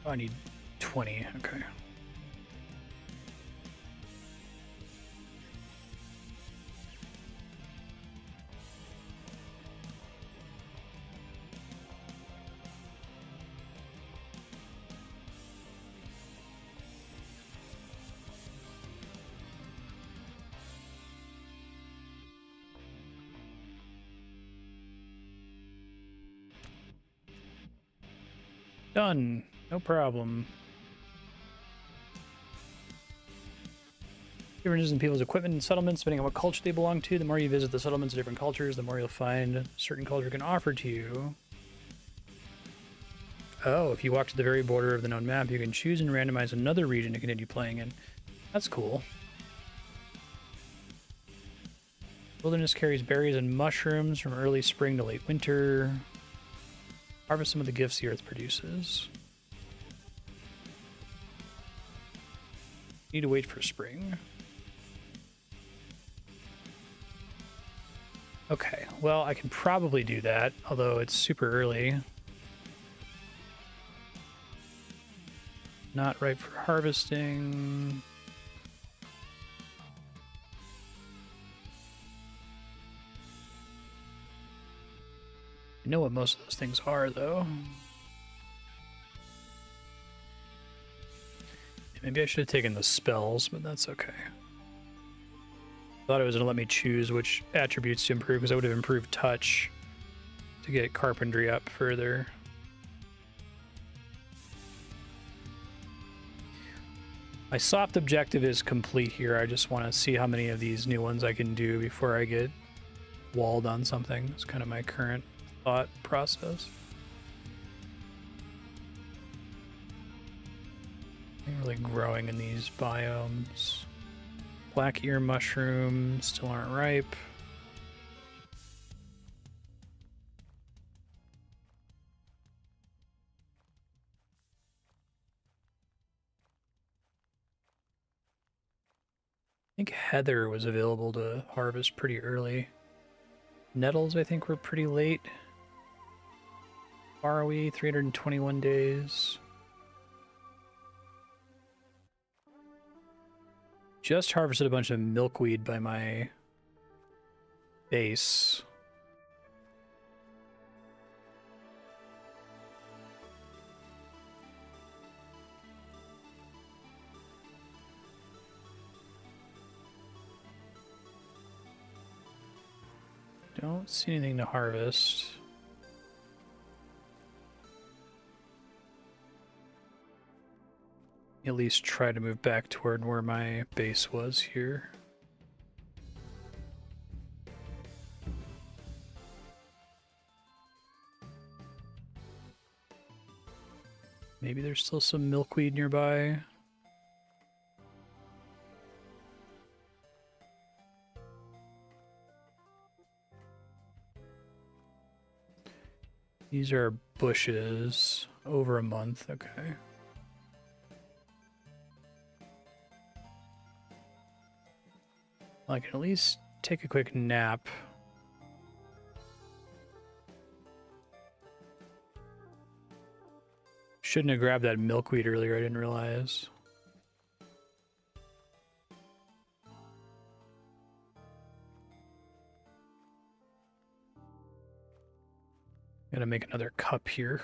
Speaker 1: Oh, I need 20, okay. Done. No problem. Differences in people's equipment and settlements, depending on what culture they belong to. The more you visit the settlements of different cultures, the more you'll find a certain culture can offer to you. Oh, if you walk to the very border of the known map, you can choose and randomize another region to continue playing in. That's cool. Wilderness carries berries and mushrooms from early spring to late winter. Harvest some of the gifts the earth produces. Need to wait for spring. Okay, well, I can probably do that, although it's super early. Not ripe for harvesting. I know what most of those things are, though. Maybe I should have taken the spells, but that's okay. Thought it was going to let me choose which attributes to improve, because I would have improved touch to get carpentry up further. My soft objective is complete here. I just want to see how many of these new ones I can do before I get walled on something. It's kind of my current thought process. I'm really growing in these biomes. Black ear mushrooms still aren't ripe. I think heather was available to harvest pretty early. Nettles, I think, were pretty late. Far are we? 321 days. Just harvested a bunch of milkweed by my base. Don't see anything to harvest. At least try to move back toward where my base was here. Maybe there's still some milkweed nearby. These are bushes. Over a month, okay. I can at least take a quick nap. Shouldn't have grabbed that milkweed earlier, I didn't realize. Gotta make another cup here.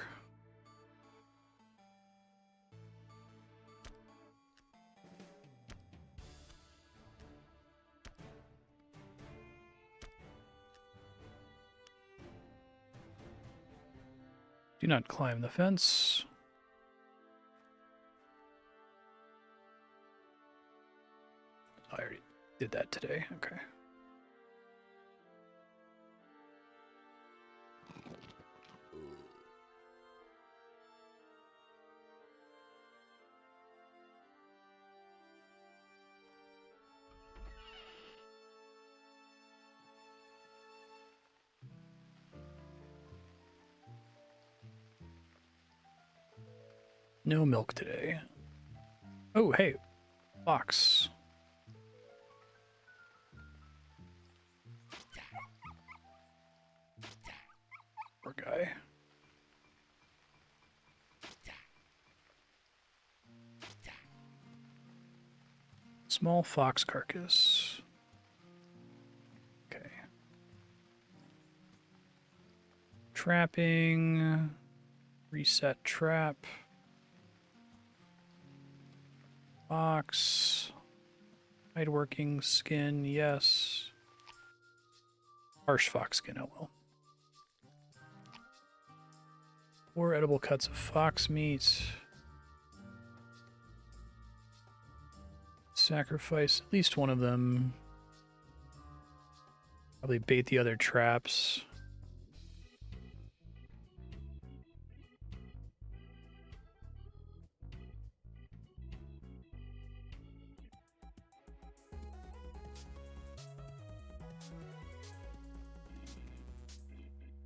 Speaker 1: Do not climb the fence. I already did that today, okay. No milk today. Oh, hey, fox. Poor guy. Small fox carcass. Okay. Trapping. Reset trap. Fox. Hideworking skin, yes. Harsh fox skin, oh well. 4 edible cuts of fox meat. Sacrifice at least one of them. Probably bait the other traps.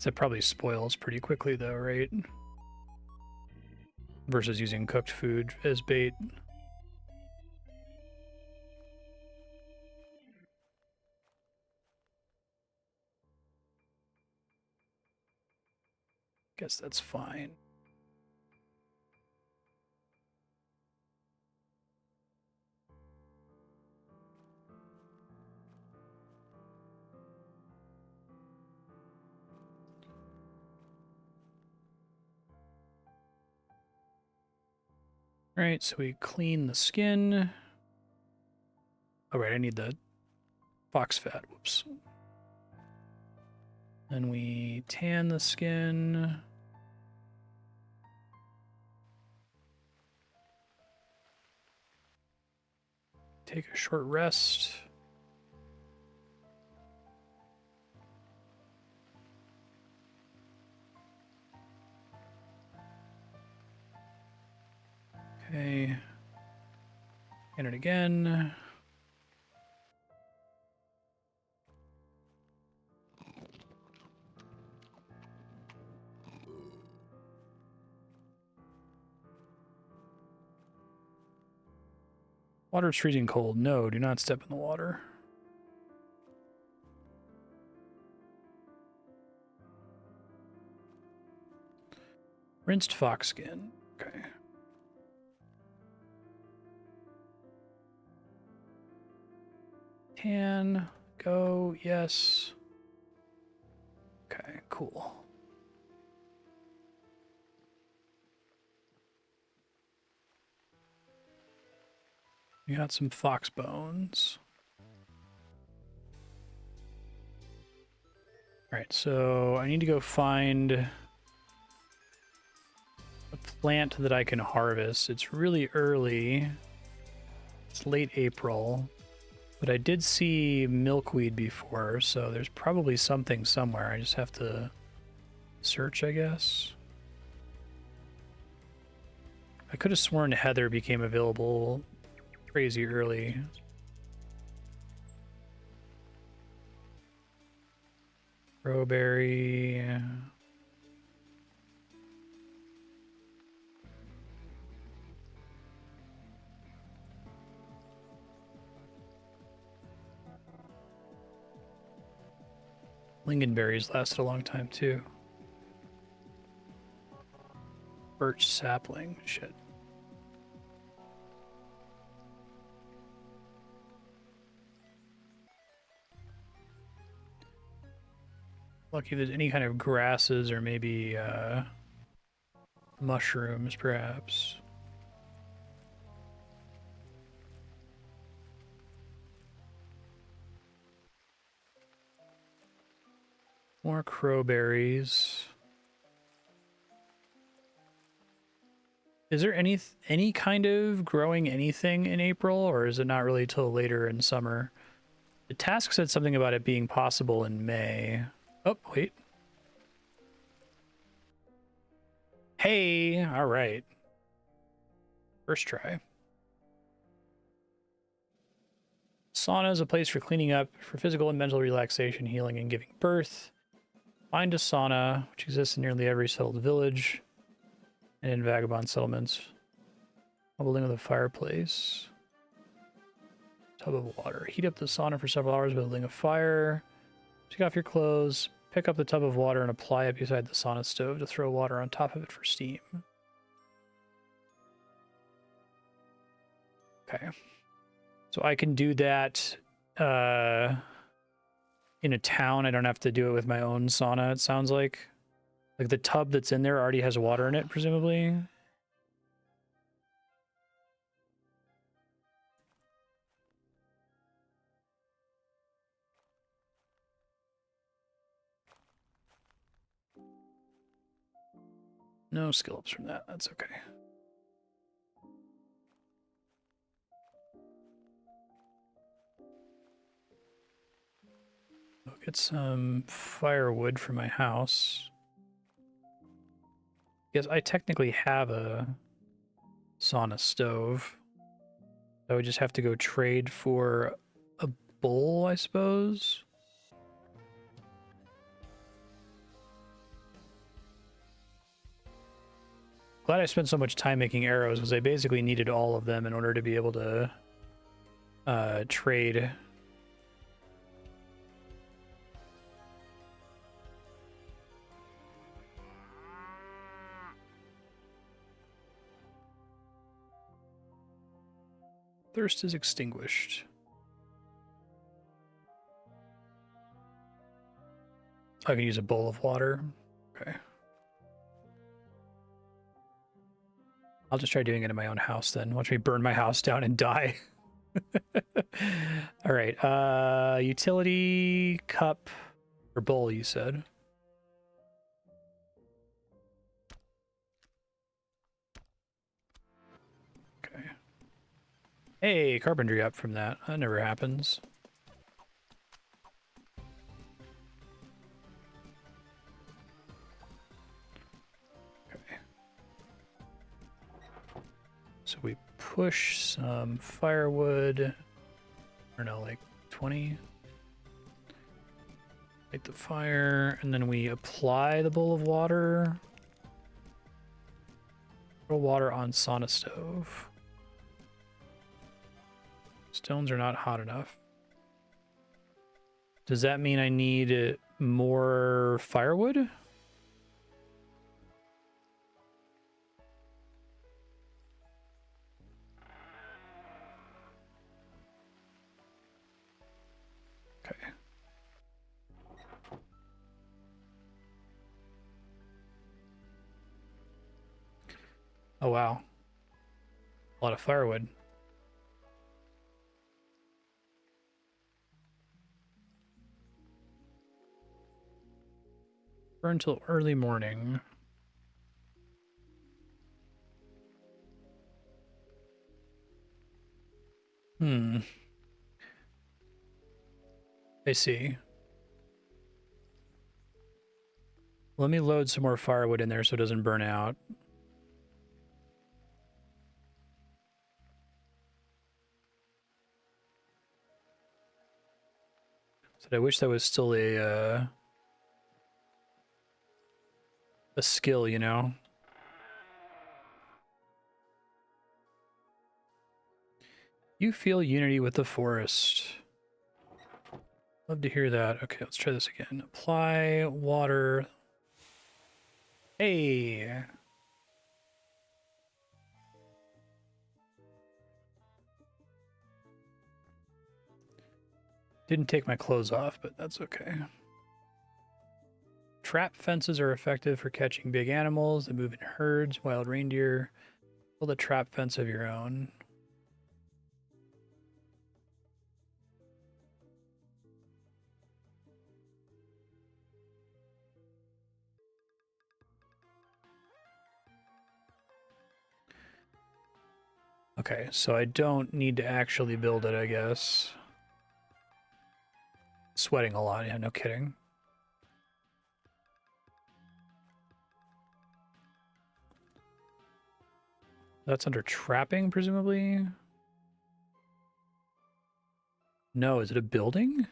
Speaker 1: That probably spoils pretty quickly though, right? Versus using cooked food as bait. Guess that's fine. All right, so we clean the skin. Oh, right, I need the fox fat. Whoops. Then we tan the skin. Take a short rest. Okay. And it again. Water is freezing cold. No, do not step in the water. Rinsed fox skin. Okay. Tan. Go. Yes. Okay, cool. We got some fox bones. All right, so I need to go find a plant that I can harvest. It's really early. It's late April. But I did see milkweed before, so there's probably something somewhere. I just have to search, I guess. I could have sworn heather became available crazy early. Crowberry. Lingonberries lasted a long time too. Birch sapling. Shit. Lucky if there's any kind of grasses or maybe mushrooms, perhaps. More crowberries. Is there any kind of growing anything in April, or is it not really till later in summer? The task said something about it being possible in May. Oh, wait. Hey, all right. First try. Sauna is a place for cleaning up, for physical and mental relaxation, healing, and giving birth. Find a sauna, which exists in nearly every settled village and in vagabond settlements. Building with a fireplace. Tub of water. Heat up the sauna for several hours, building a fire. Take off your clothes. Pick up the tub of water and apply it beside the sauna stove to throw water on top of it for steam. Okay. So I can do that in a town. I don't have to do it with my own sauna, it sounds like. Like the tub that's in there already has water in it, presumably. No skill ups from that. That's okay. I'll get some firewood for my house. Because I technically have a sauna stove. I would just have to go trade for a bowl, I suppose. Glad I spent so much time making arrows, because I basically needed all of them in order to be able to trade. Thirst is extinguished. I can use a bowl of water. Okay. I'll just try doing it in my own house then. Watch me burn my house down and die. All right. Utility cup or bowl, you said. Okay. Hey, carpentry up from that. That never happens. Okay. So we push some firewood. Or no, like 20. Light the fire, and then we apply the bowl of water. Throw water on sauna stove. Stones are not hot enough. Does that mean I need more firewood? Okay. Oh, wow. A lot of firewood. Burn till early morning. I see. Let me load some more firewood in there so it doesn't burn out. So I wish that was still a skill, you know? You feel unity with the forest. Love to hear that. Okay, let's try this again. Apply water. Hey! Didn't take my clothes off, but that's okay. Trap fences are effective for catching big animals that move in herds, wild reindeer. Build a trap fence of your own. Okay, so I don't need to actually build it, I guess. Sweating a lot, yeah, no kidding. That's under trapping, presumably? No, is it a building?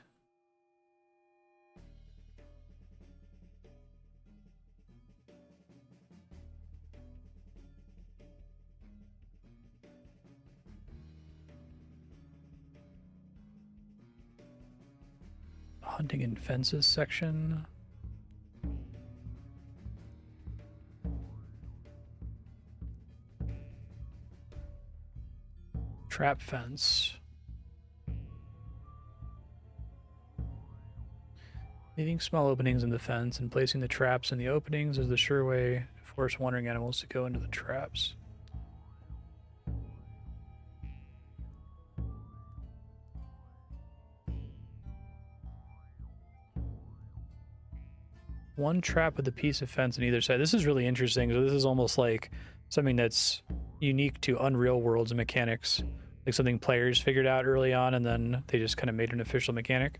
Speaker 1: Hunting and fences section. Trap fence. Leaving small openings in the fence and placing the traps in the openings is the sure way to force wandering animals to go into the traps. One trap with a piece of fence on either side. This is really interesting. So this is almost like something that's unique to Unreal World's mechanics. Like something players figured out early on and then they just kind of made an official mechanic.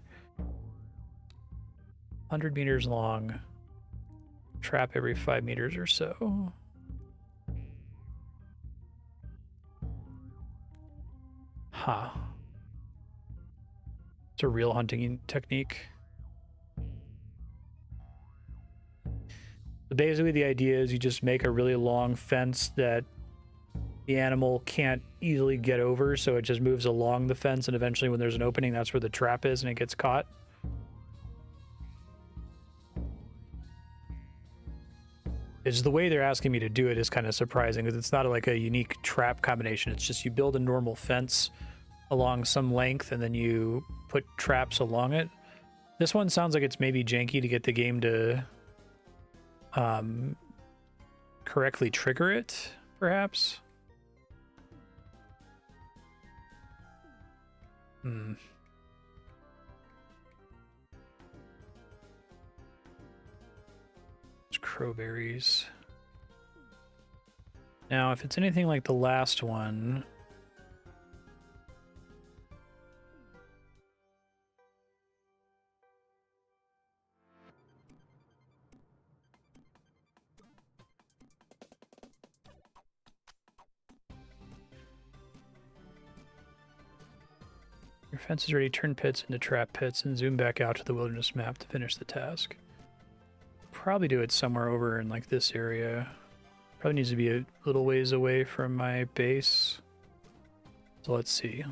Speaker 1: 100 meters long. Trap every 5 meters or so. Huh. It's a real hunting technique. So basically the idea is you just make a really long fence that the animal can't easily get over, so it just moves along the fence, and eventually when there's an opening, that's where the trap is and it gets caught. It's the way they're asking me to do it is kind of surprising because it's not like a unique trap combination. It's just you build a normal fence along some length and then you put traps along it. This one sounds like it's maybe janky to get the game to correctly trigger it, perhaps. Hmm. It's crowberries. Now, if it's anything like the last one, your fence is ready. Turn pits into trap pits and zoom back out to the wilderness map to finish the task. Probably do it somewhere over in like this area. Probably needs to be a little ways away from my base. So let's see.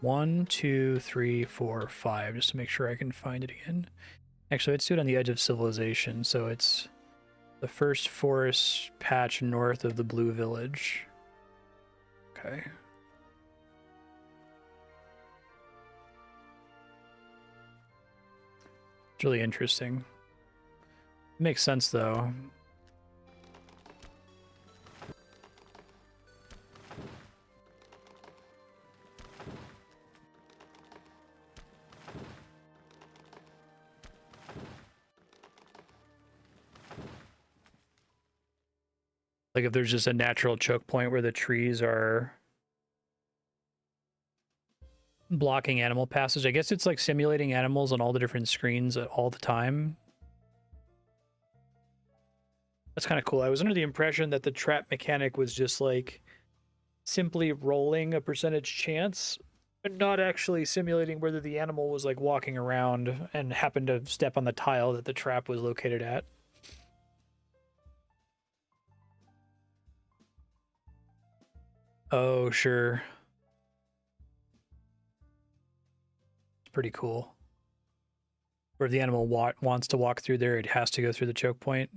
Speaker 1: 1, 2, 3, 4, 5, just to make sure I can find it again. Actually, let's do it on the edge of civilization. So it's the first forest patch north of the Blue Village. Okay. It's really interesting. It makes sense though. Like if there's just a natural choke point where the trees are blocking animal passage. I guess it's like simulating animals on all the different screens all the time. That's kind of cool. I was under the impression that the trap mechanic was just like simply rolling a percentage chance and not actually simulating whether the animal was like walking around and happened to step on the tile that the trap was located at. Oh, sure. It's pretty cool. Where if the animal wants to walk through there, it has to go through the choke point.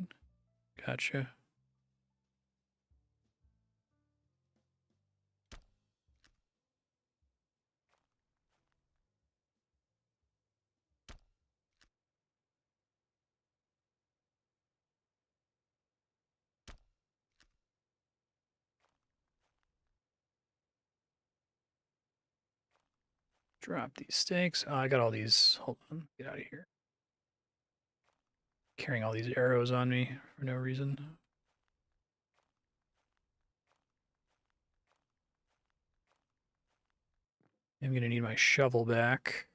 Speaker 1: Gotcha. Drop these stakes. Oh, I got all these. Hold on. Get out of here. Carrying all these arrows on me for no reason. I'm gonna need my shovel back.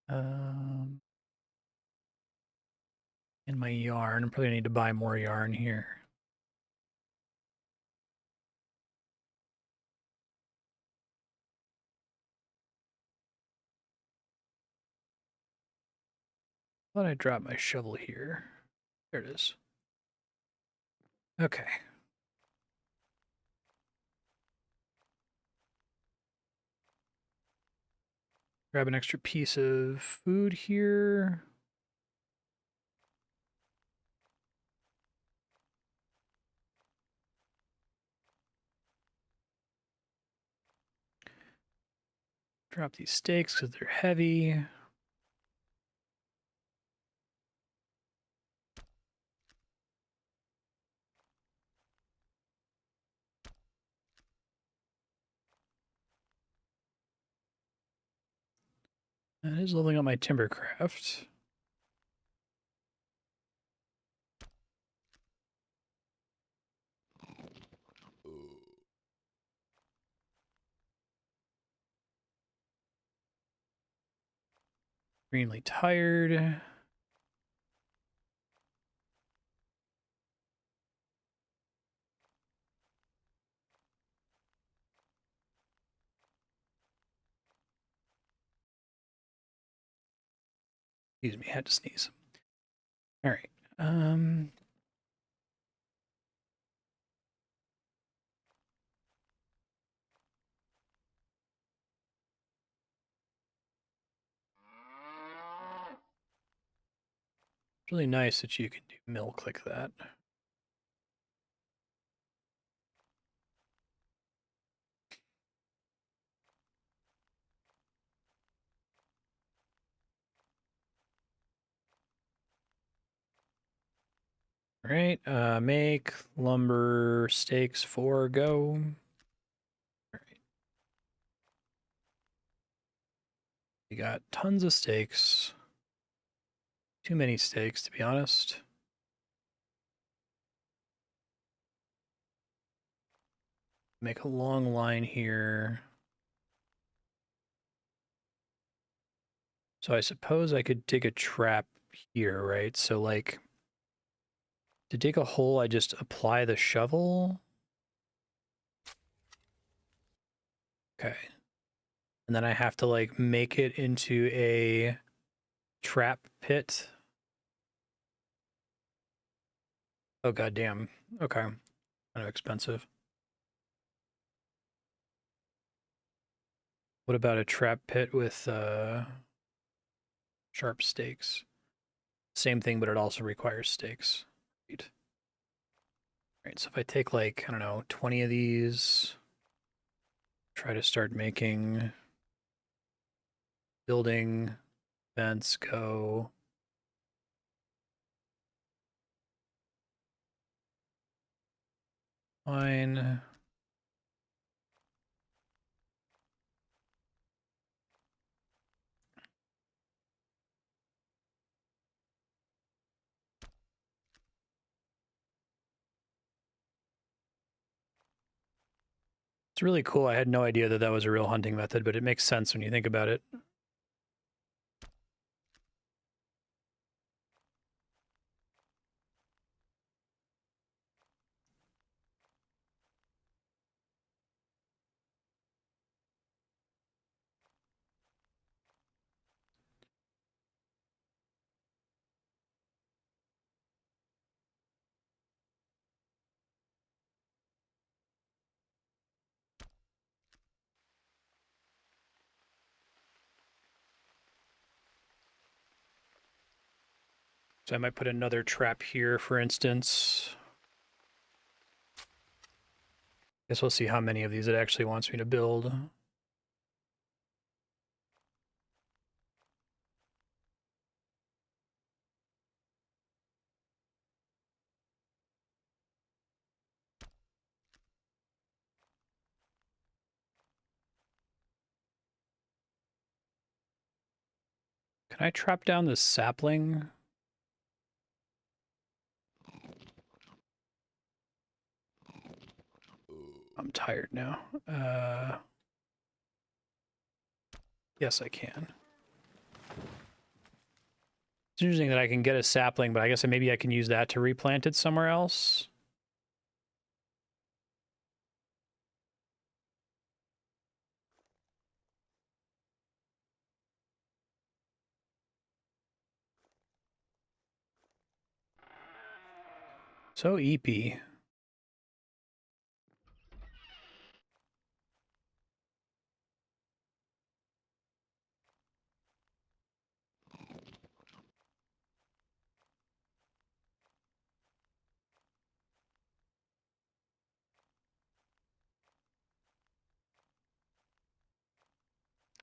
Speaker 1: Um, and my yarn. I'm probably gonna need to buy more yarn here. Thought I dropped my shovel here. There it is. Okay. Grab an extra piece of food here. Drop these stakes because they're heavy. That is leveling up my timbercraft. Extremely tired. Excuse me, had to sneeze. All right. It's really nice that you can do mill click that. All right, make lumber stakes 4, go. All right. We got tons of stakes. Too many stakes, to be honest. Make a long line here. So I suppose I could dig a trap here, right? So like, to dig a hole, I just apply the shovel. Okay. And then I have to like make it into a trap pit. Oh, goddamn. Okay. Kind of expensive. What about a trap pit with sharp stakes? Same thing, but it also requires stakes. Right. Right, so if I take like, I don't know, 20 of these, try to start making building vents go. Fine. It's really cool. I had no idea that that was a real hunting method, but it makes sense when you think about it. So I might put another trap here, for instance. Guess we'll see how many of these it actually wants me to build. Can I trap down this sapling? I'm tired now. Yes, I can. It's interesting that I can get a sapling, but I guess maybe I can use that to replant it somewhere else. So EP.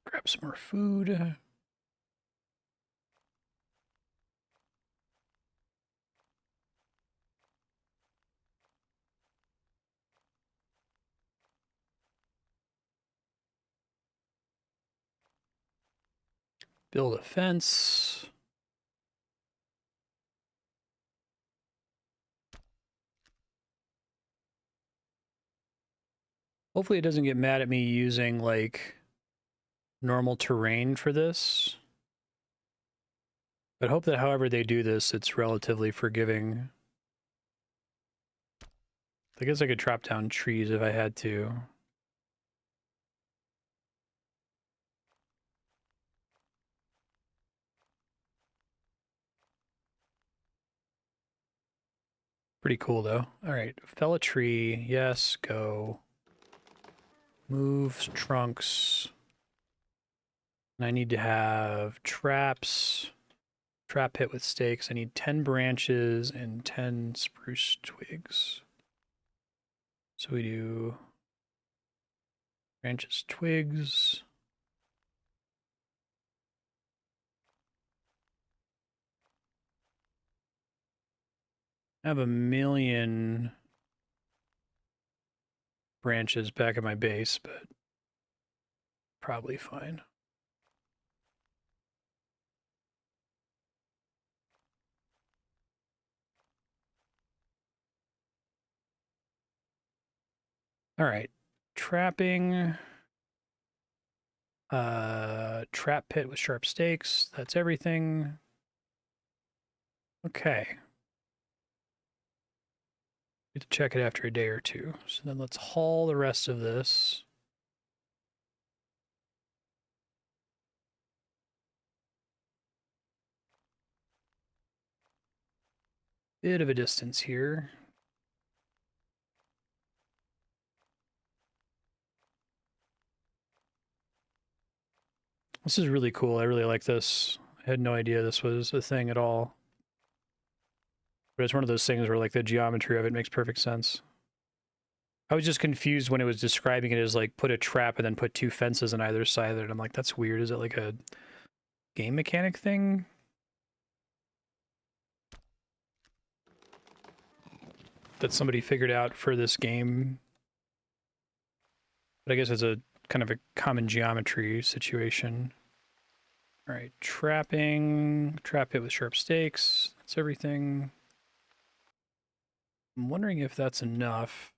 Speaker 1: Grab some more food. Build a fence. Hopefully it doesn't get mad at me using, like, normal terrain for this. But hope that however they do this, it's relatively forgiving. I guess I could chop down trees if I had to. Pretty cool, though. All right, fell a tree. Yes, go. Move trunks. And I need to have traps. Trap pit with stakes. I need 10 branches and 10 spruce twigs. So we do branches, twigs. I have a million branches back at my base, but probably fine. All right, trapping. Trap pit with sharp stakes. That's everything. Okay. Need to check it after a day or two. So then let's haul the rest of this. Bit of a distance here. This is really cool. I really like this. I had no idea this was a thing at all. But it's one of those things where, like, the geometry of it makes perfect sense. I was just confused when it was describing it as, like, put a trap and then put 2 fences on either side of it. I'm like, that's weird. Is it like a game mechanic thing? That somebody figured out for this game? But I guess it's a kind of a common geometry situation. All right, trapping. Trap it with sharp stakes. That's everything. I'm wondering if that's enough.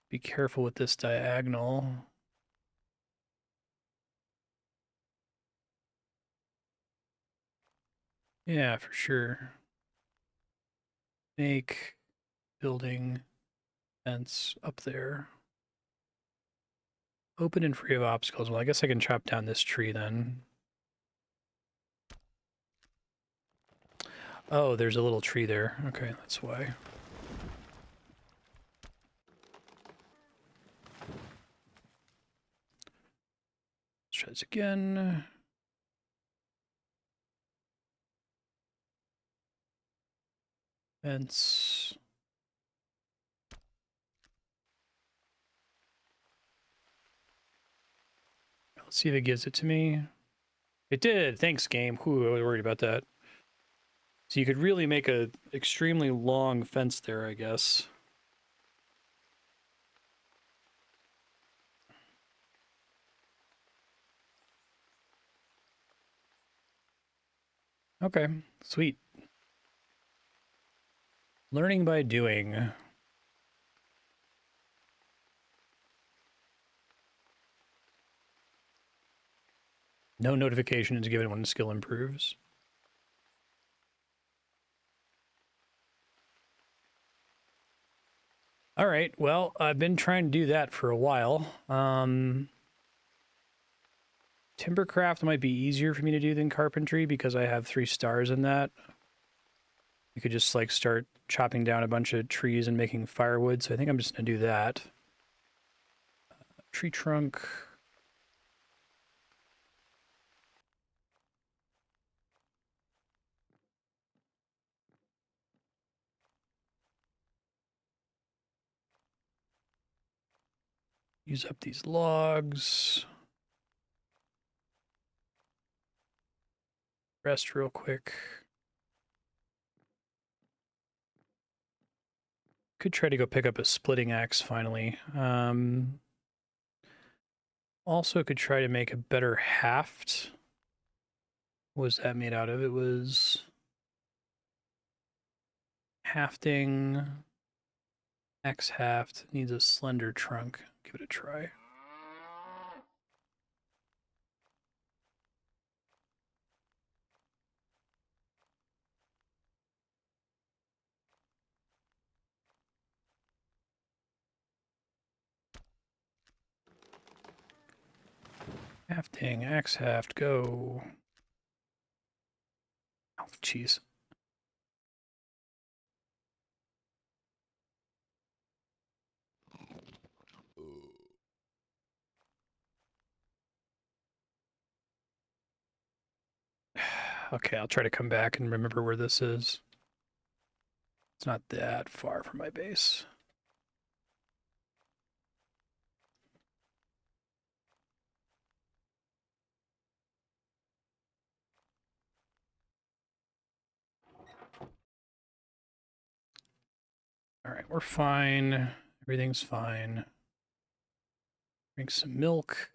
Speaker 1: Be careful with this diagonal. Yeah, for sure. Make building fence up there. Open and free of obstacles. Well, I guess I can chop down this tree then. Oh, there's a little tree there. Okay, that's why. Let's try this again. Fence. Let's see if it gives it to me. It did. Thanks, game. Whew, I was worried about that. So you could really make a extremely long fence there, I guess. Okay, sweet. Learning by doing. No notification is given when the skill improves. All right, well, I've been trying to do that for a while. Timbercraft might be easier for me to do than carpentry because I have 3 stars in that. You could just, like, start chopping down a bunch of trees and making firewood, so I think I'm just going to do that. Tree trunk. Use up these logs. Rest real quick. Could try to go pick up a splitting axe finally. Also could try to make a better haft. What was that made out of? It was hafting. X haft needs a slender trunk. Give it a try. Hafting, X haft, go. Oh, jeez. Okay, I'll try to come back and remember where this is. It's not that far from my base. All right, we're fine. Everything's fine. Drink some milk.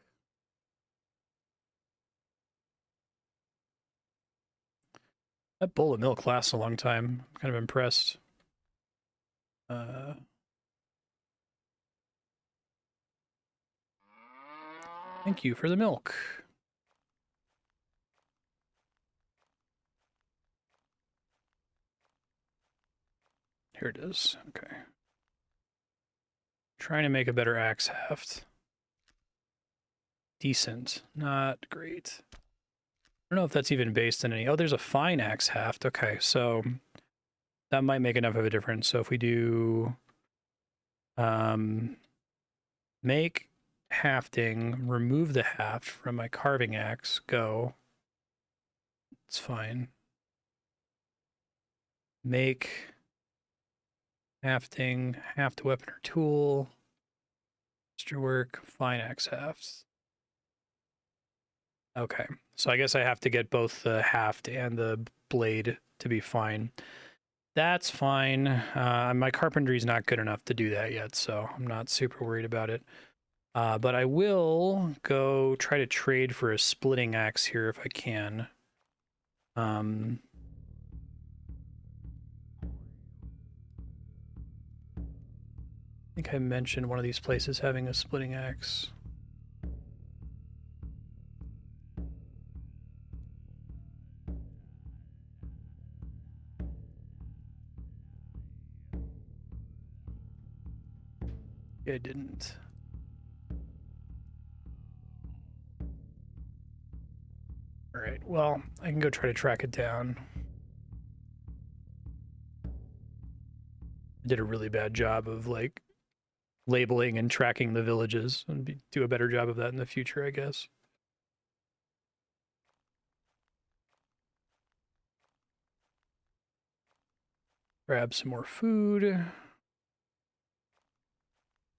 Speaker 1: That bowl of milk lasts a long time. I'm kind of impressed. Thank you for the milk. Here it is. Okay. Trying to make a better axe haft. Decent. Not great. I don't know if that's even based on any... Oh, there's a fine axe haft. Okay, so that might make enough of a difference. So if we do... make hafting, remove the haft from my carving axe, go. It's fine. Make hafting, haft weapon or tool, masterwork, fine axe hafts. Okay, so I guess I have to get both the haft and the blade to be fine. That's fine. My carpentry is not good enough to do that yet, so I'm not super worried about it. But I will go try to trade for a splitting axe here if I can. I think I mentioned one of these places having a splitting axe. I didn't. All right, well, I can go try to track it down. I did a really bad job of, like, labeling and tracking the villages, and do a better job of that in the future, I guess. Grab some more food.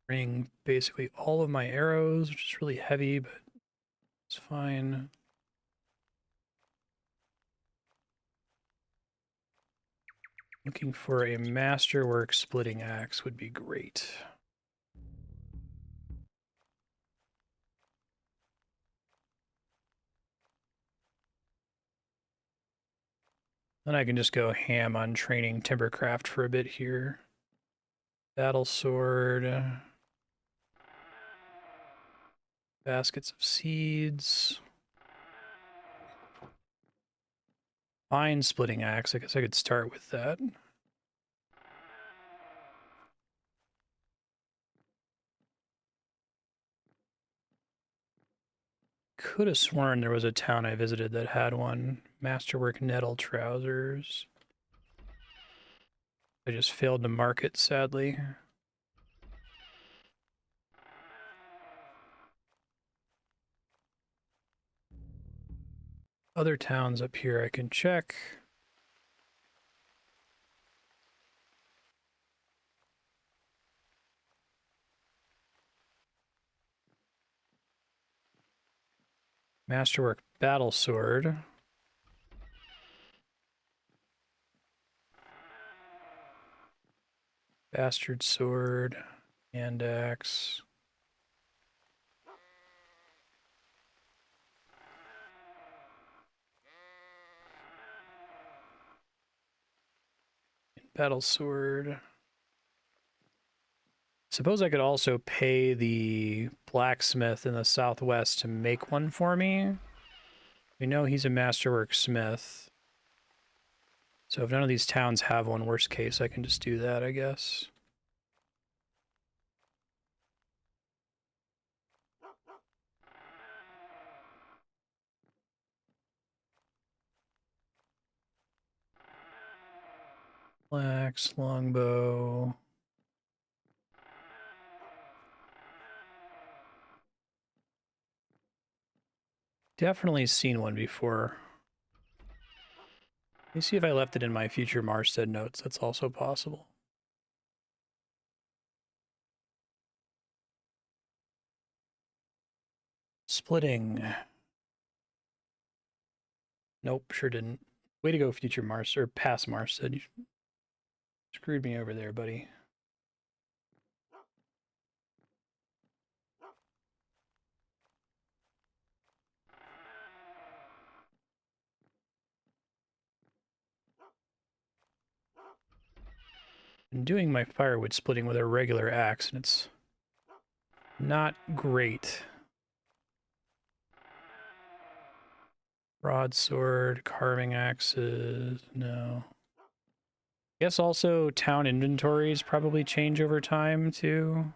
Speaker 1: Bring basically all of my arrows, which is really heavy, but it's fine. Looking for a masterwork splitting axe would be great. Then I can just go ham on training timbercraft for a bit here. Battle sword. Baskets of seeds. Fine splitting axe. I guess I could start with that. Could have sworn there was a town I visited that had one. Masterwork nettle trousers. I just failed to mark it, sadly. Other towns up here I can check. Masterwork battle sword. Bastard sword. Hand axe. battle sword. Suppose I could also pay the blacksmith in the southwest to make one for me. We know he's a masterwork smith. So if none of these towns have one, worst case, I can just do that, I guess. Flax, longbow. Definitely seen one before. Let me see if I left it in my future Marstead notes. That's also possible. Splitting. Nope, sure didn't. Way to go, future Marstead, or past Marstead. You screwed me over there, buddy. I'm doing my firewood splitting with a regular axe, and it's not great. Broadsword, carving axes, no. Guess also town inventories probably change over time, too.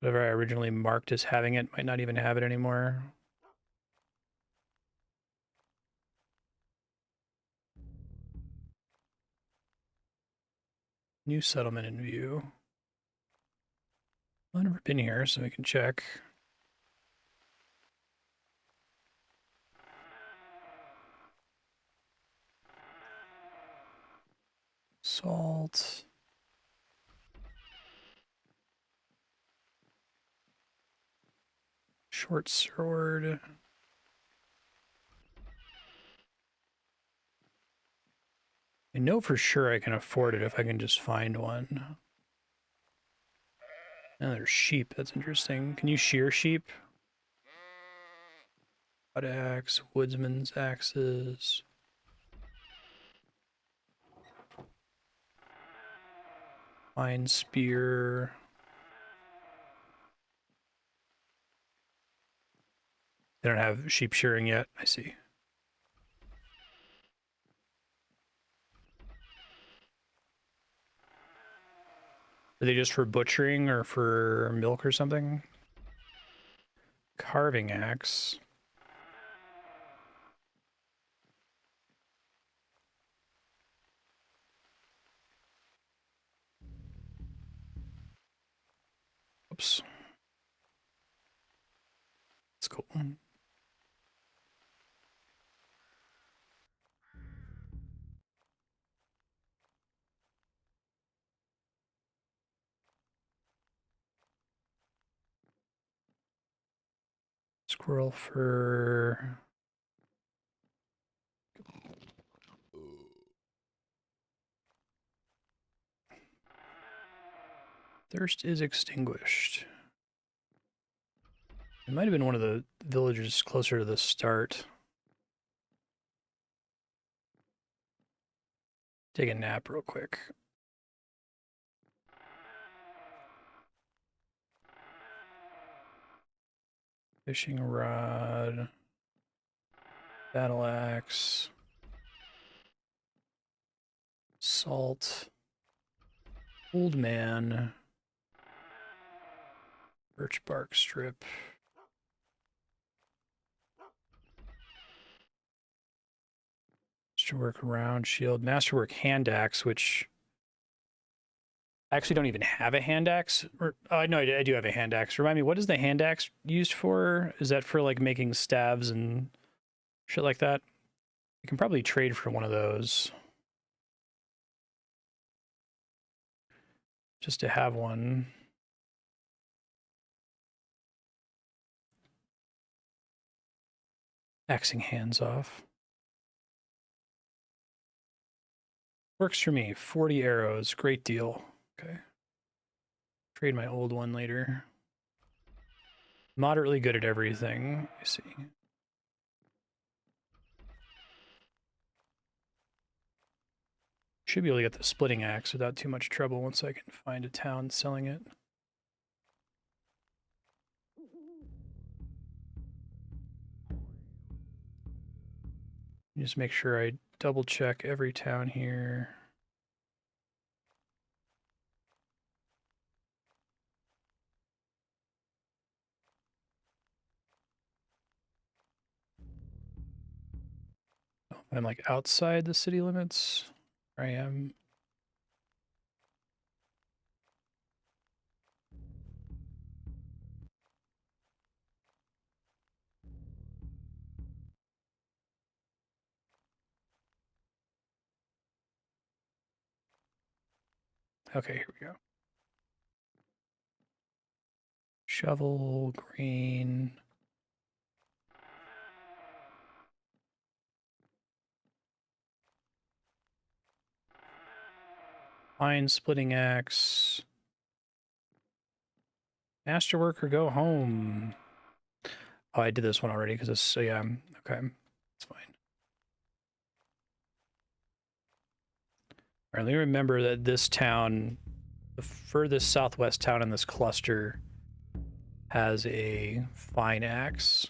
Speaker 1: Whatever I originally marked as having it might not even have it anymore. New settlement in view. I've never been here, so we can check. Salt. Short sword. I know for sure I can afford it if I can just find one. Oh, there's sheep. That's interesting. Can you shear sheep? Cut axe, woodsman's axes. Fine spear. They don't have sheep shearing yet. I see. Are they just for butchering or for milk or something? Carving axe. Oops. That's cool. Squirrel fur. Thirst is extinguished. It might have been one of the villagers closer to the start. Take a nap real quick. Fishing rod. Battle axe. Salt. Old man. Birch bark strip. Masterwork round shield. Masterwork hand axe, which I actually don't even have a hand axe. Or no, I do have a hand axe. Remind me, what is the hand axe used for? Is that for like making staves and shit like that? I can probably trade for one of those. Just to have one. Axing hands off. Works for me. 40 arrows. Great deal. Okay. Trade my old one later. Moderately good at everything. I see. should be able to get the splitting axe without too much trouble once I can find a town selling it. Just make sure I double check every town here. I'm like outside the city limits. Where I am. Okay, here we go. Shovel, grain. Fine splitting axe. Masterworker, go home. Oh, I did this one already because it's so yeah. Okay, it's fine. All right, let me remember that this town, the furthest southwest town in this cluster, has a fine axe.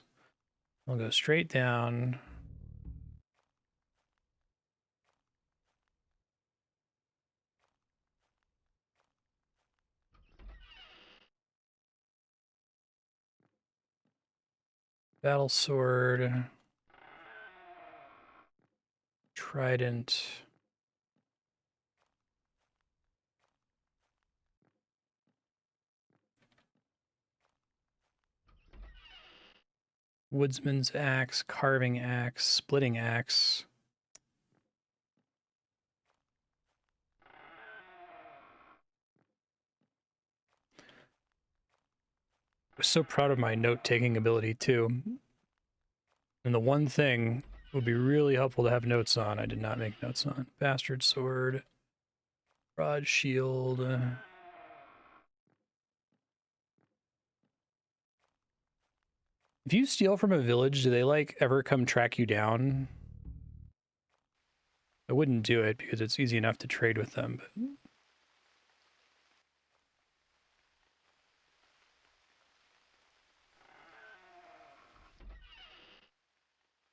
Speaker 1: I'll go straight down. Battle sword. Trident. Woodsman's axe, carving axe, splitting axe. I was so proud of my note-taking ability, too. And the one thing would be really helpful to have notes on, I did not make notes on. Bastard sword. Broad shield. If you steal from a village, do they, like, ever come track you down? I wouldn't do it because it's easy enough to trade with them, but...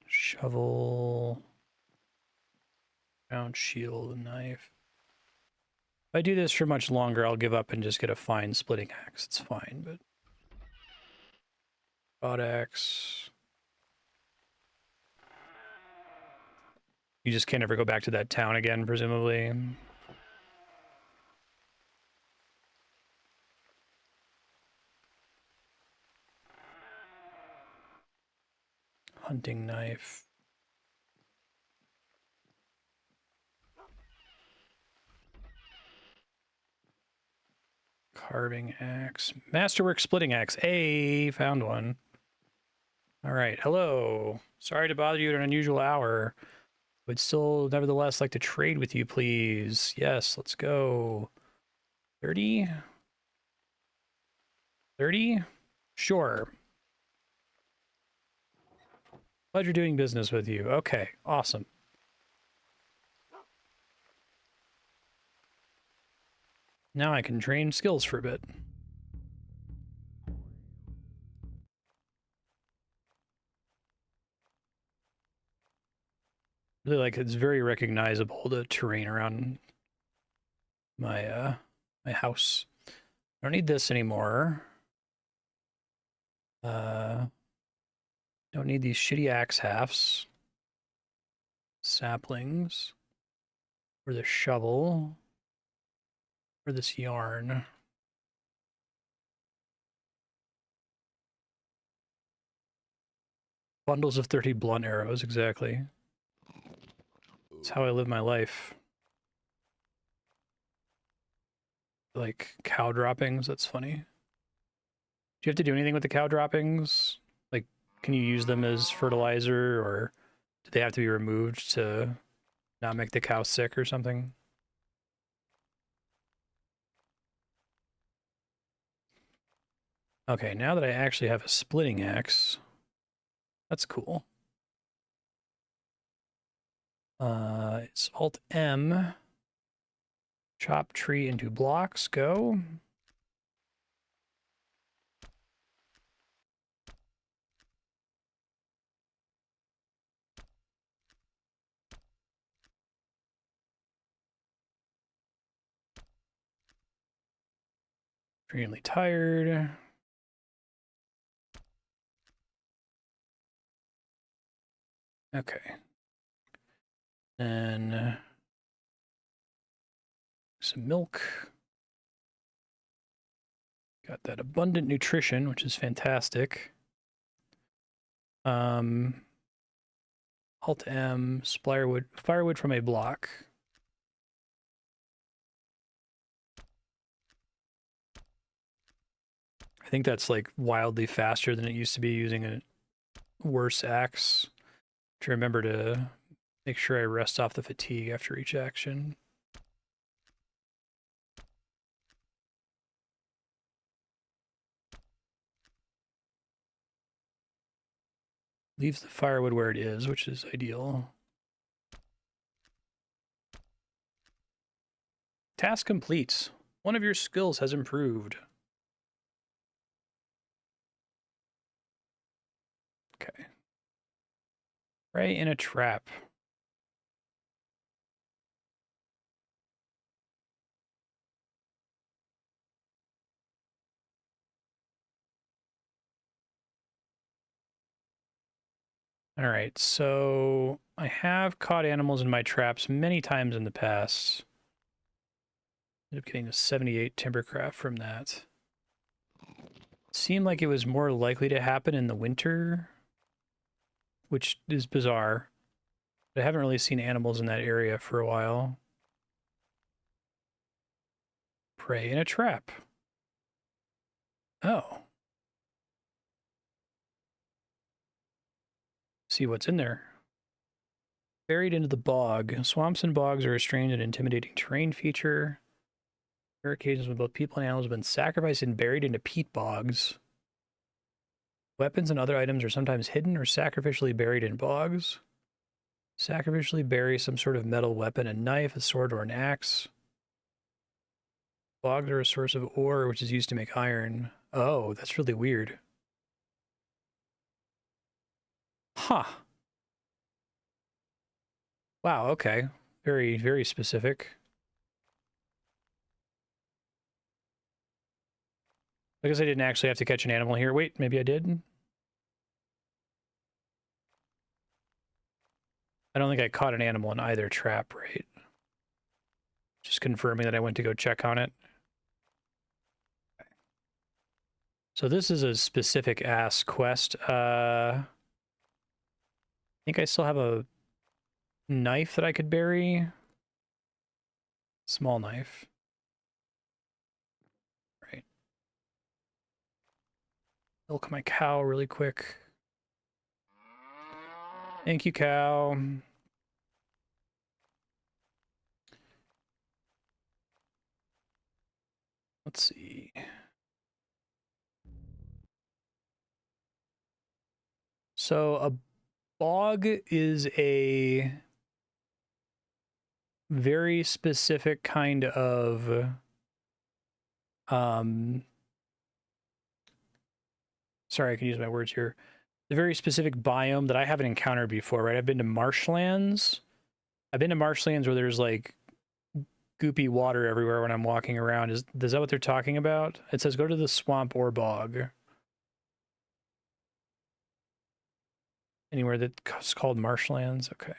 Speaker 1: Shovel. Round shield, knife. If I do this for much longer, I'll give up and just get a fine splitting axe. It's fine, but... Broad axe. You just can't ever go back to that town again, presumably. Hunting knife. Carving axe. Masterwork splitting axe. Hey, found one. All right, hello. Sorry to bother you at an unusual hour. Would still nevertheless like to trade with you, please. Yes, let's go. 30? 30? Sure. Pleasure doing business with you. Okay, awesome. Now I can train skills for a bit. Really like it's very recognizable, the terrain around my my house. I don't need this anymore. Don't need these shitty axe halves. Saplings. For the shovel. For this yarn. Bundles of 30 blunt arrows, exactly. That's how I live my life. Like cow droppings, that's funny. Do you have to do anything with the cow droppings? Like, can you use them as fertilizer, or do they have to be removed to not make the cow sick or something? Okay, now that I actually have a splitting axe, that's cool. It's Alt M. Chop tree into blocks, go. Extremely tired. Okay. Then some milk. Got that abundant nutrition, which is fantastic. Alt M, firewood from a block. I think that's like wildly faster than it used to be using a worse axe. To remember to make sure I rest off the fatigue after each action. Leaves the firewood where it is, which is ideal. Task complete. One of your skills has improved. Okay. Prey in a trap. All right, so I have caught animals in my traps many times in the past. Ended up getting a 78 timbercraft from that. Seemed like it was more likely to happen in the winter, which is bizarre. But I haven't really seen animals in that area for a while. Prey in a trap. Oh. See what's in there. Buried into the bog. Swamps and bogs are a strange and intimidating terrain feature. There are occasions when both people and animals have been sacrificed and buried into peat bogs. Weapons and other items are sometimes hidden or sacrificially buried in bogs. Sacrificially bury some sort of metal weapon, a knife, a sword, or an axe. Bogs are a source of ore which is used to make iron. Oh, that's really weird. Huh. Wow, okay. Very, very specific. I guess I didn't actually have to catch an animal here. Wait, maybe I did? I don't think I caught an animal in either trap, right? Just confirming that I went to go check on it. So this is a specific ass quest. I think I still have a knife that I could bury. Small knife. Right. Milk my cow really quick. Thank you, cow. Let's see. So a bog is a very specific kind of sorry, I can use my words here. The very specific biome that I haven't encountered before, right? I've been to marshlands. I've been to marshlands where there's like goopy water everywhere when I'm walking around. Is that what they're talking about? It says go to the swamp or bog. Anywhere that's called marshlands. Okay.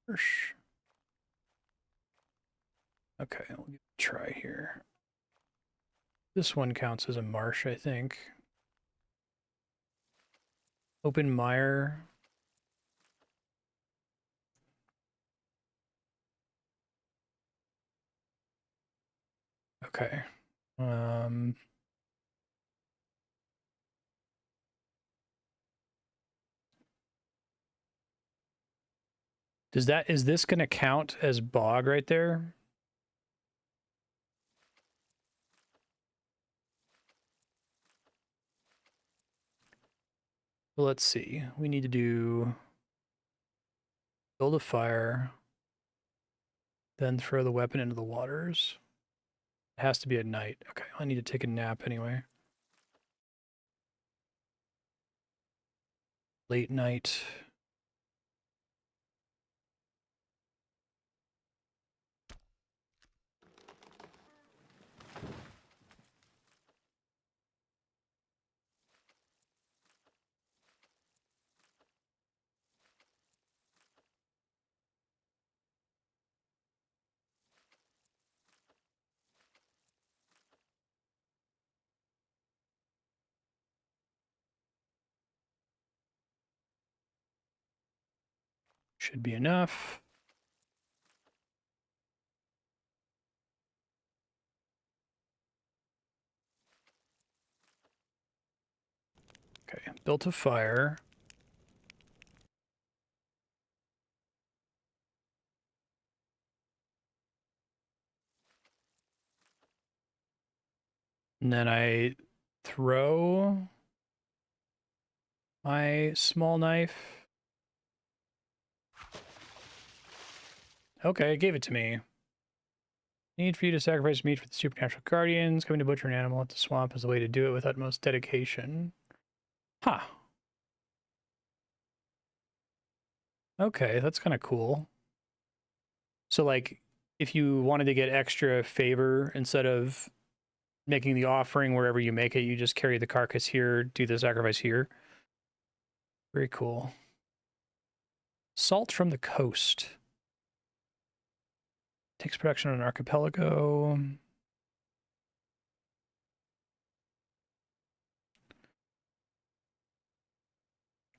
Speaker 1: Marsh. Okay, we'll give it a try here. This one counts as a marsh, I think. Open mire. Okay. Is this gonna count as bog right there? Well, let's see. We need to do Build a fire. Then throw the weapon into the waters. It has to be at night. Okay, I need to take a nap anyway. Late night. Should be enough. Okay, built a fire. And then I throw my small knife. Okay, it gave it to me. Need for you to sacrifice meat for the supernatural guardians. Coming to butcher an animal at the swamp is the way to do it with utmost dedication. Huh. Okay, that's kind of cool. So, like, if you wanted to get extra favor, instead of making the offering wherever you make it, you just carry the carcass here, do the sacrifice here. Very cool. Salt from the coast. Takes production on an archipelago.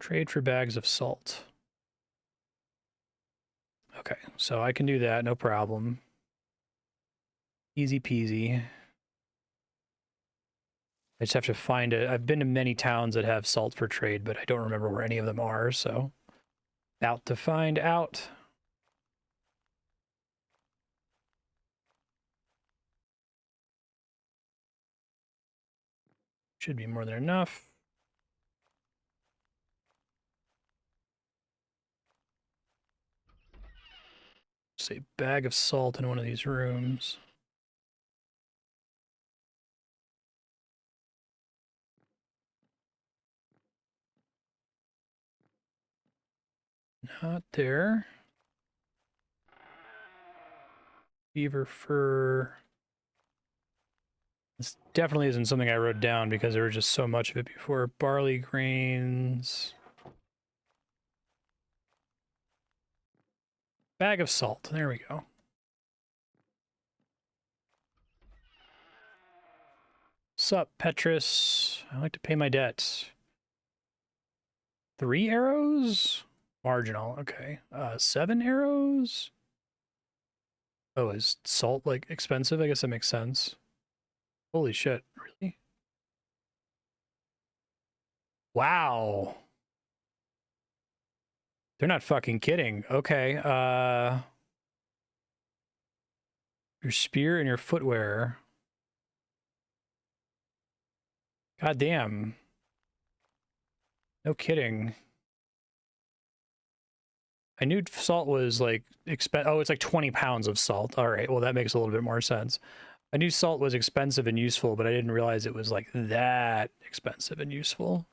Speaker 1: Trade for bags of salt. Okay, so I can do that, no problem. Easy peasy. I just have to find it. I've been to many towns that have salt for trade, but I don't remember where any of them are, so about to find out. Should be more than enough. Say bag of salt in one of these rooms. Not there. Beaver fur. This definitely isn't something I wrote down because there was just so much of it before. Barley grains. Bag of salt. There we go. Sup, Petrus? I like to pay my debts. 3 arrows? Marginal. Okay. 7 arrows? Oh, is salt, like, expensive? I guess that makes sense. Holy shit. Really? Wow. They're not fucking kidding. Okay. Your spear and your footwear. God damn. No kidding. I knew salt was like oh, it's like 20 pounds of salt. All right, well that makes a little bit more sense. I knew salt was expensive and useful, but I didn't realize it was like that expensive and useful.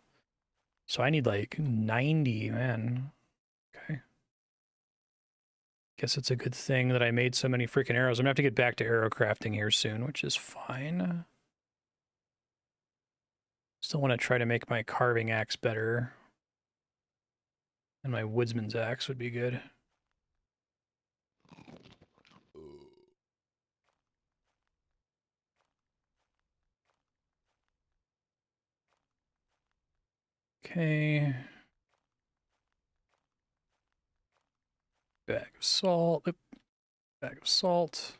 Speaker 1: So I need like 90, man. Okay. Guess it's a good thing that I made so many freaking arrows. I'm gonna have to get back to arrow crafting here soon, which is fine. Still want to try to make my carving axe better. And my woodsman's axe would be good. Okay. Bag of salt. Oop. Bag of salt.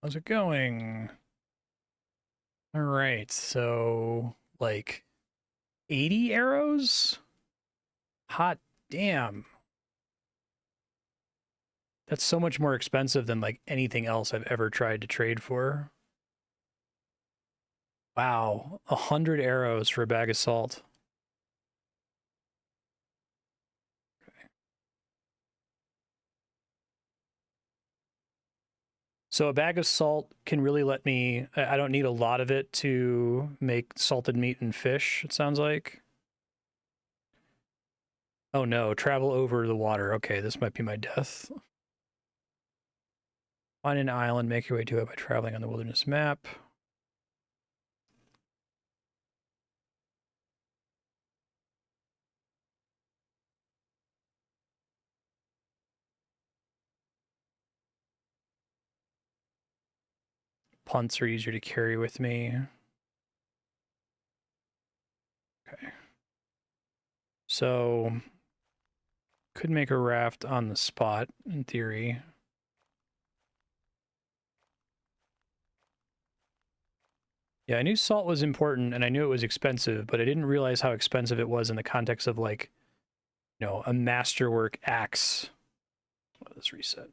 Speaker 1: How's it going? All right, so like 80 arrows? Hot damn. That's so much more expensive than like anything else I've ever tried to trade for. Wow, 100 arrows for a bag of salt. So a bag of salt can really let me, I don't need a lot of it to make salted meat and fish, it sounds like. Oh no, travel over the water. Okay, this might be my death. Find an island, make your way to it by traveling on the wilderness map. Punts are easier to carry with me. Okay. So, could make a raft on the spot, in theory. Yeah, I knew salt was important, and I knew it was expensive, but I didn't realize how expensive it was in the context of, like, you know, a masterwork axe. Let's reset.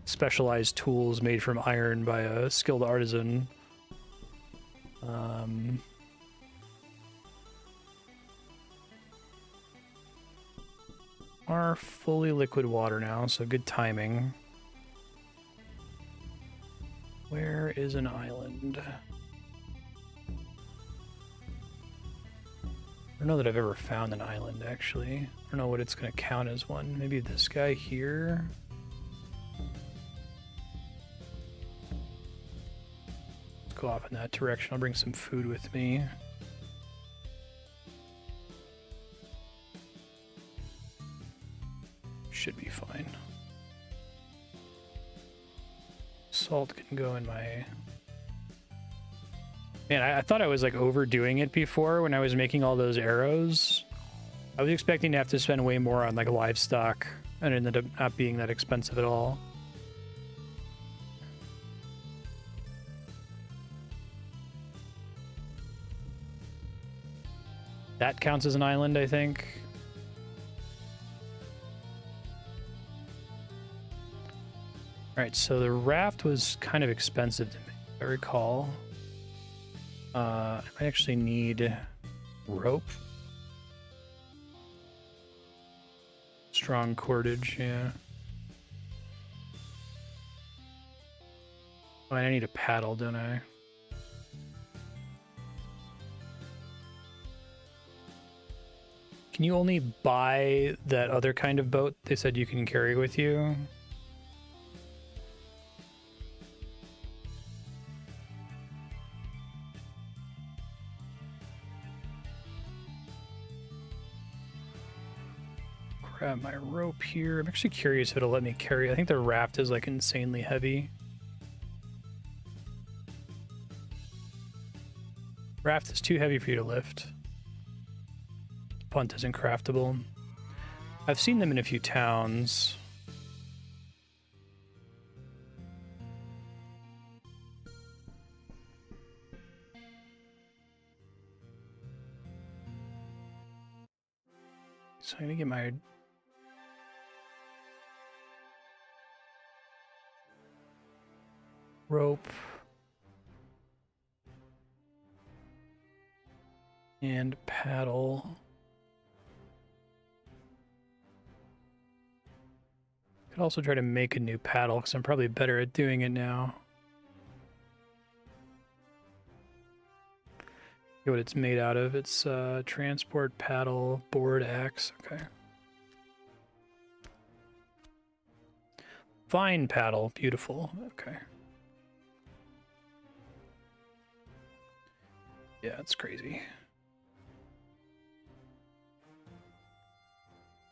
Speaker 1: Specialized tools made from iron by a skilled artisan. Are fully liquid water now, so good timing. Where is an island? I don't know that I've ever found an island, actually. I don't know what it's going to count as one. Maybe this guy here? Let's go off in that direction. I'll bring some food with me. Should be fine. Salt can go in my... Man, I thought I was like overdoing it before when I was making all those arrows. I was expecting to have to spend way more on like livestock, and it ended up not being that expensive at all. That counts as an island, I think. Alright, so the raft was kind of expensive to make, if I recall. I might actually need rope. Strong cordage, yeah. Oh, and I need a paddle, don't I? Can you only buy that other kind of boat they said you can carry with you? Grab my rope here. I'm actually curious if it'll let me carry. I think the raft is like insanely heavy. Raft is too heavy for you to lift. Punt isn't craftable. I've seen them in a few towns. So I'm gonna get my rope and paddle. Could also try to make a new paddle because I'm probably better at doing it now. See what it's made out of. It's transport paddle board axe. Okay. Vine paddle, beautiful. Okay. Yeah, it's crazy.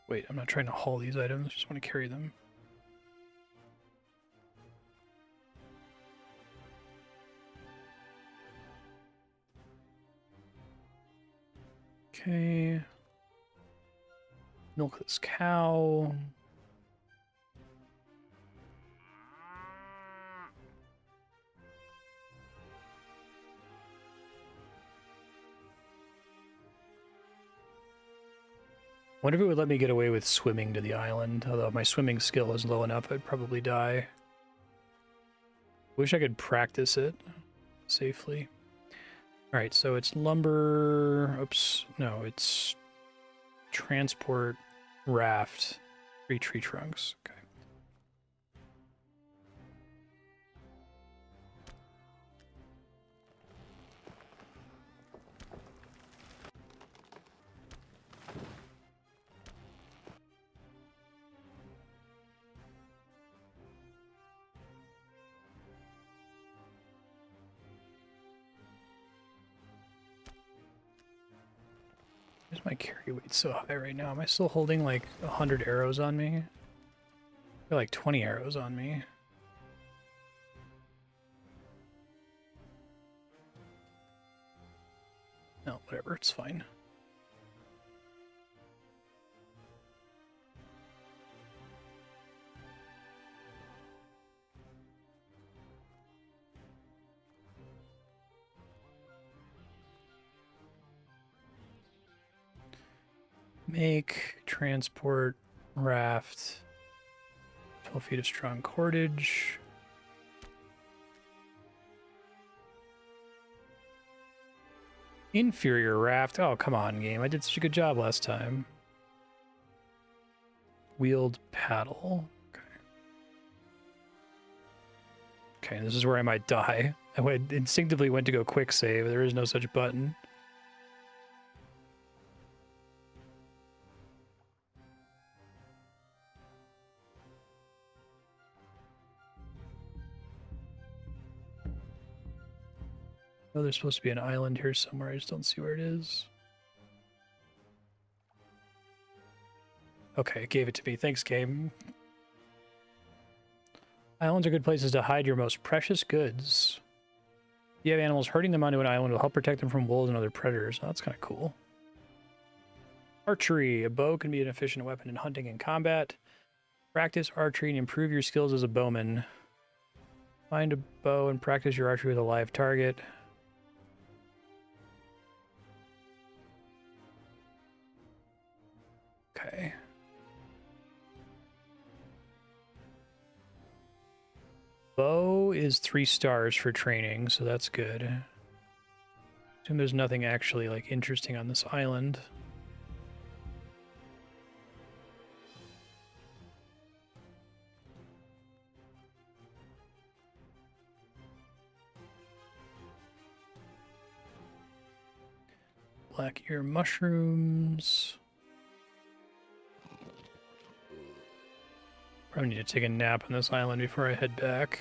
Speaker 1: Wait, I'm not trying to haul these items, just want to carry them. Okay. Milk this cow. Wonder if it would let me get away with swimming to the island, although if my swimming skill is low enough, I'd probably die. Wish I could practice it safely. Alright, so it's lumber... Oops, no, it's transport raft, 3 tree trunks. Okay. is my carry weight so high right now? Am I still holding like 100 arrows on me? I feel like 20 arrows on me. No, whatever, it's fine. Make, transport, raft, 12 feet of strong cordage. Inferior raft. Oh, come on, game. I did such a good job last time. Wheeled paddle. Okay. Okay, this is where I might die. I instinctively went to go quick save. There is no such button. Oh, there's supposed to be an island here somewhere. I just don't see where it is. Okay, it gave it to me. Thanks, game. Islands are good places to hide your most precious goods. If you have animals, herding them onto an island will help protect them from wolves and other predators. Oh, that's kind of cool. Archery. A bow can be an efficient weapon in hunting and combat. Practice archery and improve your skills as a bowman. Find a bow and practice your archery with a live target. Okay. Bow is 3 stars for training, so that's good. Assume there's nothing actually like interesting on this island. Black ear mushrooms. Probably need to take a nap on this island before I head back.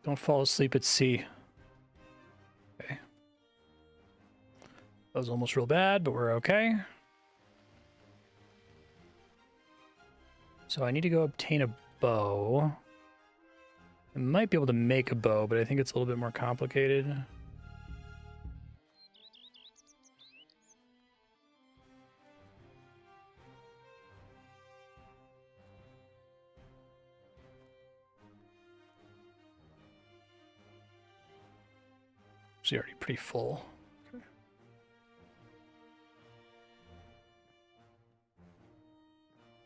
Speaker 1: Don't fall asleep at sea. Okay. That was almost real bad, but we're okay. So I need to go obtain a bow. I might be able to make a bow, but I think it's a little bit more complicated. It's already pretty full. Okay.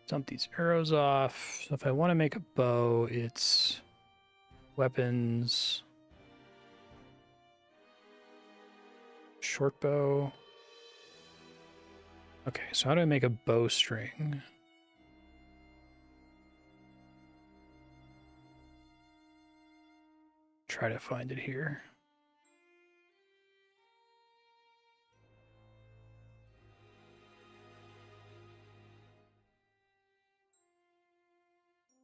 Speaker 1: Dump these arrows off. So if I want to make a bow, it's weapons, short bow. Okay, so how do I make a bowstring? Try to find it here.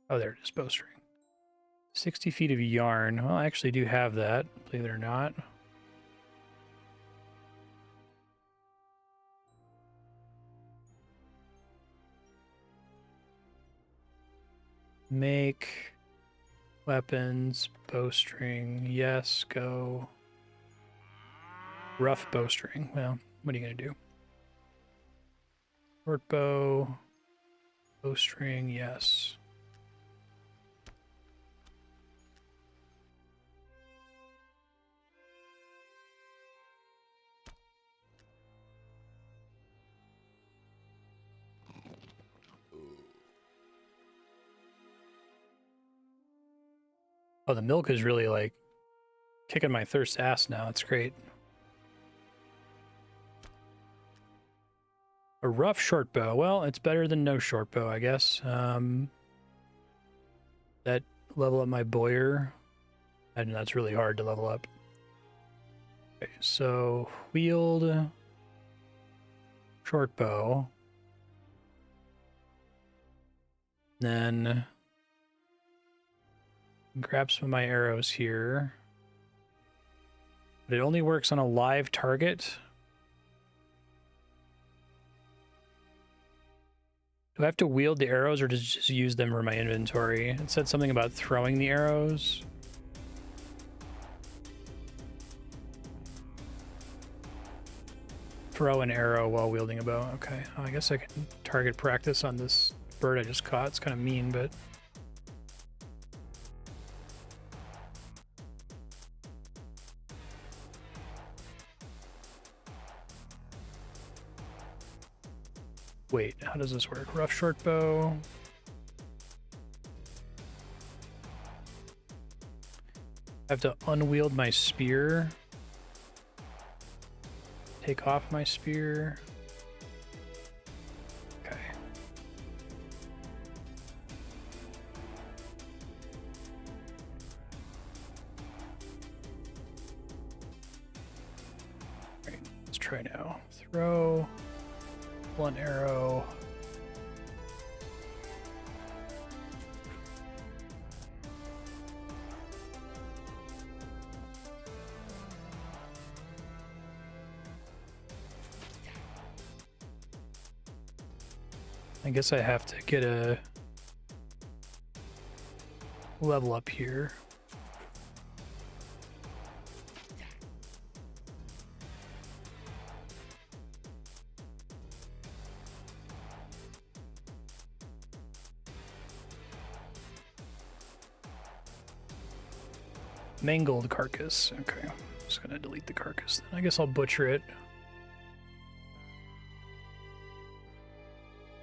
Speaker 1: Oh, there it is, bowstring. 60 feet of yarn. Well, I actually do have that, believe it or not. Make weapons, bowstring. Yes, go. Rough bowstring. Well, what are you going to do? Short bow, bowstring, yes. Oh, the milk is really like kicking my thirst ass now. It's great. A rough short bow. Well, it's better than no short bow, I guess. That level up my boyer. And that's really hard to level up. Okay, so wheeled short bow. Then grab some of my arrows here. But it only works on a live target. Do I have to wield the arrows or just use them for my inventory? It said something about throwing the arrows. Throw an arrow while wielding a bow. Okay, I guess I can target practice on this bird I just caught. It's kind of mean, but... Wait, how does this work? Rough short bow. I have to unwield my spear. Take off my spear. Okay. Alright, let's try now. Throw one arrow. I guess I have to get a level up here. Mangled carcass. Okay, I'm just gonna delete the carcass then. I guess I'll butcher it.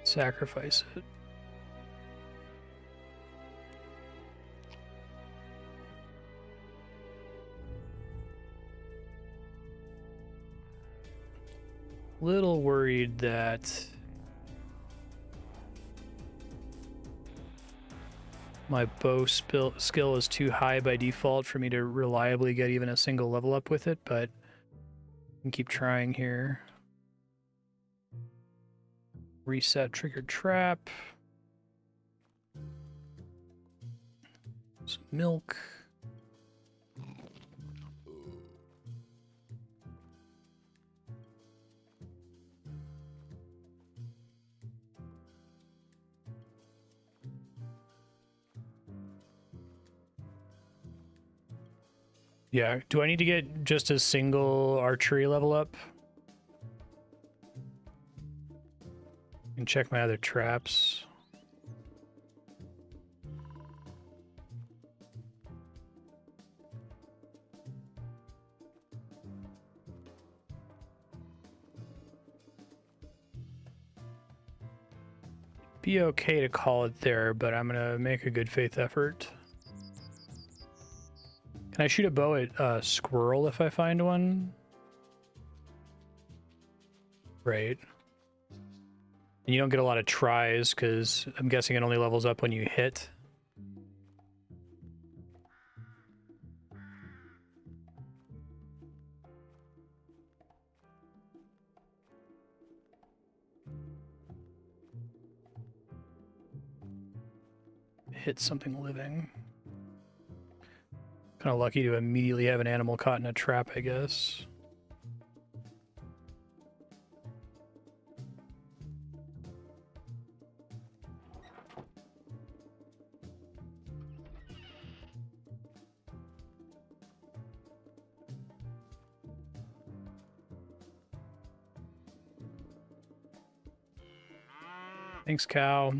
Speaker 1: Sacrifice it. Little worried that my bow skill is too high by default for me to reliably get even a single level up with it, but I can keep trying here. Reset triggered trap. Some milk. Yeah, do I need to get just a single archery level up? And check my other traps. Be okay to call it there, but I'm gonna make a good faith effort. Can I shoot a bow at a squirrel if I find one? Right. And you don't get a lot of tries because I'm guessing it only levels up when you hit. Hit something living. Kind of lucky to immediately have an animal caught in a trap, I guess. Thanks, cow.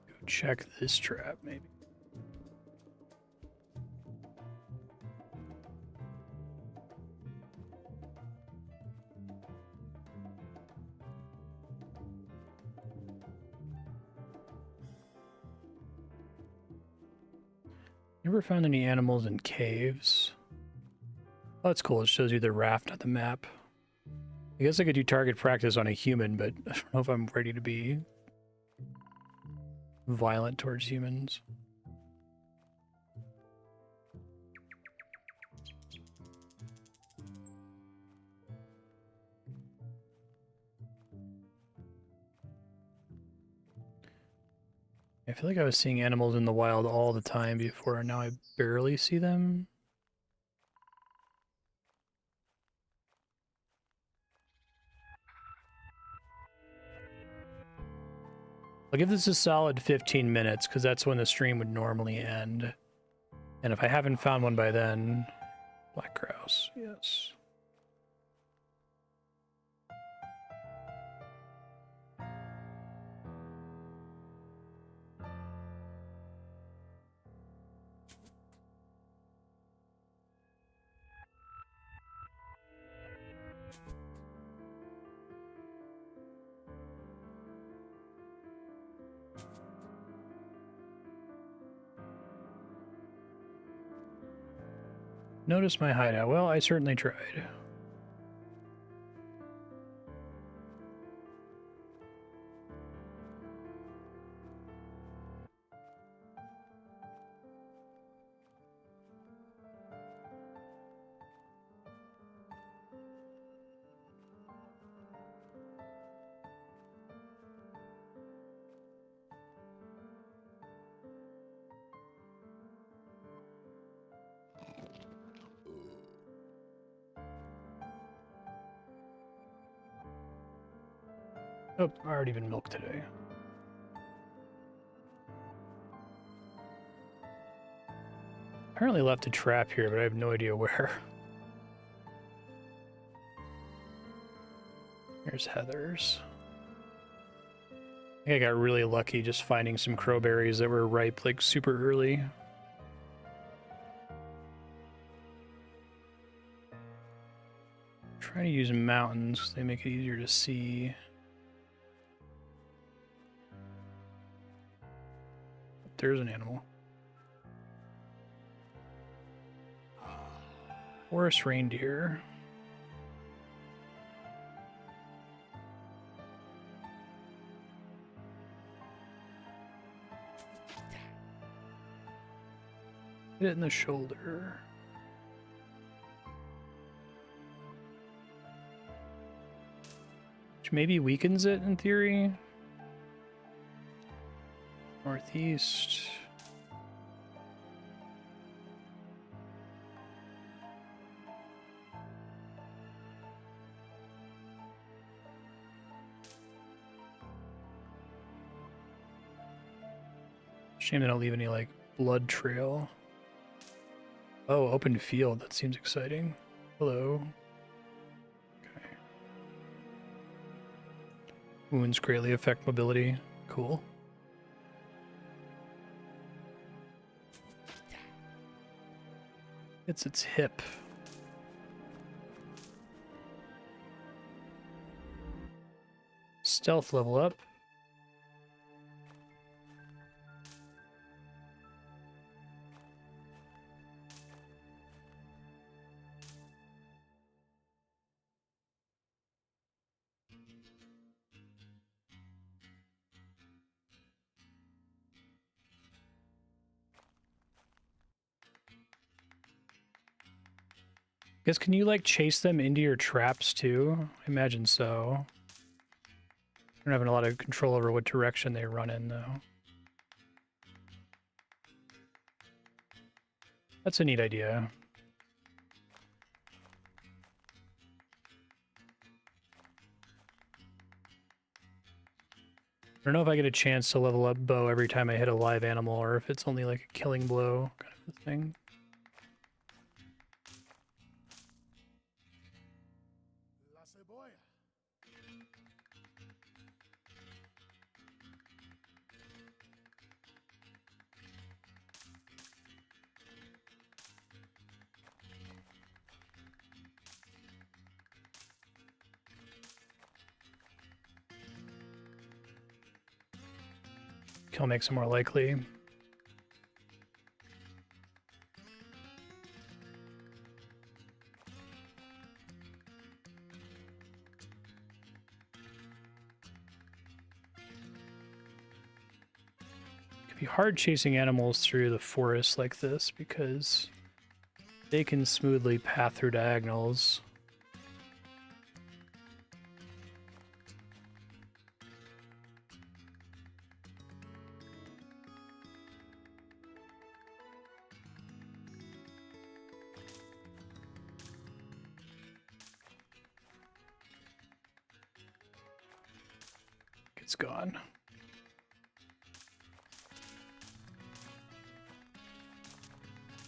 Speaker 1: Go check this trap, maybe. Never found any animals in caves. Oh, that's cool. It shows you the raft on the map. I guess I could do target practice on a human, but I don't know if I'm ready to be violent towards humans. I feel like I was seeing animals in the wild all the time before, and now I barely see them. I'll give this a solid 15 minutes, because that's when the stream would normally end. And if I haven't found one by then... Black grouse, yes. Notice my hideout. Well, I certainly tried. Oh, I already been milked today. Apparently left a trap here, but I have no idea where. There's Heather's. I think I got really lucky just finding some crowberries that were ripe like super early. Trying to use mountains, they make it easier to see. There's an animal. Forest reindeer. Hit it in the shoulder. Which maybe weakens it in theory. Northeast. Shame they don't leave any like blood trail. Oh, open field. That seems exciting. Hello. Okay. Wounds greatly affect mobility. Cool. It's its hip. Stealth level up. Guess, can you like chase them into your traps too? I imagine so. I don't have a lot of control over what direction they run in though. That's a neat idea. I don't know if I get a chance to level up bow every time I hit a live animal or if it's only like a killing blow kind of a thing. Kill makes it more likely. be hard chasing animals through the forest like this because they can smoothly path through diagonals. It's gone.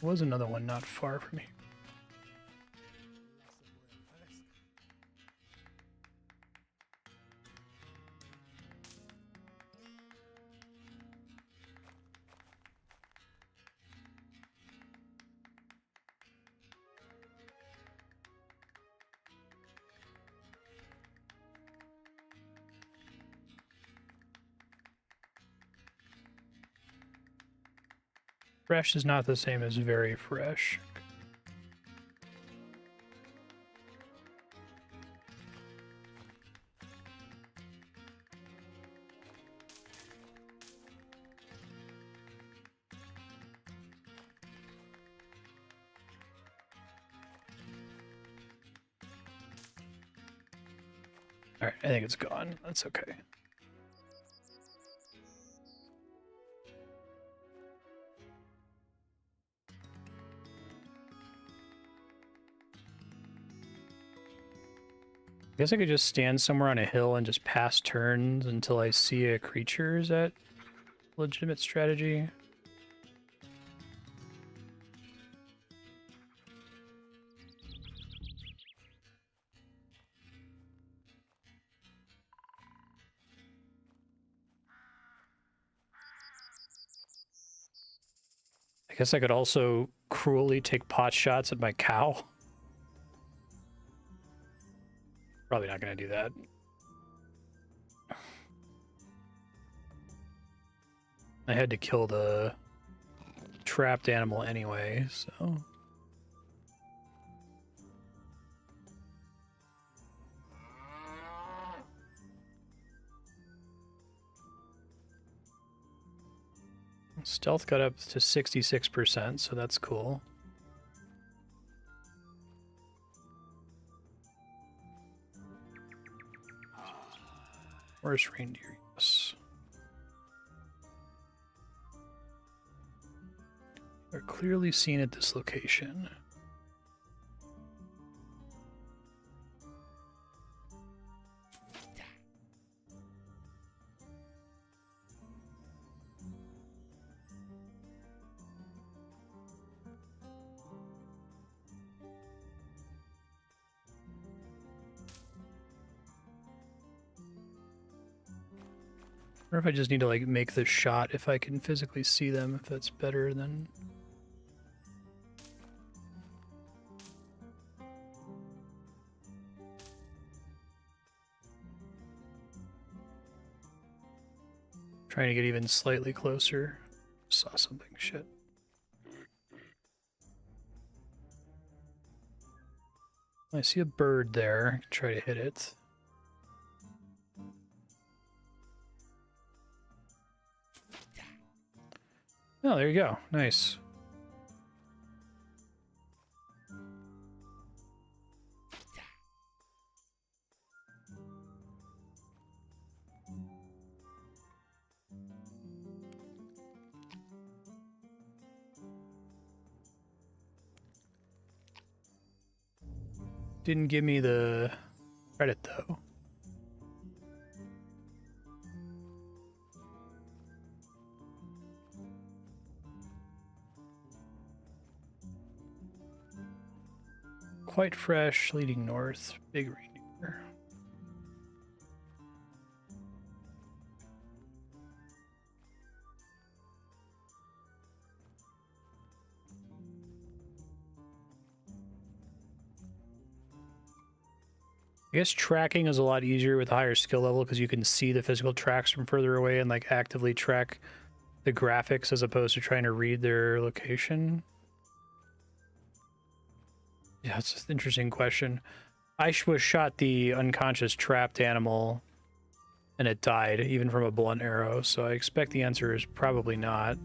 Speaker 1: There was another one not far from here. Fresh is not the same as very fresh. All right, I think it's gone. That's okay. I guess I could just stand somewhere on a hill and just pass turns until I see a creature. Is that a legitimate strategy? I guess I could also cruelly take pot shots at my cow. Probably not going to do that. I had to kill the trapped animal anyway, so... Stealth got up to 66%, so that's cool. Where's reindeer? Yes. They're clearly seen at this location. Or if I just need to like make the shot if I can physically see them, if that's better than... Trying to get even slightly closer. Saw something, shit. I see a bird there. Try to hit it. Oh, there you go. Nice. Didn't give me the credit, though. Quite fresh, leading north. Big reindeer. I guess tracking is a lot easier with a higher skill level because you can see the physical tracks from further away and like actively track the graphics as opposed to trying to read their location. Yeah, it's an interesting question. I was shot the unconscious trapped animal and it died, even from a blunt arrow, so I expect the answer is probably not.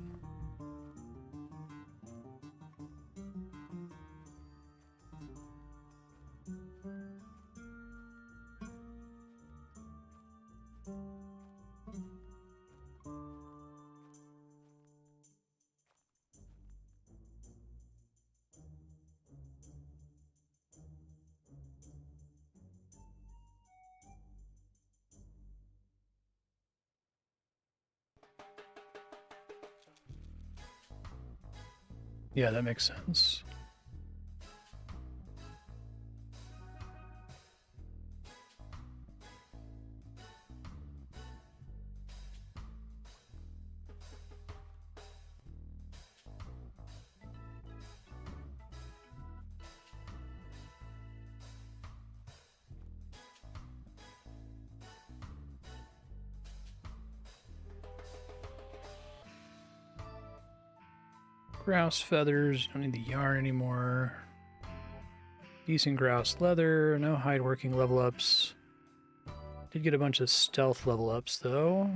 Speaker 1: Yeah, that makes sense. Grouse feathers, don't need the yarn anymore. Decent grouse leather, no hide working level ups. Did get a bunch of stealth level ups though.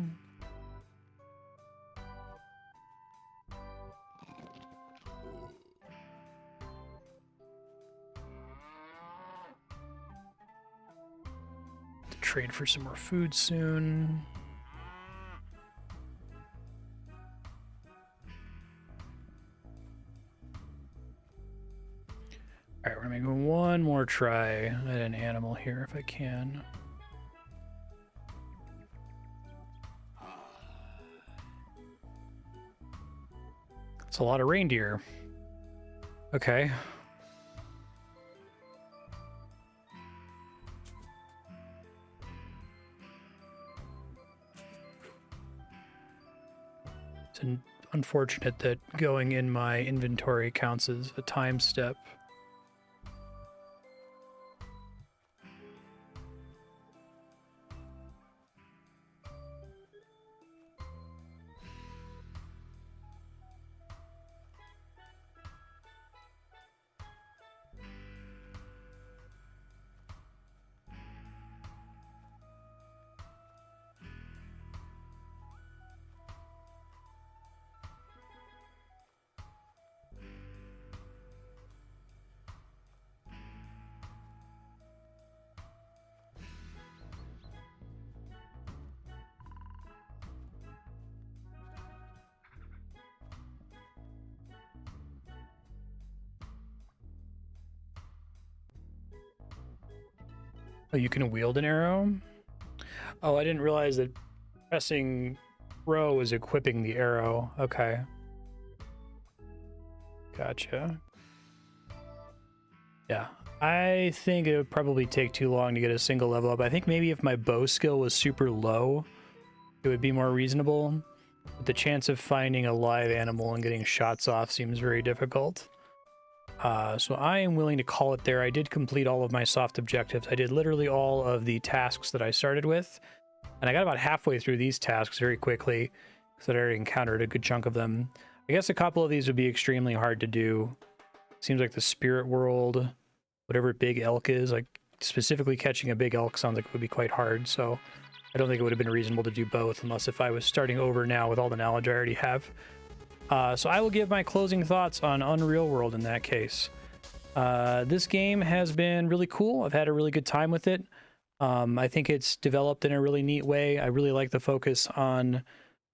Speaker 1: To trade for some more food soon. Alright, we're gonna make one more try at an animal here if I can. That's a lot of reindeer. Okay. It's unfortunate that going in my inventory counts as a time step. Oh, you can wield an arrow? Oh, I didn't realize that pressing row is equipping the arrow. Okay. Gotcha. Yeah. I think it would probably take too long to get a single level up. I think maybe if my bow skill was super low, it would be more reasonable. But the chance of finding a live animal and getting shots off seems very difficult. So I am willing to call it there. I did complete all of my soft objectives. I did literally all of the tasks that I started with. And I got about halfway through these tasks very quickly because I already encountered a good chunk of them. I guess a couple of these would be extremely hard to do. Seems like the spirit world, whatever big elk is, like specifically catching a big elk sounds like it would be quite hard. So I don't think it would have been reasonable to do both unless if I was starting over now with all the knowledge I already have. So I will give my closing thoughts on UnReal World in that case. This game has been really cool. I've had a really good time with it. I think it's developed in a really neat way. I really like the focus on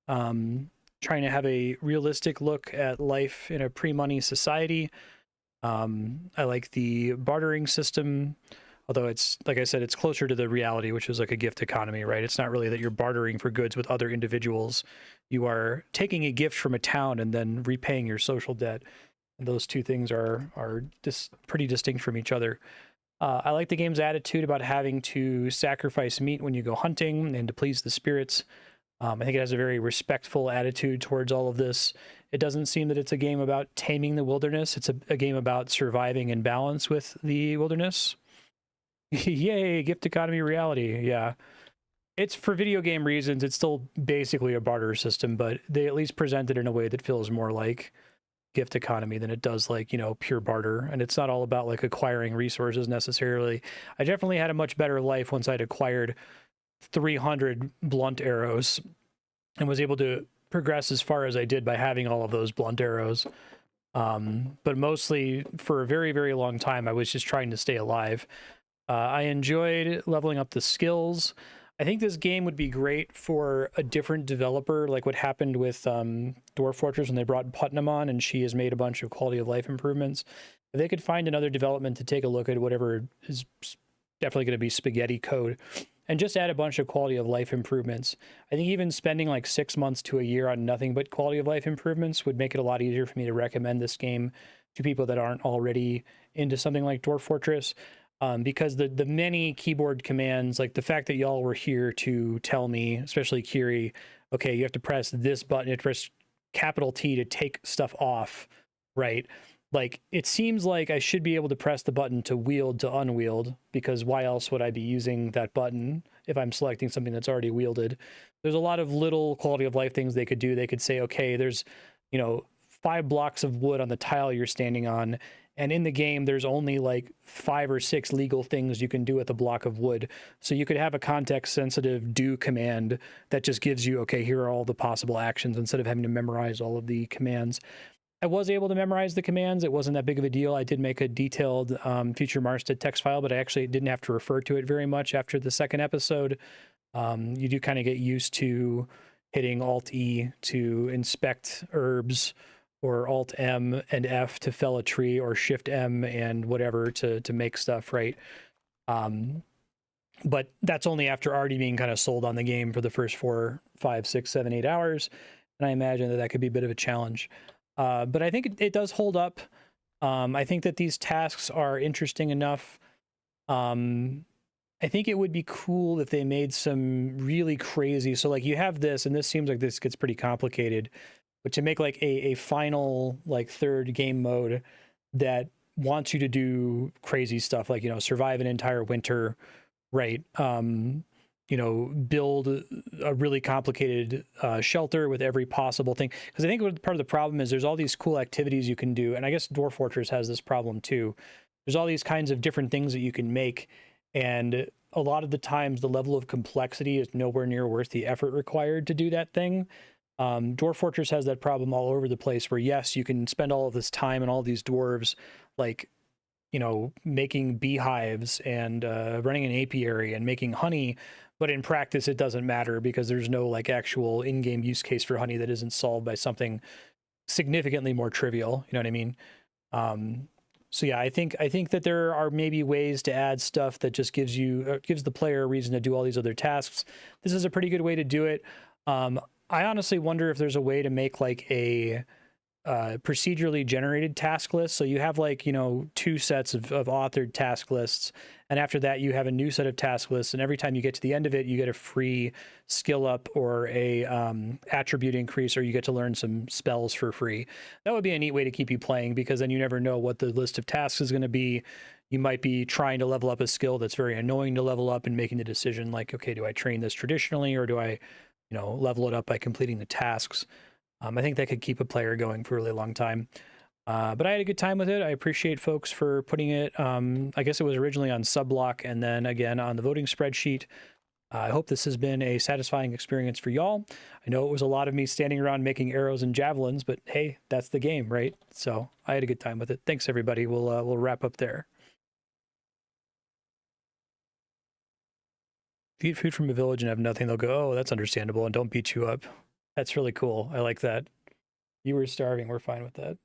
Speaker 1: trying to have a realistic look at life in a pre-money society. I like the bartering system, although it's, like I said, it's closer to the reality, which is like a gift economy, right? It's not really that you're bartering for goods with other individuals. You are taking a gift from a town and then repaying your social debt. And those two things are just pretty distinct from each other. I like the game's attitude about having to sacrifice meat when you go hunting and to please the spirits. I think it has a very respectful attitude towards all of this. It doesn't seem that it's a game about taming the wilderness. It's a game about surviving in balance with the wilderness. Yay, gift economy reality. Yeah. It's for video game reasons, it's still basically a barter system, but they at least present it in a way that feels more like gift economy than it does like, you know, pure barter. And it's not all about like acquiring resources necessarily. I definitely had a much better life once I'd acquired 300 blunt arrows and was able to progress as far as I did by having all of those blunt arrows. But mostly for a very, very long time, I was just trying to stay alive. I enjoyed leveling up the skills. I think this game would be great for a different developer, like what happened with Dwarf Fortress when they brought Putnam on, and she has made a bunch of quality of life improvements. If they could find another development to take a look at whatever is definitely going to be spaghetti code and just add a bunch of quality of life improvements. I think even spending like 6 months to a year on nothing but quality of life improvements would make it a lot easier for me to recommend this game to people that aren't already into something like Dwarf Fortress. Because the many keyboard commands, like the fact that y'all were here to tell me, especially Kiri, okay, you have to press this button, you have to press capital T to take stuff off, right? Like, it seems like I should be able to press the button to wield to unwield, because why else would I be using that button if I'm selecting something that's already wielded? There's a lot of little quality of life things they could do. They could say, okay, there's, 5 blocks of wood on the tile you're standing on, and in the game, there's only like 5 or 6 legal things you can do with a block of wood. So you could have a context-sensitive do command that just gives you, okay, here are all the possible actions instead of having to memorize all of the commands. I was able to memorize the commands. It wasn't that big of a deal. I did make a detailed future Marstead text file, but I actually didn't have to refer to it very much after the second episode. You do kind of get used to hitting Alt-E to inspect herbs, or Alt-M and F to fell a tree, or Shift-M and whatever to make stuff, right? But that's only after already being kind of sold on the game for the first 4, 5, 6, 7, 8 hours. And I imagine that could be a bit of a challenge. But I think it does hold up. I think that these tasks are interesting enough. I think it would be cool if they made some really crazy. So like you have this, and this seems like this gets pretty complicated, but to make like a final like third game mode that wants you to do crazy stuff, like, survive an entire winter, right? Build a really complicated shelter with every possible thing. Because I think part of the problem is there's all these cool activities you can do, and I guess Dwarf Fortress has this problem too. There's all these kinds of different things that you can make, and a lot of the times the level of complexity is nowhere near worth the effort required to do that thing. Dwarf Fortress has that problem all over the place where, yes, you can spend all of this time and all these dwarves, like, making beehives and running an apiary and making honey, but in practice it doesn't matter because there's no like actual in-game use case for honey that isn't solved by something significantly more trivial. You know what I mean? So yeah, I think that there are maybe ways to add stuff that just gives the player a reason to do all these other tasks. This is a pretty good way to do it. I honestly wonder if there's a way to make like a procedurally generated task list. So you have like, 2 sets of authored task lists. And after that, you have a new set of task lists. And every time you get to the end of it, you get a free skill up or a attribute increase, or you get to learn some spells for free. That would be a neat way to keep you playing, because then you never know what the list of tasks is going to be. You might be trying to level up a skill that's very annoying to level up and making the decision like, okay, do I train this traditionally, or do I, level it up by completing the tasks? I think that could keep a player going for a really long time. But I had a good time with it. I appreciate folks for putting it. I guess it was originally on Subblock and then again on the voting spreadsheet. I hope this has been a satisfying experience for y'all. I know it was a lot of me standing around making arrows and javelins, but hey, that's the game, right? So I had a good time with it. Thanks, everybody. We'll wrap up there. If you eat food from a village and have nothing, they'll go, oh, that's understandable, and don't beat you up. That's really cool. I like that. You were starving. We're fine with that.